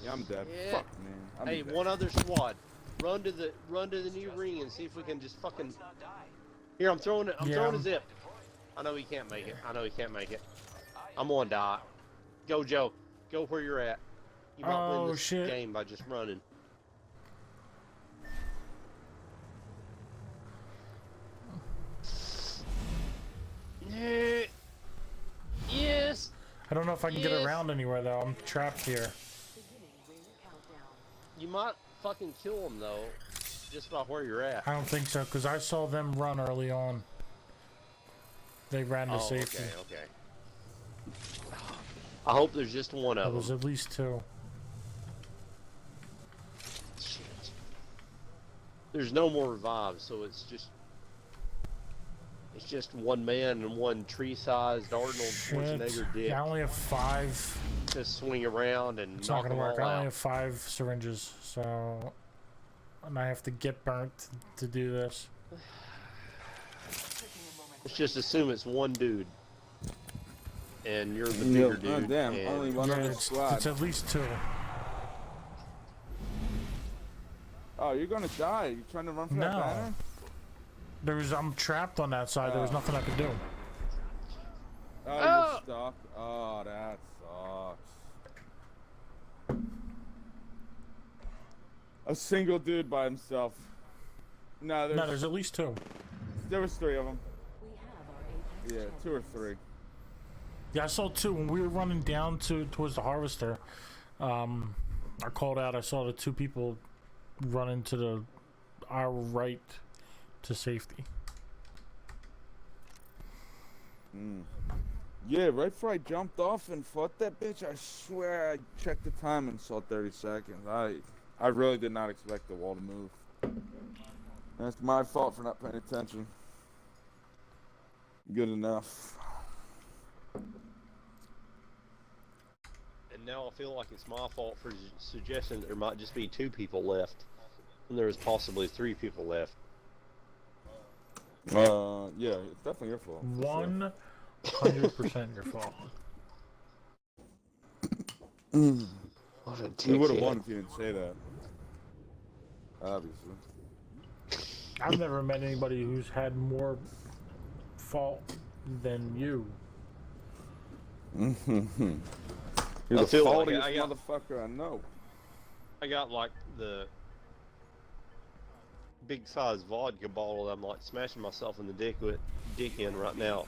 Yeah, I'm dead. Yeah. Fuck, man. I'm Hey, dead. one other squad. Run to the new ring and see if we can just fucking. Let's not die. Here, I'm throwing it. I'm Yeah. throwing a zip. I know he can't make it. I know he can't make it. I'm gonna die. Go, Joe. Go where you're at. You might Oh, win this shit. game by just running. Yes. I don't know if I can get Yes. around anywhere though. I'm trapped here. Beginning ring countdown. You might fucking kill him though, just by where you're at. I don't think so, because I saw them run early on. They ran to Oh, safety. okay. I hope there's just one There of was them. at least two. Shit. There's no more revives, so it's just one man and one tree-sized Arnold Schwarzenegger Shit. dick Yeah, I only have 5. to swing around and It's not knock gonna them work. all I only out. have 5 syringes, so and I have to get burnt to do this. Let's just assume it's one dude, and you're the Yeah, bigger dude. damn, and only one Yeah, other it's squad. at least 2. Oh, you're gonna die. You trying to run for that No. banner? I'm trapped on that side. There was Oh. nothing I could do. Oh, Oh! you're stuck. Oh, that sucks. A single dude by himself. No, No, there's at least 2. there was 3 of them. We have our Apex Yeah, champion. 2 or 3. Yeah, I saw 2 when we were running down towards the harvester. I called out. I saw the 2 people running to our right to safety. Yeah, right before I jumped off and fought that bitch, I swear I checked the time and saw 30 seconds. I really did not expect the wall to move. That's my fault for not paying attention. Good enough. And now I feel like it's my fault for suggesting that there might just be 2 people left, and there was possibly 3 people left. Yeah, it's definitely your fault. for sure. 100% your fault. What a You would have dickhead. won if you didn't say that. Obviously. I've never met anybody who's had more fault than you. You're I the feel like faultiest I got- motherfucker I know. I got like the big size vodka bottle that I'm like smashing myself in the dick in right now.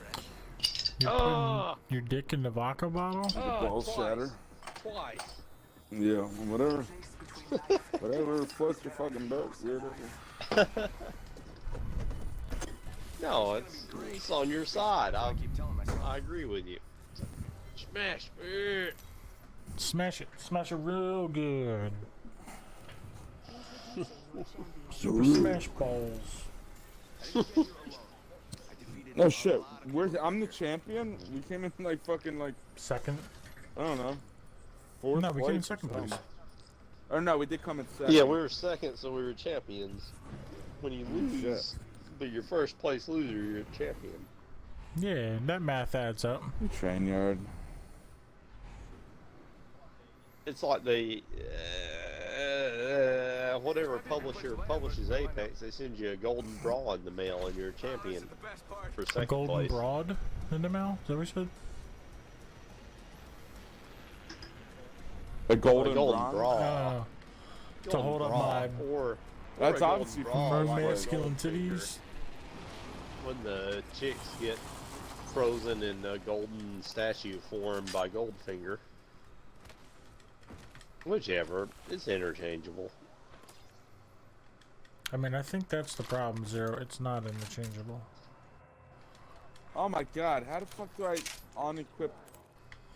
You're Ah! putting your dick in the vodka bottle? Balls shatter. Twice. Yeah, whatever. Whatever floats your fucking boat, weirdo. No, it's on your side. I agree with you. Smash it. Smash it real good. Introducing your champion. Super Smash Balls. No shit. I'm the champion. We came in like fucking like Second. I don't know. Fourth. No, we came in place or second place. something. Or no, we did come in second. Yeah, we were second, so we were champions. When you lose, but you're first place loser, you're a champion. Yeah, that math adds up. Train yard. It's like they, whatever publisher publishes Apex, they send you a golden bra in the mail, and you're a champion for A second golden place. broad in the mail? Is that what we said? A golden, golden bronze? bra. To hold up my or That's a golden obviously bra, from like a masculine Goldfinger. titties. When the chicks get frozen in a golden statue form by Goldfinger. Whichever, it's interchangeable. I mean, I think that's the problem, Zero. It's not interchangeable. Oh my god, how the fuck do I unequip?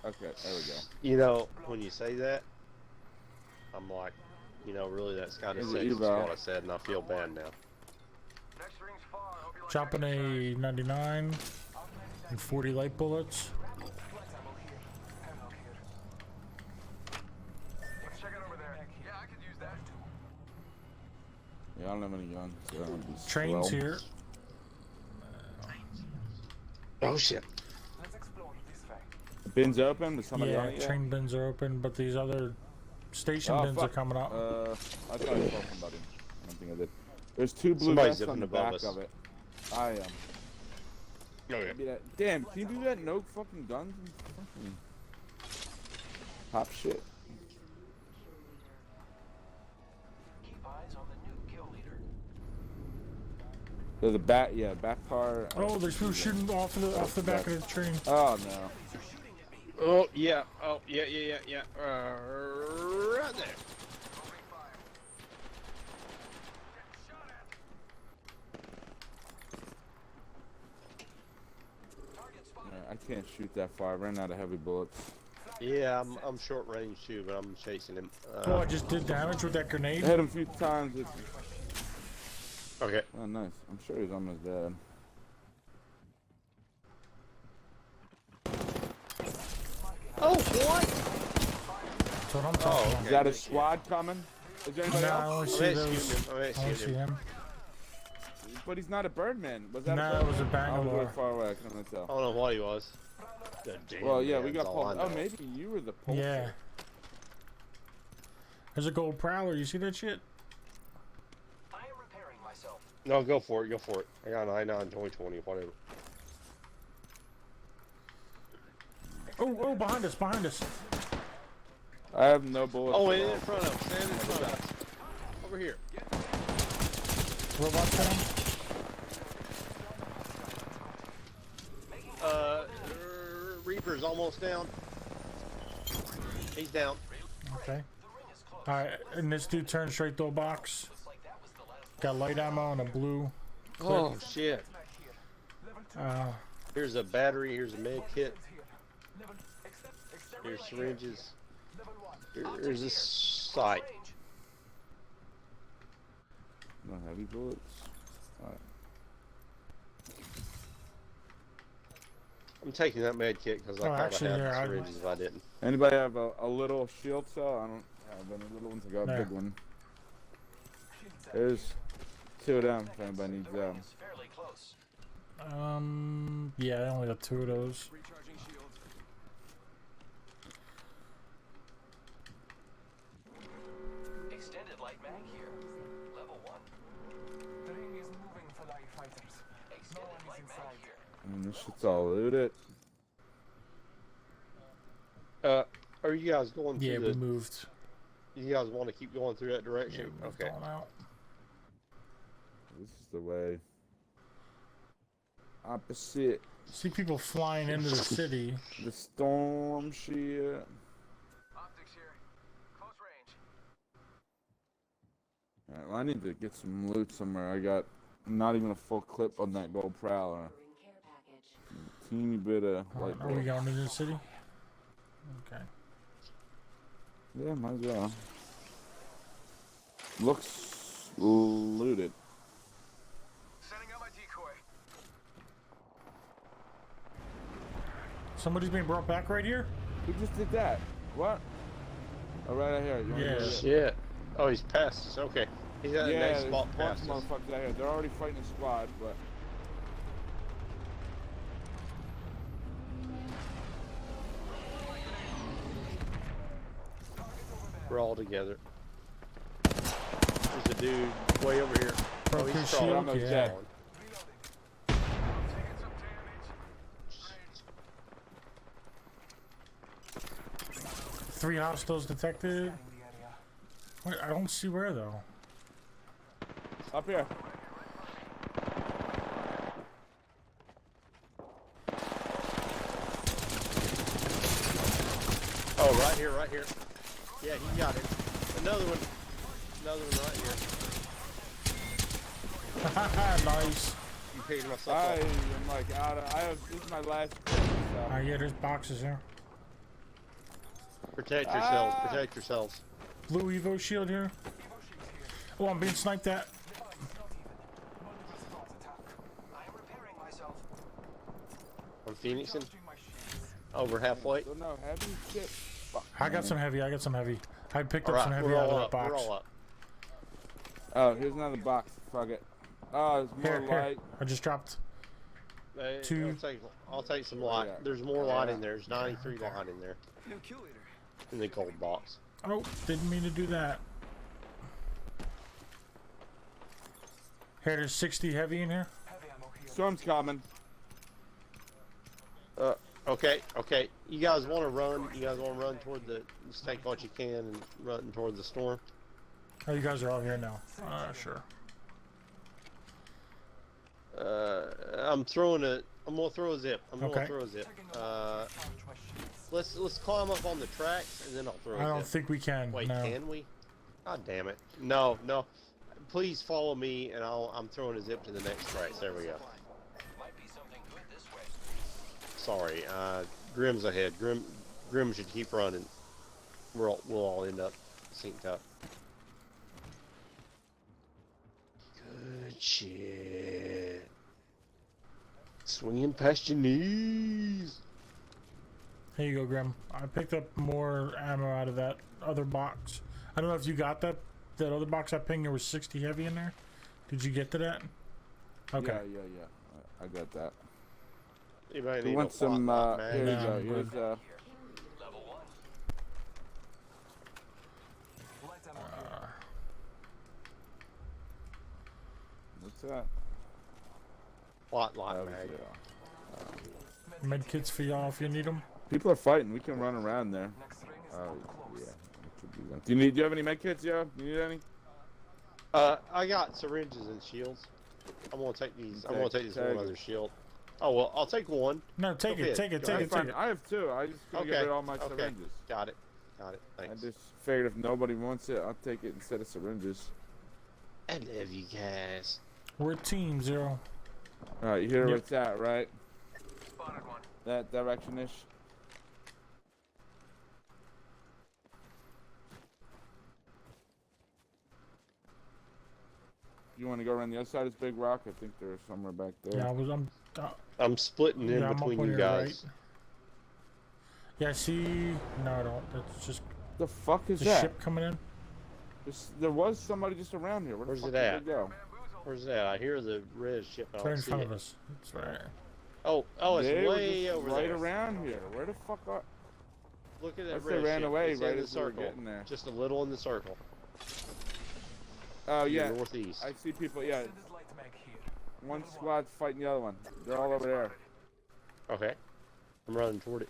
Okay, there we go. You know, when you say that, I'm like, you know, really that's kind of Is it sexist eval? what I said, and I feel bad now. Next ring's far. Hope you like Chopping exercise. a 99 and 40 light bullets. Let's check it over there. Yeah, I could use that. Yeah, I don't have any guns. So that'll be Trains swell. here. Oh shit. Let's explore this way. Bins open? Was somebody on Yeah, it yet? train bins are open, but these other station Oh, bins are fuck. coming up. I thought I saw somebody. I don't think I did. There's two blue Somebody's vests on zipping the above back us. of it. I am. Okay. Damn, can you do that? No fucking guns? Fucking top shit. Keep eyes on the new kill leader. There's a back car. Oh, there's people shooting off the back of the train. Oh no. Oh yeah. Oh yeah. Right there. I can't shoot that far. I ran out of heavy bullets. Yeah, I'm short range too, but I'm chasing him. Oh, I just did damage with that I grenade. hit him a few times. Okay. Oh, nice. I'm sure he's almost dead. Oh what? That's what I'm talking okay. Is that a squad coming? Is there about. anybody No, I else? only I'm see executing those. him. I'm I only executing see him. him. But he's not a Birdman. Was that Nah, a it was a Birdman? I was Bangalore. really far away. I couldn't I tell. don't know what he was. The damn Well, yeah, we man's got all I pulled. Oh, know. maybe you were the pulser. Yeah. There's a gold prowler. You see that shit? I am repairing myself. No, go for it. Go for it. I got an I9 2020, whatever. Oh, behind us, behind us. I have no bullets. Oh, and in front of us. Stand in front of us. Over here. Robot down. Reaper's almost down. He's down. Okay. Alright, and this dude turned straight to a box. Got light ammo and a blue. Oh shit. Uh, Here's a battery. Here's a med kit. Here's syringes. Here's a sight. No heavy bullets. Alright. I'm taking that med kit because I Oh, thought actually, I had here, the I- syringes if I didn't. Anybody have a little shield cell? I don't have any little ones. I got a There. big one. There's two of them if anybody needs them. Is fairly close. yeah, I only got 2 of those. Recharging shields. Extended light mag here. Level 1. The ring is moving for light fighters. No Extended one is light mag inside. here. And this shit's all looted. Are you guys going Yeah, through we the? moved. You guys want to keep going through that Yeah, direction? we moved Okay. on out. This is the way. Opposite See people flying into the city. the storm shit. Optics here. Close range. Alright, well, I need to get some loot somewhere. I got not even a full clip on that gold prowler. Care package. Teeny bit of light Are we bulb. going into the city? Okay. Yeah, might as well. Looks looted. Setting up my decoy. Somebody's being brought back right here? Who just did that? What? Oh, right out here. You wanna Yeah. go get it? Shit. Oh, he's past us. Okay. He's at the Yeah, next there's a spot bunch past of us. motherfuckers out here. They're already fighting a squad, but We're all together. There's a dude way over here. Oh, Broke his he's crawling. shield? He's Yeah. crawling. Taking some damage. 3 hostiles detected. Scanning the area. Wait, I don't see where though. up here. Oh, right here, right here. Yeah, he got it. Another one. Another one right here. Nice. I'm picking myself I up. am like out of. This is my last clip, so. Yeah, there's boxes here. Protect yourselves. Protect yourselves. Blue Evo shield here. Oh, I'm being sniped at. I am repairing myself. I'm Phoenixing. Adjusting my shields. Over halfway. Don't know. Heavy shit. Fuck, I got man. some heavy. I got some heavy. I picked All up some right, heavy we're out of all that up. box. We're all up. Oh, here's another box. Fuck it. Oh, there's more Here, here. light. I just dropped. Hey, Two. I'll take some light. Yeah. There's more light in there. There's 93 light in there. New kill leader. In the gold box. Oh, didn't mean to do that. Here, there's 60 heavy in here. Heavy ammo here. Storm's coming. Okay, okay. You guys want to run? You guys want to run toward the? Just take what you can and run toward the storm. Oh, you guys are all here now. Sure. I'm throwing a. I'm gonna throw a zip. I'm Okay. gonna throw a zip. Charge my shields. Let's climb up on the tracks and then I'll throw a I don't zip. think we can. Wait, no. can we? God damn it! No, no. Please follow me, and I'm throwing a zip to the next tracks. There we go. Might be something good this way. Sorry, Grim's ahead. Grim should keep running. We'll all end up synced up. Good shit. Swinging past your knees. Here you go, Grim. I picked up more ammo out of that other box. I don't know if you got that other box I pinged. There was 60 heavy in there. Did you get to that? Okay. Yeah. I got that. Anybody We need want a some. plot Here you Yeah, go. I'm Here's Level 1. Light ammo here. what's that? plot That line was, mag? Med kits for y'all if you need them. People are fighting. We can run around there. Next ring is Oh not close. yeah. That should be one. Do you have any med kits, yo? You need any? I got syringes and shields. I'm gonna take these. I'm gonna take this Take one it. other shield. Oh well, I'll take one. No, take Okay, it, take it, go take ahead. it, take Fine. it. I have two. I just gonna get Okay, rid of all my okay. syringes. Got it. Got it. I Thanks. just figured if nobody wants it, I'll take it instead of syringes. I love you guys. We're team 0. All right, you hear where Yep. it's at, right? Spotted one. That direction-ish. You want to go around the other side of this big rock? I think there's somewhere back there. Yeah, I'm splitting in yeah, I'm up between on you your guys. right. Yeah, see. No, I don't. That's just The fuck is the that? ship coming in. There was somebody just around here. Where the Where's fuck it did at? they go? Where's that? I hear the red ship. I It's don't right in see front it. of us. It's right. Oh, it's They were way just over right there. around here. Where the fuck are? Look at that Unless red they ran ship. away It's right in the as we were circle. getting there. Just a little in the circle. Oh to the yeah, northeast. I see people. Yeah, Send this light mag here. one squad's fighting the other one. They're all over there. Okay. I'm running toward it.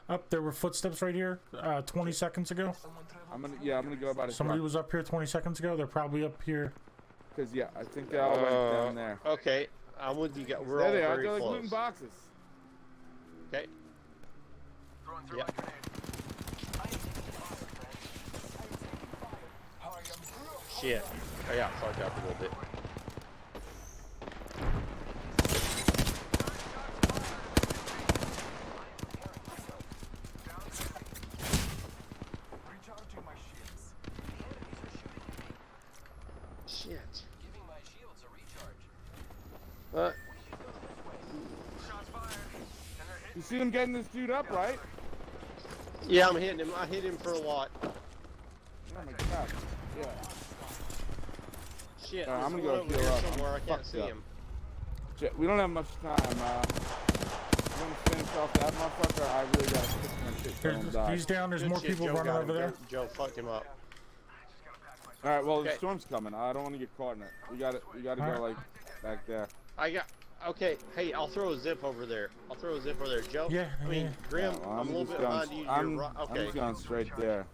Up there were footsteps right here. 20 seconds ago. Someone traveled I'm gonna go about it. Somebody was up here 20 seconds ago. They're probably up here. Because yeah, I think they all went down there. Okay. I'm with you guys. We're There all they are. very They're like close. looting boxes. Okay. throwing through Yep. my grenade. I am taking fire, friend. I am taking fire. I am Shit. I got fucked up a little bit. Recharging my shields. Shit. Giving my shields a recharge. Shots fired. And they're hitting. You see them getting this dude up, right? Yeah, I'm hitting him. I hit him for a lot. Oh my god. Yeah. Shit. I'm there's gonna one go over heal here up. somewhere. I I'm can't fucked see up. him. Shit, we don't have much time. I'm gonna finish off that motherfucker. I really gotta fix my shit so I don't die. He's down. There's Good more shit, people Joe running got over him. there. Joe fucked him up. Alright, well the Okay. storm's coming. I don't want to get caught in it. We gotta go Alright. like back there. I got. Okay, hey, I'll throw a zip over there. I'll throw a zip over there, Joe. Yeah, I mean, yeah. Grim, Yeah, well, I'm a little just bit going- behind you. I'm You're right. I'm Okay. just going straight there.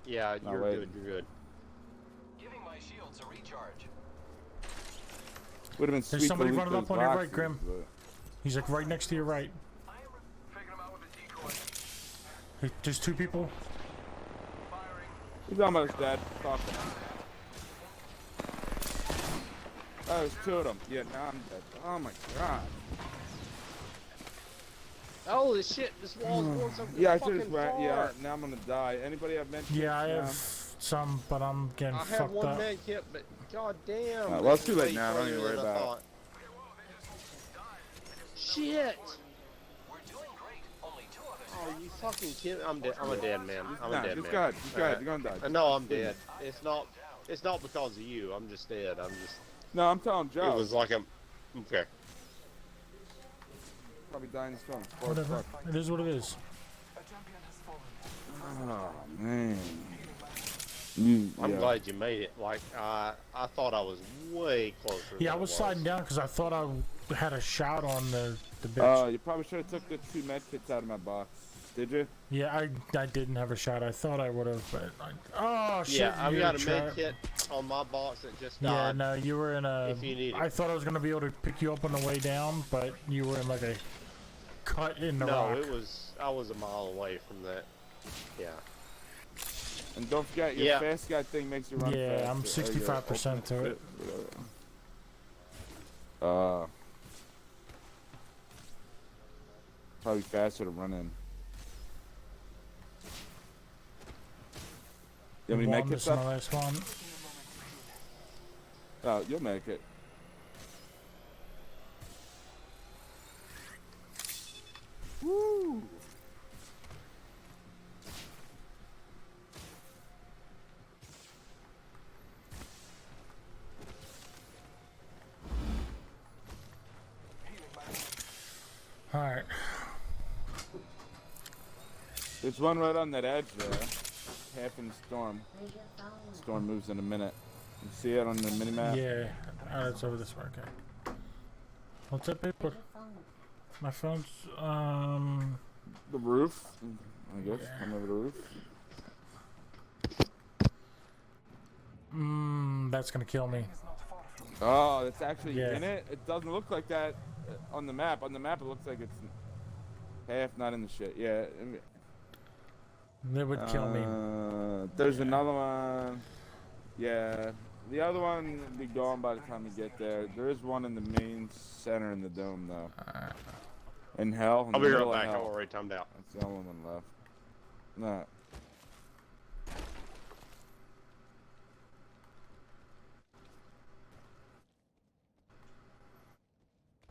Yeah, No, you're wait. good. You're good. Giving my shields a recharge. Would have been sweet to somebody loot running those up on your right, boxes, Grim. but- He's like right next to your right. Faking them out with a decoy. Hey, there's two people. Firing. He's almost dead. Fuck him. Oh, there's two of them. Yeah, now I'm dead. Oh my god. Oh, this shit! This wall's going so Yeah, I fucking should have far. Yeah, now I'm gonna die. Anybody have mentioned? Yeah, I have some, but I'm getting I have fucked one up. med kit, but god damn. Well, it's this too is late way now, don't even further worry than I about it. thought. Shit! We're doing great. Only 2 others. Oh, you fucking kid! I'm dead. I'm a dead man. I'm Nah, a dead just man. go ahead. Just go ahead. You're gonna die. No, I'm dead. It's not. It's not because of you. I'm just dead. I'm just. No, I'm telling Joe. It was like I'm. Okay. Probably dying in the storm. It's Whatever. fuck. It is what it is. A champion has fallen. Oh man. I'm Yeah. glad you made it. Like I thought I was way closer. Yeah, I than was sliding down because I thought I had a shot on the bitch. Oh, you probably should have took the 2 med kits out of my box. Did you? Yeah, I didn't have a shot. I thought I would have, but oh shit! Yeah, I've you're got a tra- med kit on my box that just Yeah, died. no, you were in a. If you need it. I thought I was gonna be able to pick you up on the way down, but you were in like a cut in the No, rock. it was. I was a mile away from that. Yeah. And don't forget, your Yeah. fast guy thing makes you run Yeah, faster. I'm or your 65% to ultimate it. fit, whatever. Probably faster to run in. You want me to One, make this it is my up? last one. Oh, you'll make it. Woo! All right. There's one right on that edge there. Half in the storm. Storm moves in a minute. You see it on the mini map? Yeah, it's over this way. Okay. What's up, paper? My phone's The roof. I guess. Come over the roof. That's gonna kill me. Oh, it's actually Yeah. in it? It doesn't look like that on the map. On the map, it looks like it's half not in the shit. Yeah. That would kill me. There's another one. Yeah. The other one will be gone by the time you get there. There is one in the main center in the dome, though. In hell. In I'll the be middle right of back. hell. I'm already timed out. That's the only one left. No.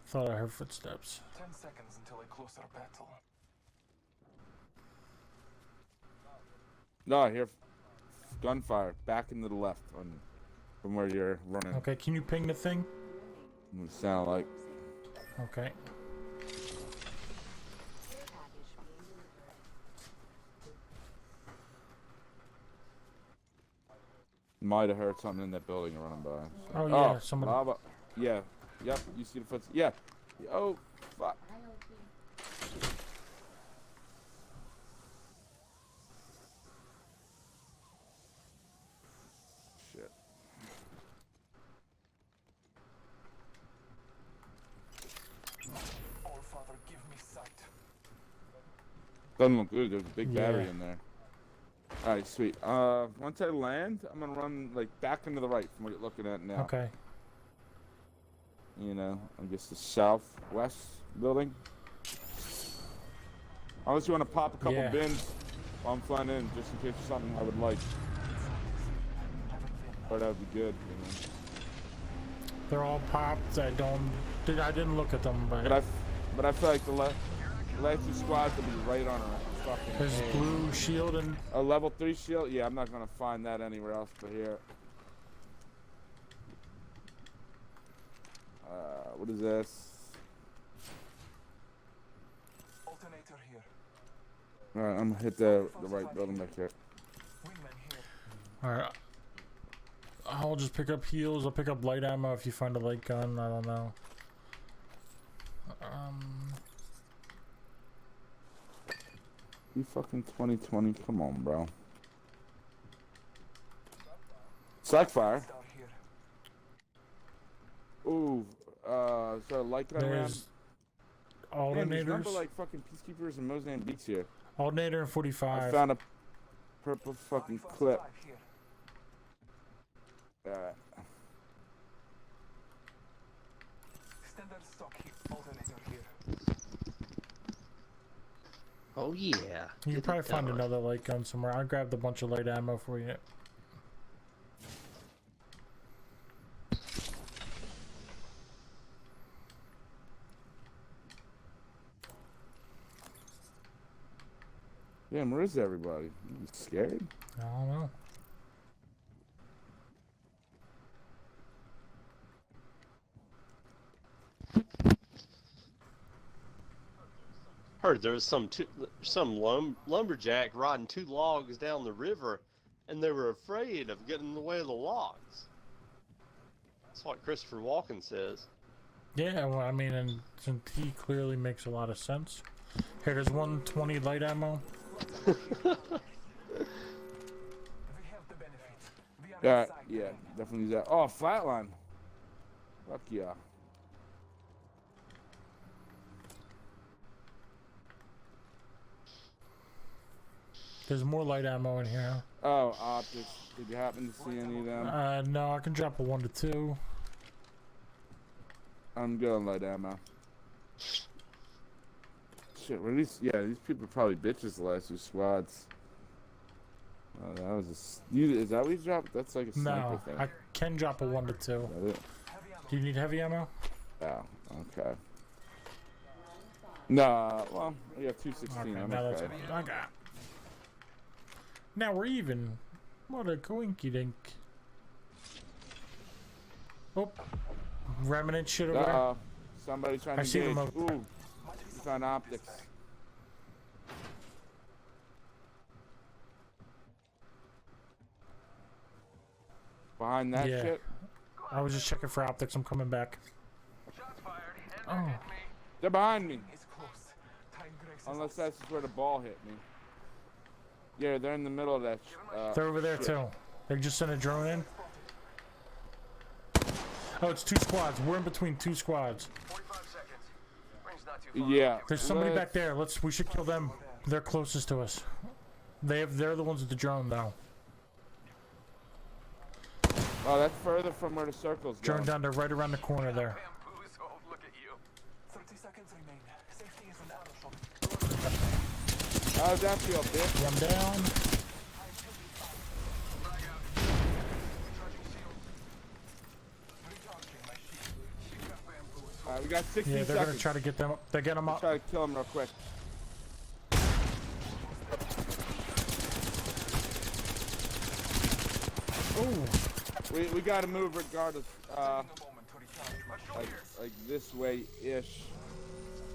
Thought I heard footsteps. 10 seconds until a closer battle. No, I hear gunfire back into the left from where you're running. Okay, can you ping the thing? It sound like. Okay. Might have heard something in that building you're running by. Oh, yeah, somebody- lava. Yeah. Yep. You see the foot. Yeah. Oh, fuck. Shit. All Father, give me sight. Doesn't look good. There's a big battery Yeah. in there. All right, sweet. Once I land, I'm gonna run like back into the right from what you're looking at now. Okay. You know, I guess the southwest building. Unless you want to pop a couple bins while I'm flying in, just in case there's something I would like. But that would be good. You know? They're all popped. I didn't look at them, but I feel like the last two squads will be right on a fucking. There's blue shield and a level 3 shield. Yeah, I'm not gonna find that anywhere else but here. What is this? Alternator here. All right, I'm gonna hit the right building back here. Wingman here. all right. I'll just pick up heals. I'll pick up light ammo if you find a light gun. I don't know. You fucking 2020. Come on, bro. Slackfire. Ooh, so light gun round. There's alternators. Remember like fucking peacekeepers and Mozambique's here. Alternator and 45. I found a purple fucking clip. Alright. Standard stock here. Alternator here. Oh yeah. You can Get probably it find done. another light gun somewhere. I grabbed a bunch of light ammo for you. Damn, where is everybody? You scared? I don't know. Heard there was some lumberjack riding 2 logs down the river, and they were afraid of getting in the way of the logs. That's what Christopher Walken says. Yeah, well, I mean, and he clearly makes a lot of sense. Here, there's 120 light ammo. We have the benefit. We are Alright, inside. yeah, definitely use that. Oh, flatline. Fuck yeah. There's more light ammo in here. Oh, optics. Did you happen to see any of them? No, I can drop a 1 to 2. I'm good on light ammo. Shit, were these? Yeah, these people are probably bitches the last 2 squads. Oh, that was is that what you dropped? That's like a sniper No, thing. I can drop a 1 to 2. Is that it? Do you need heavy ammo? Oh, okay. Nah, well, we have 216. Okay, I'm now that's okay. what I got. Now we're even. What a coinky dink. Oh, remnant shit over there. Somebody trying I to see engage. them up. Ooh, you found optics. Behind that Yeah. shit? I was just checking for optics. I'm coming back. Shots fired. And Oh. they're hitting me. They're behind me. It's close. Time graces Unless us. that's just where the ball hit me. Yeah, they're in the middle of that. They're over there shit. too. They just sent a drone in. Oh, it's 2 squads. We're in between 2 squads. 45 seconds. Range not too far. Yeah. There's somebody let's- back there. We should kill them. They're closest to us. They're the ones with the drone though. Oh, that's further from where the circle's Drone going. down there, right around the corner there. Bamboozled. Look at you. 30 seconds remain. Safety is an arrow shot. How does that feel, bitch? 1 down. Alright, we got 16 Yeah, they're seconds. gonna try to get them up. They get them up. Try to kill him real quick. Ooh. We gotta move regardless. A moment to recharge my Like this way ish.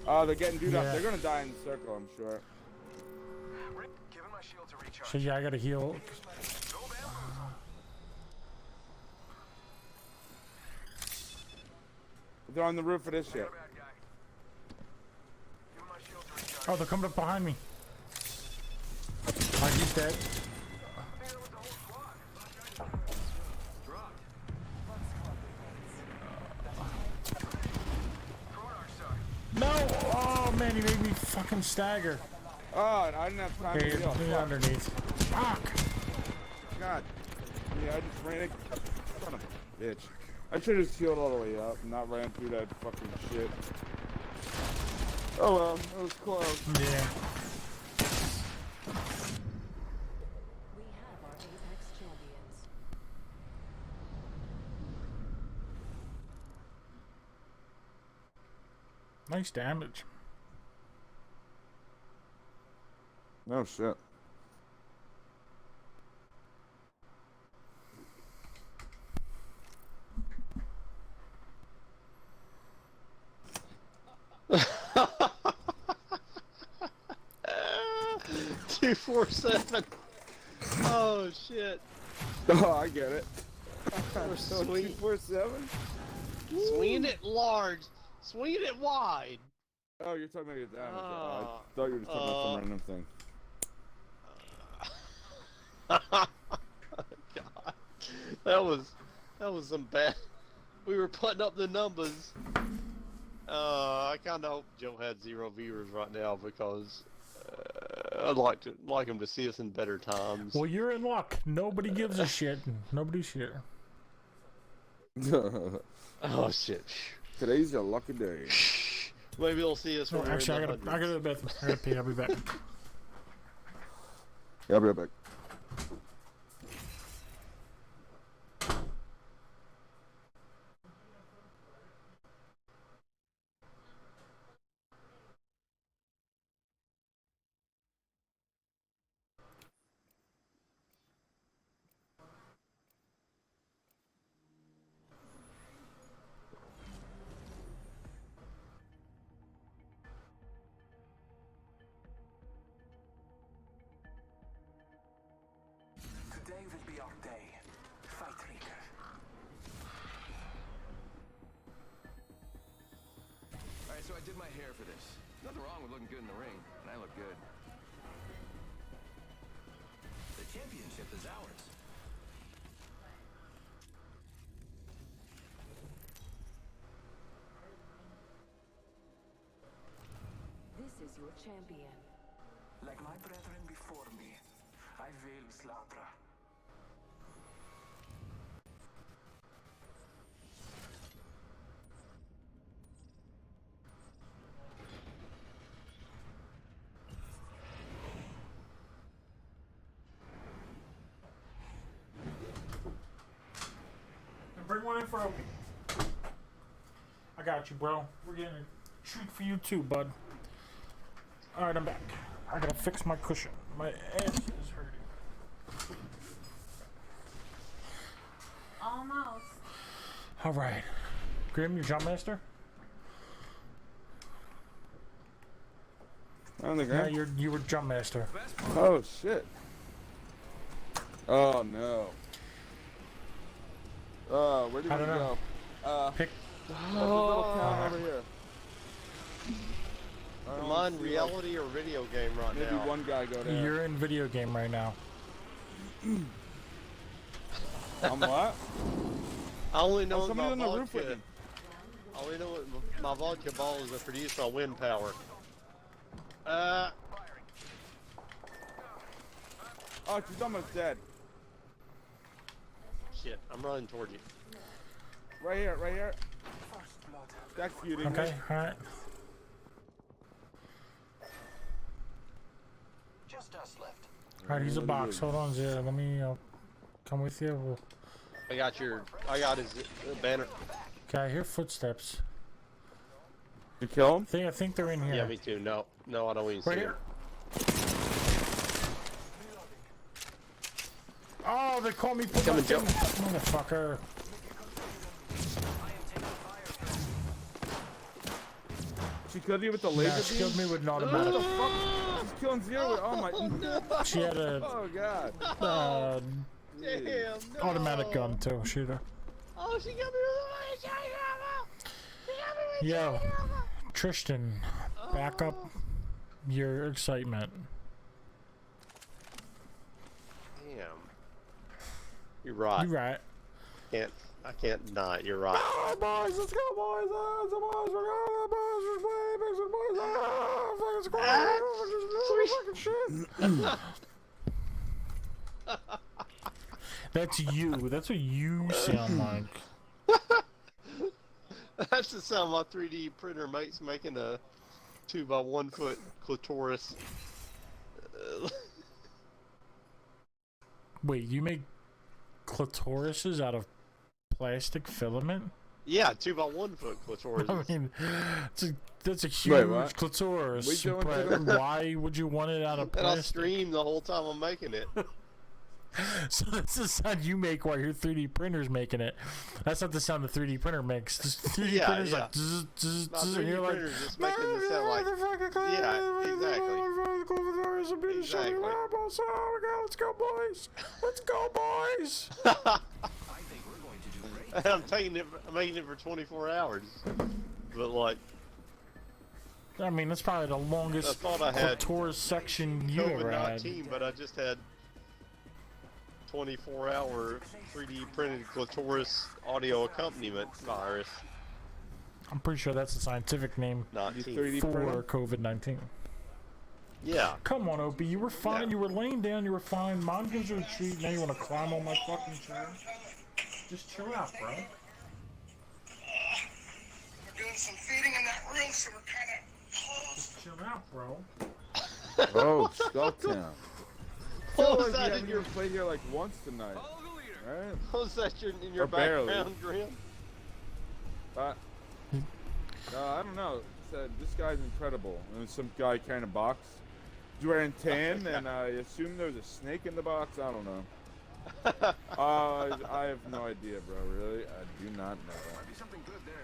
Oh, they're getting dude up. Yeah. They're gonna die in the circle, I'm sure. Giving my shield to recharge. So yeah, I gotta heal. Go bamboozle. They're on the roof of this shit. Bad guy. Giving my shield to recharge. Oh, they're coming up behind me. He's dead. There was the whole squad. Dropped. Throw our side. No! Oh man, he made me fucking stagger. Oh, and I didn't have time Here, to heal. underneath. Fuck! God. Yeah, I just ran it. Son of a bitch. I should have just healed all the way up and not ran through that fucking shit. Oh well, that was close. Yeah. We have our Apex champions. Nice damage. No shit. Two, 4, 7. Oh shit. Oh, I get it. So sweet. 247? Swinging it large, swinging it wide. Oh, you're talking about your damage. I thought you were just talking about some random thing. God, that was some bad. We were putting up the numbers. I kind of hope Joe had 0 viewers right now because I'd like him to see us in better times. Well, you're in luck. Nobody gives a shit. Nobody's here. Oh shit! Today's your lucky day. Maybe they'll see us. No, When we're actually, in I the gotta go to bed. I gotta pee. I'll be back. Yeah, I'll be right back. Today will be our day. Fight, Reaker. Alright, so I did my hair for this. Nothing wrong with looking good in the ring, and I look good. The championship is ours. This is your champion. Like my brethren before me, I will slaughter. Bring one in for Opie. I got you, bro. We're getting a treat for you too, bud. Alright, I'm back. I gotta fix my cushion. My ass is hurting. Almost. Alright. Grim, you jump master? On the Yeah, ground? you were jump master. Oh shit. Oh no. Where did I we don't know. go? Pick. There's a little town over here. Am I in reality or video game right Maybe now? one guy go there. You're in video game right now. I'm what? I only know Oh, that my somebody on the roof with vodka. me. I only know what my vodka balls are produced by wind power. Oh, she's almost dead. Shit, I'm running towards you. Right here, right here. First blood. That's beauty. Okay, alright. Just us left. Alright, he's a box. Hold on, Zia. Let me come with you. We'll... I got his banner. Okay, I hear footsteps. You kill him? I think they're in here. Yeah, me too. No, I don't even Right see here. him. Oh, they call me Coming, Joe. motherfucker. She killed you with the laser Yeah, she beam? killed me with an automatic. What the fuck? She's killing Zero with, oh my. She had a Oh god. Damn, no. automatic gun too. Shoot her. Oh, she got me with a Yo, Tristan, back up your excitement. Damn. You're right. You right. I can't deny it. You're right. Oh, boys, let's go, boys. Let's go, boys. We're going, boys. We're playing, boys. Fucking squad. Fucking shit. That's you. That's what you sound like. That's the sound my 3D printer makes making a 2 by 1 foot clitoris. Wait, you make clitorises out of plastic filament? Yeah, 2 by 1 foot clitoris. I mean, that's a huge what? clitoris. We doing But today? why would you want it out of And I'll plastic? scream the whole time I'm making it. So that's the sound you make while your 3D printer's making it. That's not the sound the 3D printer makes. The 3D Yeah, printer's yeah. like zzz, zzz, My zzz, 3D and you're like, printer's just making the sound like, yeah, exactly. Exactly. Let's go, boys. Let's go, boys. I think we're going to do great. And I'm making it for 24 hours. But like, I mean, that's probably the longest I thought I had clitoris section you ever had. COVID-19, but I just had 24-hour 3D printed clitoris audio accompaniment virus. I'm pretty sure that's the scientific name 19. 3D for printer? COVID-19. Yeah. Come on, Opie, you were fine. Yeah. You were laying down. You were fine. Mom gives you a treat. Now you want to climb on my fucking chair? Just chill out, bro. We're doing some feeding in that room, so we're kind of close. Just chill out, bro. Oh, Skulltown. What was You that in haven't your? even played here like once tonight, right? What was that in your Or barely. background, Graham? I don't know. This guy's incredible. And some guy carrying a box. He's wearing tan, and I assume there's a snake in the box. I don't know. I have no idea, bro. Really, I do not know. Might be something good there.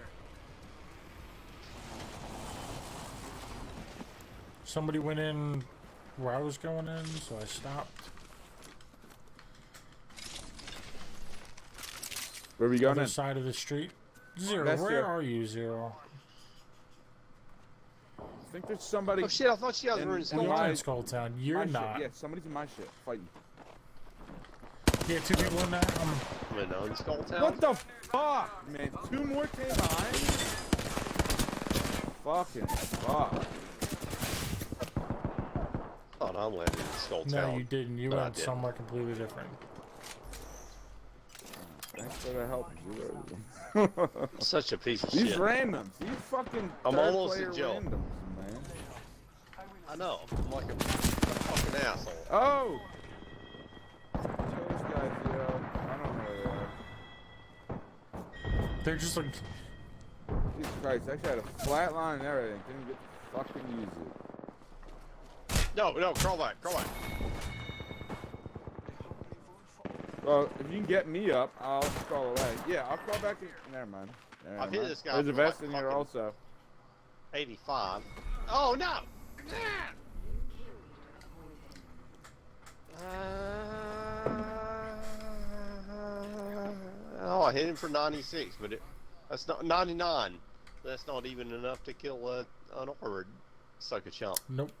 Somebody went in where I was going in, so I stopped. Where we going Other in? side of the street. Zero, That's where Zero. are you, Zero? I think there's somebody. Oh shit! I thought you guys were in And school. You're my- in Skull Town. You're my shit. not. Yeah, somebody's in my shit fighting. Yeah, two people in that. I'm in Skull Town. What the fuck, man? Two more came behind me? Fucking fuck. Thought I landed in Skull Town. No, you didn't. You But I went didn't. somewhere completely different. Thanks for the help, Zero. Such a piece of These shit. randoms, these fucking I'm third almost player at Joe. randoms, man. I know. I'm like a fucking asshole. Oh! Kill this guy, Zero. I don't know where they are. They're just like, Jesus Christ, I actually had a flat line and everything. Didn't get to fucking use it. No, crawl back. Well, if you can get me up, I'll crawl away. Yeah, I'll crawl back in. Never mind. Never I've hit mind. this guy There's a for like vest in here fucking- also. 85. Oh no! Oh, I hit him for 96, but that's not 99. That's not even enough to kill an armored sucker chump. nope.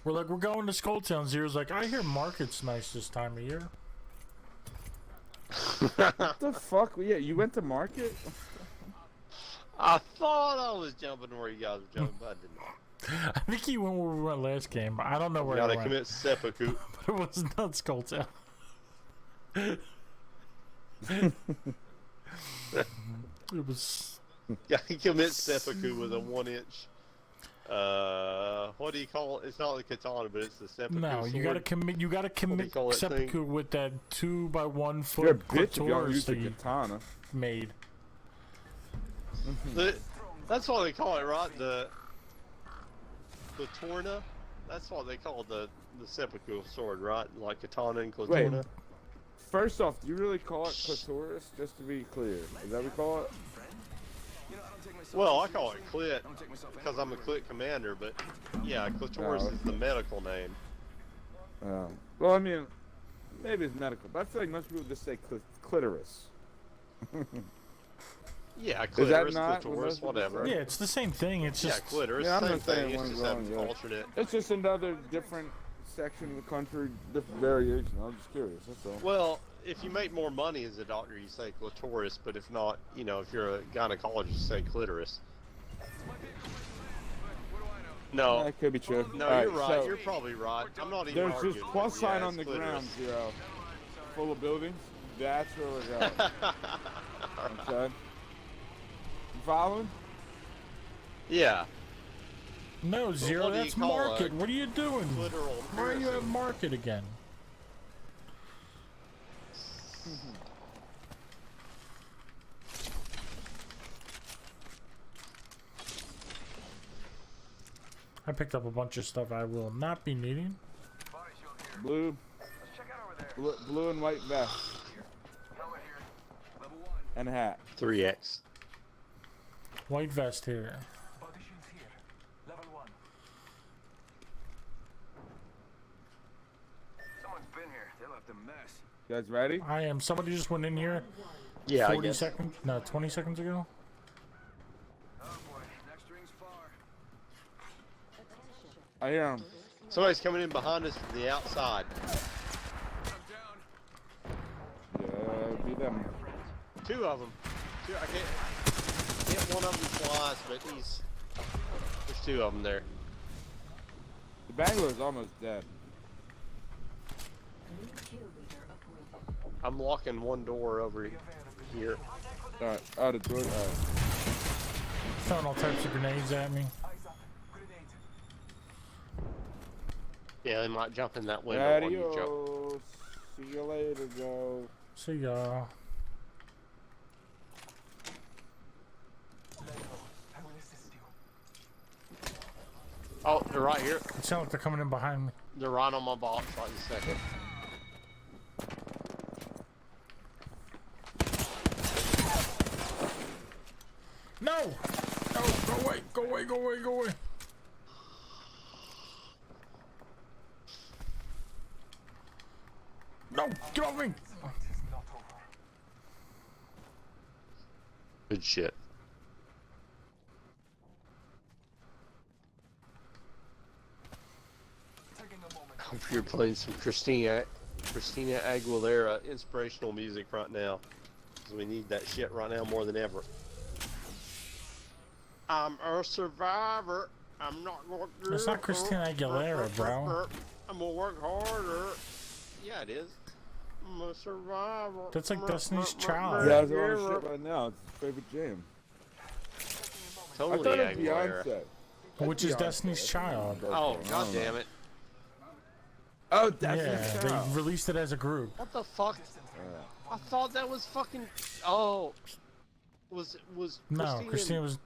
We're like, we're going to Skull Town. Zero's like, I hear market's nice this time of year. What the fuck? Yeah, you went to market? I thought I was jumping where you guys were jumping, but I did not. I think he went where we went last game. I don't know where Gotta he went. commit seppuku. But it was not Skull Town. It was. Gotta commit seppuku with a 1-inch. What do you call it? It's not the katana, but it's the seppuku. No, you sword. gotta commit. You gotta commit call that thing? seppuku with that 2 by 1 foot You're a bitch if you don't clitoris use the that you katana. made. That's what they call it, right? The torna. That's what they call the seppuku sword, right? Like katana and Wait. katana. First off, do you really call it clitoris? Just to be clear. Is that what we call it? You know, I don't take myself Well, I too call it seriously. clit I don't take myself because I'm a clit commander, but yeah, clitoris No. is the medical name. Well, I mean, maybe it's medical, but I feel like most people just say clitoris. Yeah, that clitoris, not what clitoris, most people whatever. Yeah, it's the same thing. It's Yeah, just clitoris, Yeah, I'm same not saying thing. It's one's just wrong, an yeah. alternate. It's just another different section of the country, different variation. I'm just curious, that's all. Well, if you make more money as a doctor, you say clitoris, but if not, you know, if you're a gynecologist, you say clitoris. My vehicle went bad, but what do I know? No, That could be true. no, All you're right. so You're probably right. I'm not even there's arguing. this plus with you. sign Yeah, on the it's ground, clitoris. Zero, full of buildings. That's where we're going. Okay. You following? Yeah. No, Zero, what do you that's call a market. What are you doing? Literal Why are you at piercing. market again? I picked up a bunch of stuff I will not be needing. Body shield here. Blue, Let's check out over there. blue and white vest Helmet here. Level 1. and hat. 3x. White vest here. Body shield here. Level 1. Someone's been here. They left a mess. You guys ready? I am. Somebody just went in here Yeah, I 40 guess. seconds, no, 20 seconds ago. Oh boy, next ring's far. I hear him. Somebody's coming in behind us from the outside. I'm down. Yeah, be them. Two of them. Two, I can't hit one of them twice, but there's two of them there. The Bangalor's almost dead. New kill leader appointed. I'm locking one door over here. All right, out of door. All right. Throwing all types of grenades at me. Eyes up. Grenade. Yeah, they might jump in that window when you jump. Adios. See you later, Joe. See ya. I will assist you. Oh, they're right here. It sounds like they're coming in behind me. They're right on my box right this second. No! No, go away, go away, go away, go away. No, get off me! It is not over. Good shit. Taking a moment. Hope you're playing some Christina Aguilera inspirational music right now. Because we need that shit right now more than ever. I'm a survivor. I'm not going to. That's not Christina Aguilera, bro. I'm gonna work harder. Yeah, it is. I'm a survivor. That's like Destiny's Child. Yeah, I was on the shit right now. It's his favorite jam. I Totally thought it was Aguilera. Beyonce. Which is Beyonce. Destiny's Child. Oh, god damn it. Oh, that's Yeah, his they child. released it as a group. What the fuck? I thought that was fucking. Oh. Was No, Christina was.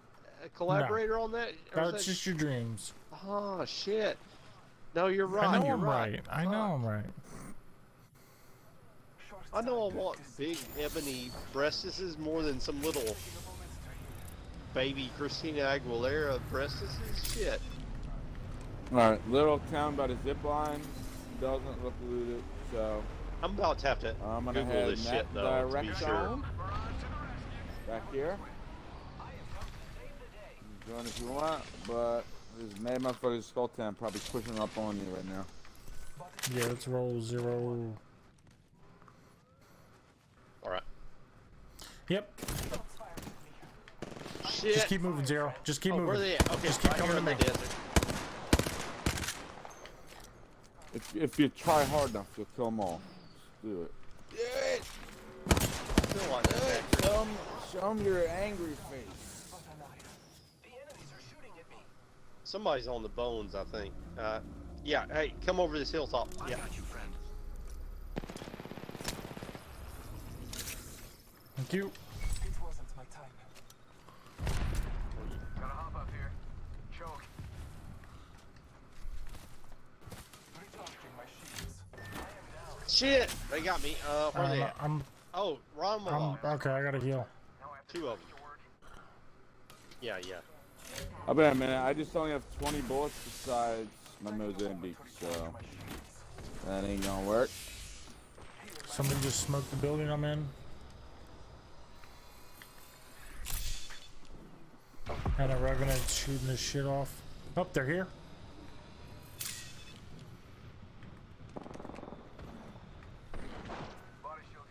a collaborator on that? Or was That's that- just your dreams. Oh, shit. No, you're right. I know you're I'm right. I know I'm right. I know I want big ebony breastises more than some little baby Christina Aguilera breastises. Shit. Alright, little town by the zip line. Doesn't look looted, so I'm about to have to I'm gonna Google head this in shit that though, to be direction. sure. Back here. Join if you want, but there's mad motherfuckers Skull Town probably pushing up on you right now. Yeah, let's roll 0. Alright. Yep. Shit. Just keep moving, 0. Just keep Oh, moving. where are they at? Okay, Just keep right here coming in to the me. desert. If you try hard enough, you'll kill them all. Just do it. I feel like that. Show 'em your angry face. The enemies are shooting at me. Somebody's on the bones, I think. Yeah, hey, come over this hilltop. Yeah. Got you, friend. Thank you. It wasn't my time. Gotta hop up here. Choke. Recharging my shields. Shit! They got me. Where are they at? I'm Oh, wrong one. okay, I gotta heal. Two of them. Yeah, yeah. I'll be a minute. I just only have 20 bullets besides my Mozambique, so that ain't gonna work. Somebody just smoked the building I'm in. And a Revenant shooting this shit off. Oh, they're here. Body shield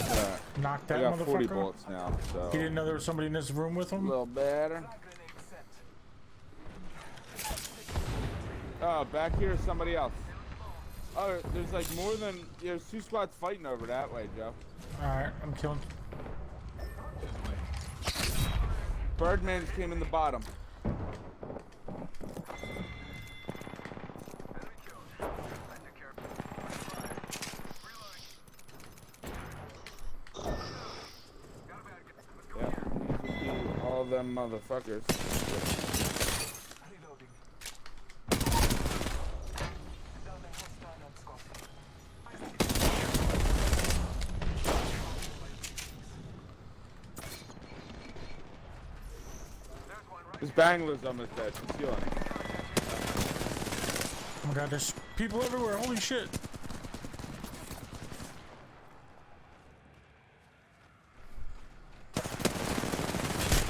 here. Yeah, Knocked I that got 40 motherfucker. bullets now, so He didn't know there was somebody in this room with a him. little better. Frag grenade set. back here is somebody else. Oh, there's like more than, there's 2 squads fighting over that way, Joe. Alright, I'm killing. Birdman just came in the bottom. Yeah, all them motherfuckers. This Bangler's almost dead. She's healing. Oh my god, there's people everywhere. Holy shit.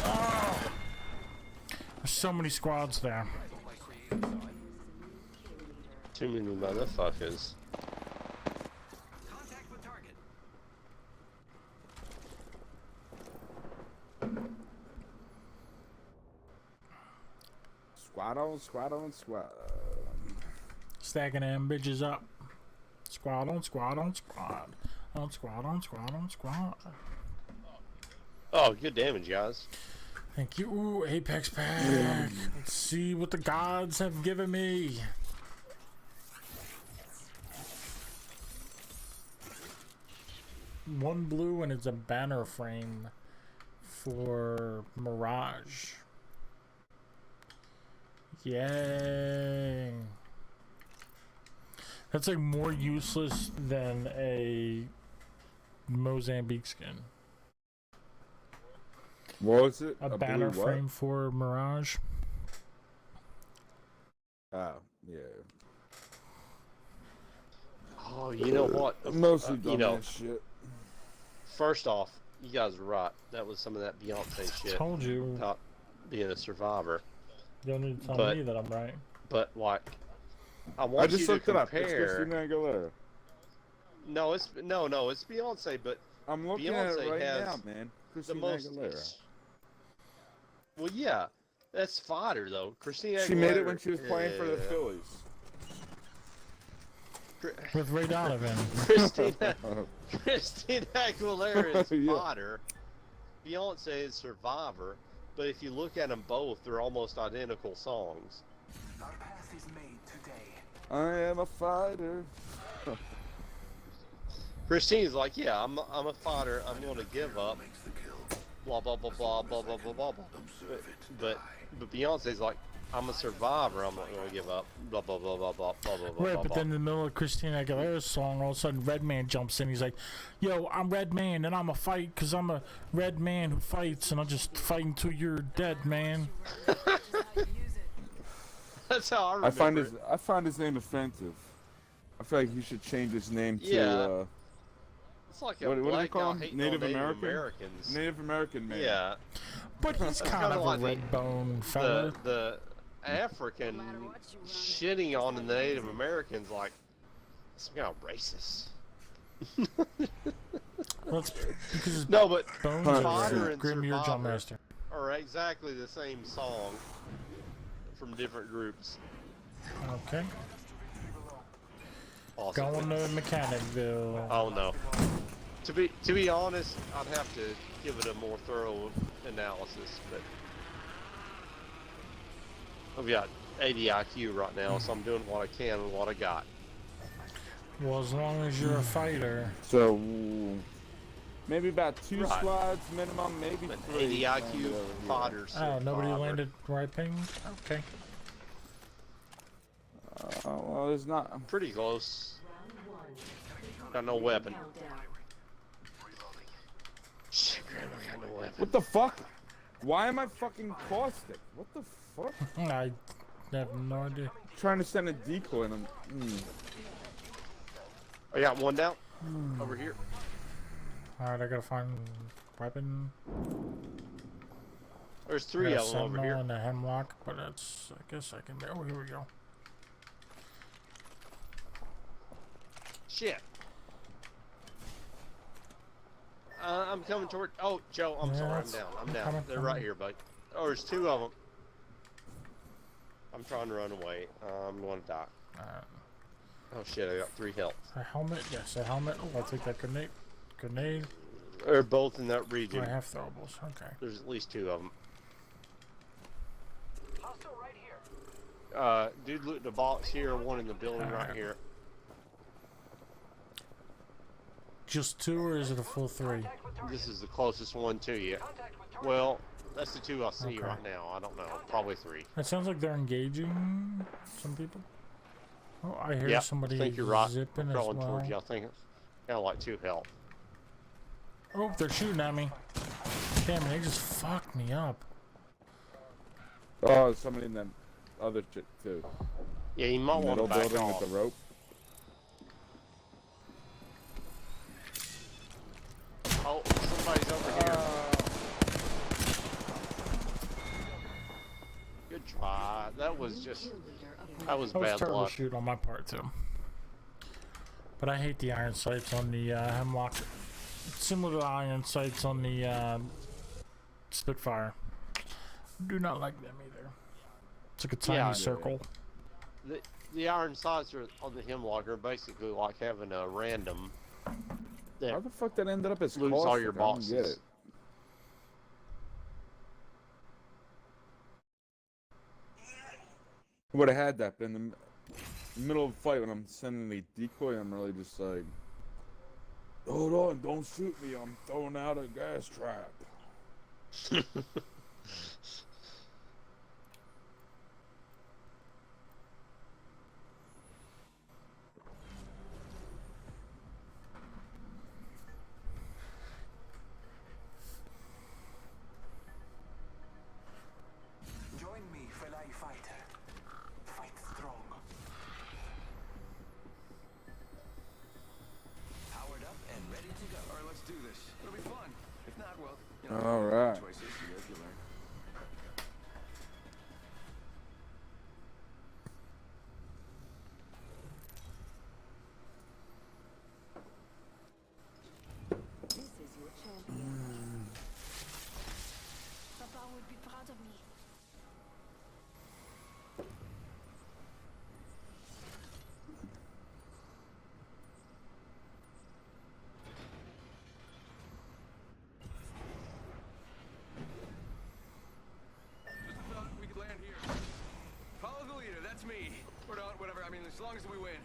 Oh. There's so many squads there. Too many motherfuckers. Contact with target. Squad on, squad on, squad. Stacking them bitches up. Squad on squad on squad. On squad on squad on squad. Oh, good damage, guys. Thank you. Ooh, Apex pack. Let's see what the gods have given me. One blue and it's a banner frame for Mirage. Yay. That's like more useless than a Mozambique skin. What was it? A banner blue what? frame for Mirage. Oh, yeah. Oh, you know what? Mostly you know, shit. first off, you guys are right. That was some of that Beyonce shit. Told you. About being a survivor. You don't need to tell me that I'm right. But like, I want just you to looked it up. It's compare. Christina Aguilera. No, it's Beyonce, but I'm looking Beyonce at it right has now, man. Christina the most. Aguilera. Well, yeah, that's fodder though. Christina Aguilera. She made it when she was playing for the Phillies. With Ray Donovan. Christina Aguilera is Yeah. fodder. Beyonce is Survivor. But if you look at them both, they're almost identical songs. Our path is made today. I am a fighter. Christine's like, yeah, I'm a fighter. I'm going to give up. Blah blah blah blah blah blah blah blah. But Beyonce's like, I'm a survivor. I'm not going to give up. Blah blah blah blah blah blah blah blah. Right, blah, but then in the middle of Christina Aguilera's song, all of a sudden Redman jumps in. He's like, "Yo, I'm Redman, and I'm a fight because I'm a red man who fights, and I'll just fight until you're dead, man." That's how I remember. I find his name offensive. I feel like he should change his name to. Yeah. It's like a what do they black call guy him? hating Native on American? Americans. Native American man. Yeah. But he's kind of like a red bone fella. The African shitting on the Native Americans like some kind of racist. Well, it's because his No, but bones Fodder are and Grim Year Drum Survivor Master. are exactly the same song from different groups. Okay. Awesome. Going to Mechanicville. Oh no. To be honest, I'd have to give it a more thorough analysis, but I've got 80 IQ right now, so I'm doing what I can with what I got. Well, as long as you're a fighter. So maybe about 2 Right. squads minimum, maybe But 3. 80 IQ fodder. Oh, nobody landed right ping? Okay. Well, there's not. Pretty close. Got no weapon. Shit, Grandma got no weapon. What the fuck? Why am I fucking caustic? What the fuck? I have no idea. Trying to send a decoy and I'm. I got one down. Over here. Alright, I gotta find weapon. There's 3 of them over here. And a hemlock, but that's, I guess I can. Oh, here we go. Shit. I'm coming toward. Oh, Joe, I'm sorry. I'm down. I'm down. coming, They're right here, buddy. Oh, there's 2 of them. I'm trying to run away. I'm going to die. Alright. Oh shit, I got 3 health. A helmet? Yes, a helmet. Oh, I'll take that grenade. Grenade. They're both in that Oh, region. I have throwables. Okay. There's at least 2 of them. Hostile right here. Dude loot the box here, one in the building right Alright. here. Just 2, or is it a full 3? Contact with target. This is the closest one to you. Contact with target. Well, that's the 2 I see Okay. right now. I don't know. Probably 3. It sounds like they're engaging some people. Oh, I hear Yeah, somebody I think you're right. zipping as Crawling well. towards you. I think it's kind of like 2 health. Oh, they're shooting at me. Damn, they just fucked me up. Oh, there's somebody in that other shit too. Yeah, you might want Middle to back building off. with the rope. Oh, somebody's over here. Good try. That was just... That was That was bad terrible luck. shoot on my part too. But I hate the iron sights on the Hemlock. It's similar to the iron sights on the Spitfire. Do not like them either. It's like a tiny Yeah, circle. The iron sights are on the Hemlock are basically like having a random How that the fuck that ended up as lose all your caustic? I don't get boxes. it. Would have had that, but in the middle of the fight when I'm sending the decoy, I'm really just like, hold on, don't shoot me, I'm throwing out a gas trap. Join me, fellow fighter. Fight strong. Powered up and ready to go. All right, let's do this. It'll be fun. If not, well, you know, All right. choices you live, you learn. This is your champion. Papa would be proud of me. Just a thought we could land here. Follow the leader, that's me. Or not, whatever. I mean, as long as we win.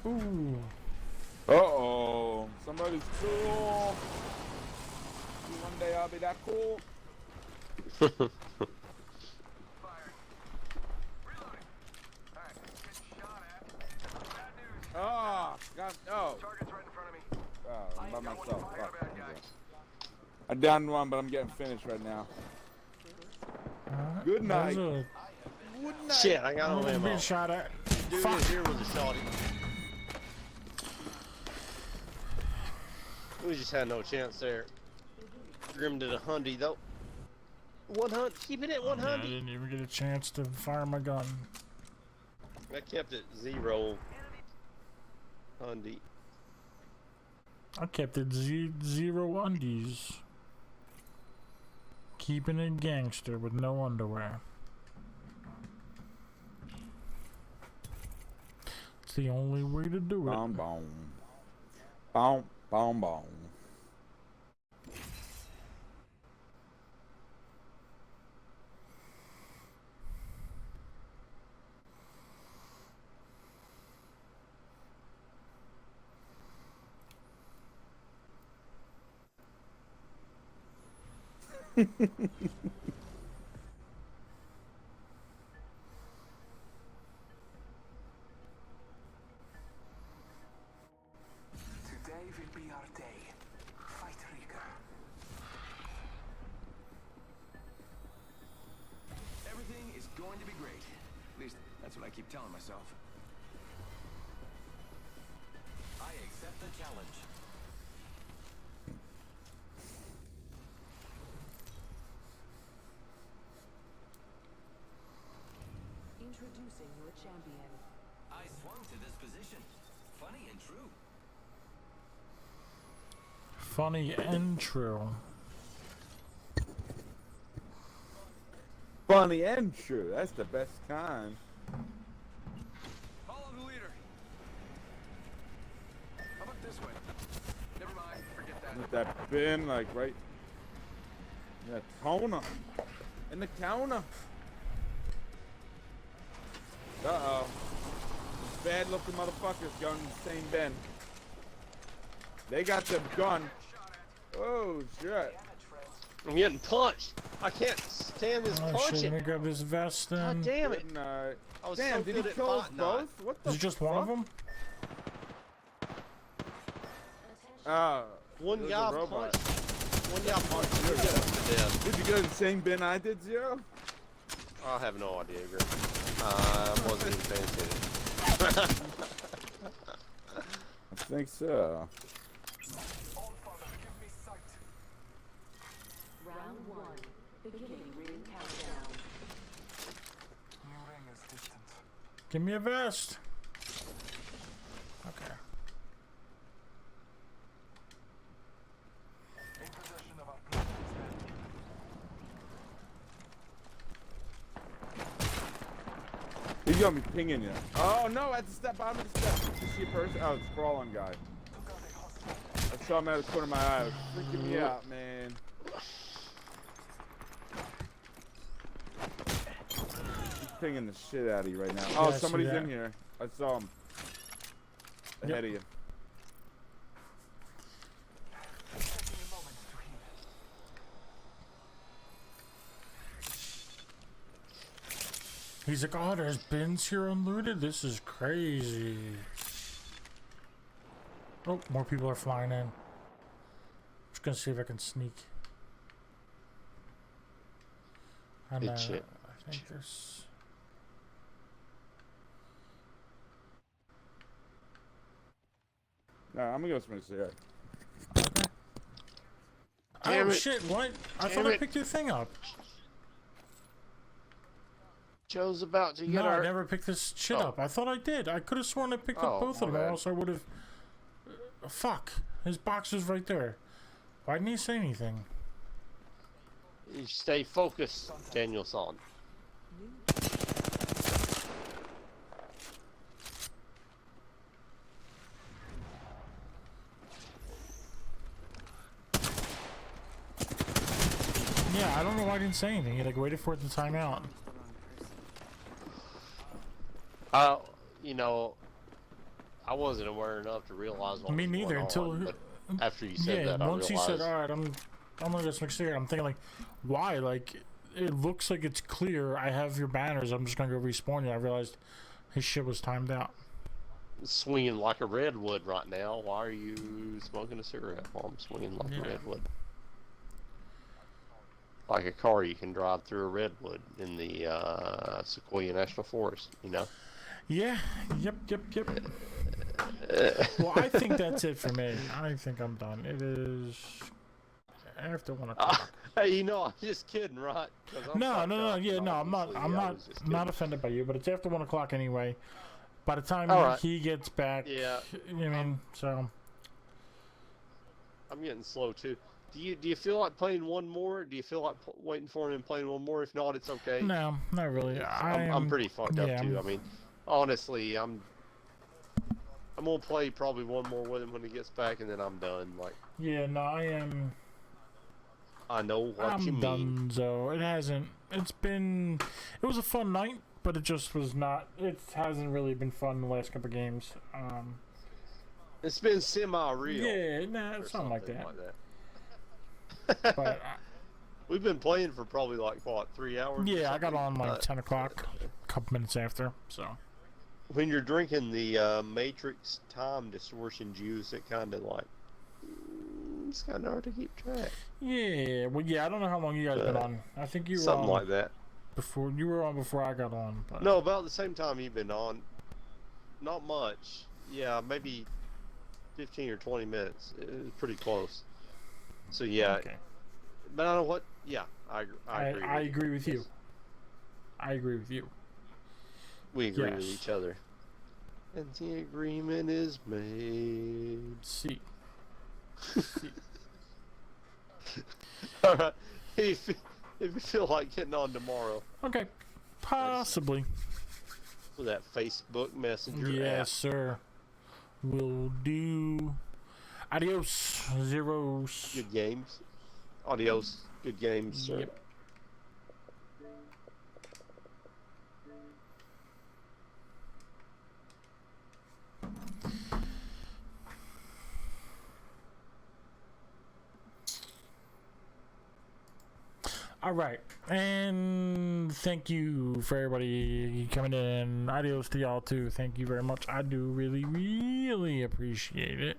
Ooh. Uh-oh, somebody's cool. One day I'll be that cool. Firing. Reloading. Alright, getting shot at. Bad news. Ah, God, oh. Target's right in front of me. Oh, I'm by Got one myself. to fire, Fuck. bad guy. I downed one, but I'm getting finished right now. Good night. There's Good night. Shit, I got a, no I'm ammo. being shot at. Dude Fuck. is here with a shotty. We just had no chance there. Grim did a hundy though. 100, keep it at I 100. didn't even get a chance to fire my gun. I kept it 0. Hundy. I kept it zero undies. Keeping it gangster with no underwear. It's the only way to do it. Boom, boom. Boom, boom, boom. Today will be our day. Fight Rika. Everything is going to be great. At least, that's what I keep telling myself. I accept the challenge. Introducing your champion. I swung to this position. Funny and true. Funny and true. Funny and true. That's the best kind. Follow the leader. How about this way? Never mind, forget that. With that bin, like, right. Yeah, toner. In the counter. Uh-oh. Bad looking motherfuckers going in the same bin. They got the gun. Oh, shit. I'm getting punched. I can't stand this Oh shit, punching. let me grab this vest then. God damn it. Good night. I was Damn, so did good he at kill us fighting both? What the Is it just fuck? one of them? One there's guy a robot. punched. One guy punched me to death. Did you go to the same bin I did, Zero? I have no idea, Greg. I wasn't even paying attention. I think so. Round 1. Beginning ring countdown. New ring is distant. Give me a vest. Okay. In possession of our plans. He's got me pinging you. Oh no, at the step, bottom of the step. Did you see a person? Oh, it's a crawling guy. I saw him out of the corner of my eye. It was freaking me out, man. He's pinging the shit out of you right now. Oh, Yeah, I see somebody's that. in here. I saw him. Ahead of you. Taking a moment to heal. He's like, oh, there's bins here unlooted? This is crazy. Oh, more people are flying in. Just gonna see if I can sneak. And, Good shit. I think there's... No, I'm gonna go smoke a cigarette. Damn Oh it. shit, what? I Damn thought I it. picked your thing up. Joe's about to get No, I our... never picked this shit Oh. up. I thought I did. I could have sworn I picked up Oh, both of my them, or bad. else I would have... fuck. His box was right there. Why didn't he say anything? You stay focused, Daniel-san. Yeah, I don't know why I didn't say anything. He like waited for it to time out. You know, I wasn't aware enough to realize what Me was neither going until on, but after you said Yeah, that, I once he realized. said, "Alright, I'm gonna get some cigarette," I'm thinking like, why? Like, it looks like it's clear. I have your banners. I'm just gonna go respawn you. I realized his shit was timed out. Swinging like a redwood right now. Why are you smoking a cigarette while I'm swinging like Yeah. a redwood? Like a car you can drive through a redwood in the Sequoia National Forest, you know? Yeah. Yep. Well, I think that's it for me. I think I'm done. It is after 1 o'clock. Hey, you know, I'm just kidding, right? 'Cause I'm No. fucked up, Yeah, no, I'm not. obviously. I'm I not. was just kidding. Not offended by you, but it's after 1 o'clock anyway. By the time Alright. he gets back, Yeah. you know what I mean? So. I'm getting slow too. Do you feel like playing one more? Do you feel like waiting for him and playing one more? If not, it's okay. No, not really. I'm pretty fucked up yeah, too. I'm- I mean, honestly, I'm gonna play probably one more with him when he gets back, and then I'm done. Like, Yeah, no, I am. I know what you I'm mean. done, so it hasn't. It was a fun night, but it just was not. It hasn't really been fun the last couple games. It's been semi-real. Yeah, nah, or something like that. But We've been playing for probably like what, 3 hours? or yeah, I got something? on like 10 o'clock, a couple minutes after. So When you're drinking the Matrix time distortion juice, it kind of like it's kind of hard to keep track. yeah, well, yeah, I don't know how long you guys been on. I think you were Something on like that. before. You were on before I got on. But No, about the same time you've been on. Not much. Yeah, maybe 15 or 20 minutes. It was pretty close. So yeah, okay. but I don't know what. Yeah, I agree. I agree with you. I agree with you. We agree with Yes. each other. And the agreement is made. See. Alright. If you feel like getting on tomorrow. Okay. Possibly. With that Facebook Messenger Yes, app. sir. Will do. Adios, Zeros. Good games. Adios. Good games, sir. Yep. All right, and thank you for everybody coming in. Adios to y'all too. Thank you very much. I do really appreciate it.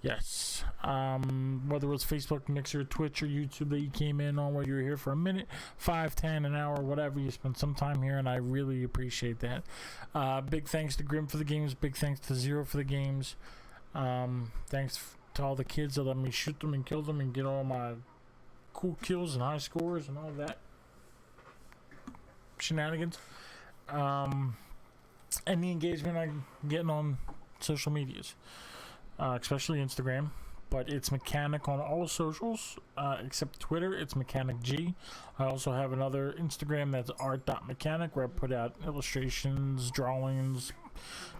Yes. Whether it was Facebook, Mixer, Twitch, or YouTube that you came in on, whether you were here for a minute, 5, 10, an hour, whatever, you spent some time here, and I really appreciate that. Big thanks to Grim for the games. Big thanks to Zero for the games. Thanks to all the kids that let me shoot them and kill them and get all my cool kills and high scores and all that shenanigans. And the engagement I'm getting on social medias, especially Instagram. But it's Mechanic on all socials except Twitter. It's Mechanic G. I also have another Instagram that's art.mechanic where I put out illustrations, drawings.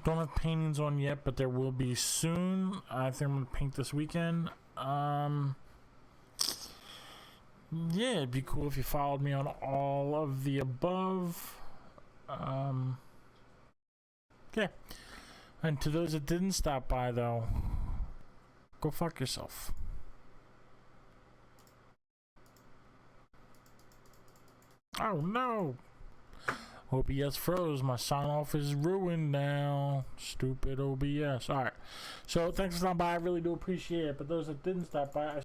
Don't have paintings on yet, but there will be soon. I think I'm gonna paint this weekend. Yeah, it'd be cool if you followed me on all of the above. Yeah. And to those that didn't stop by, though, go fuck yourself. Oh no! OBS froze. My sign off is ruined now. Stupid OBS. Alright. So thanks for stopping by. I really do appreciate it. But those that didn't stop by, I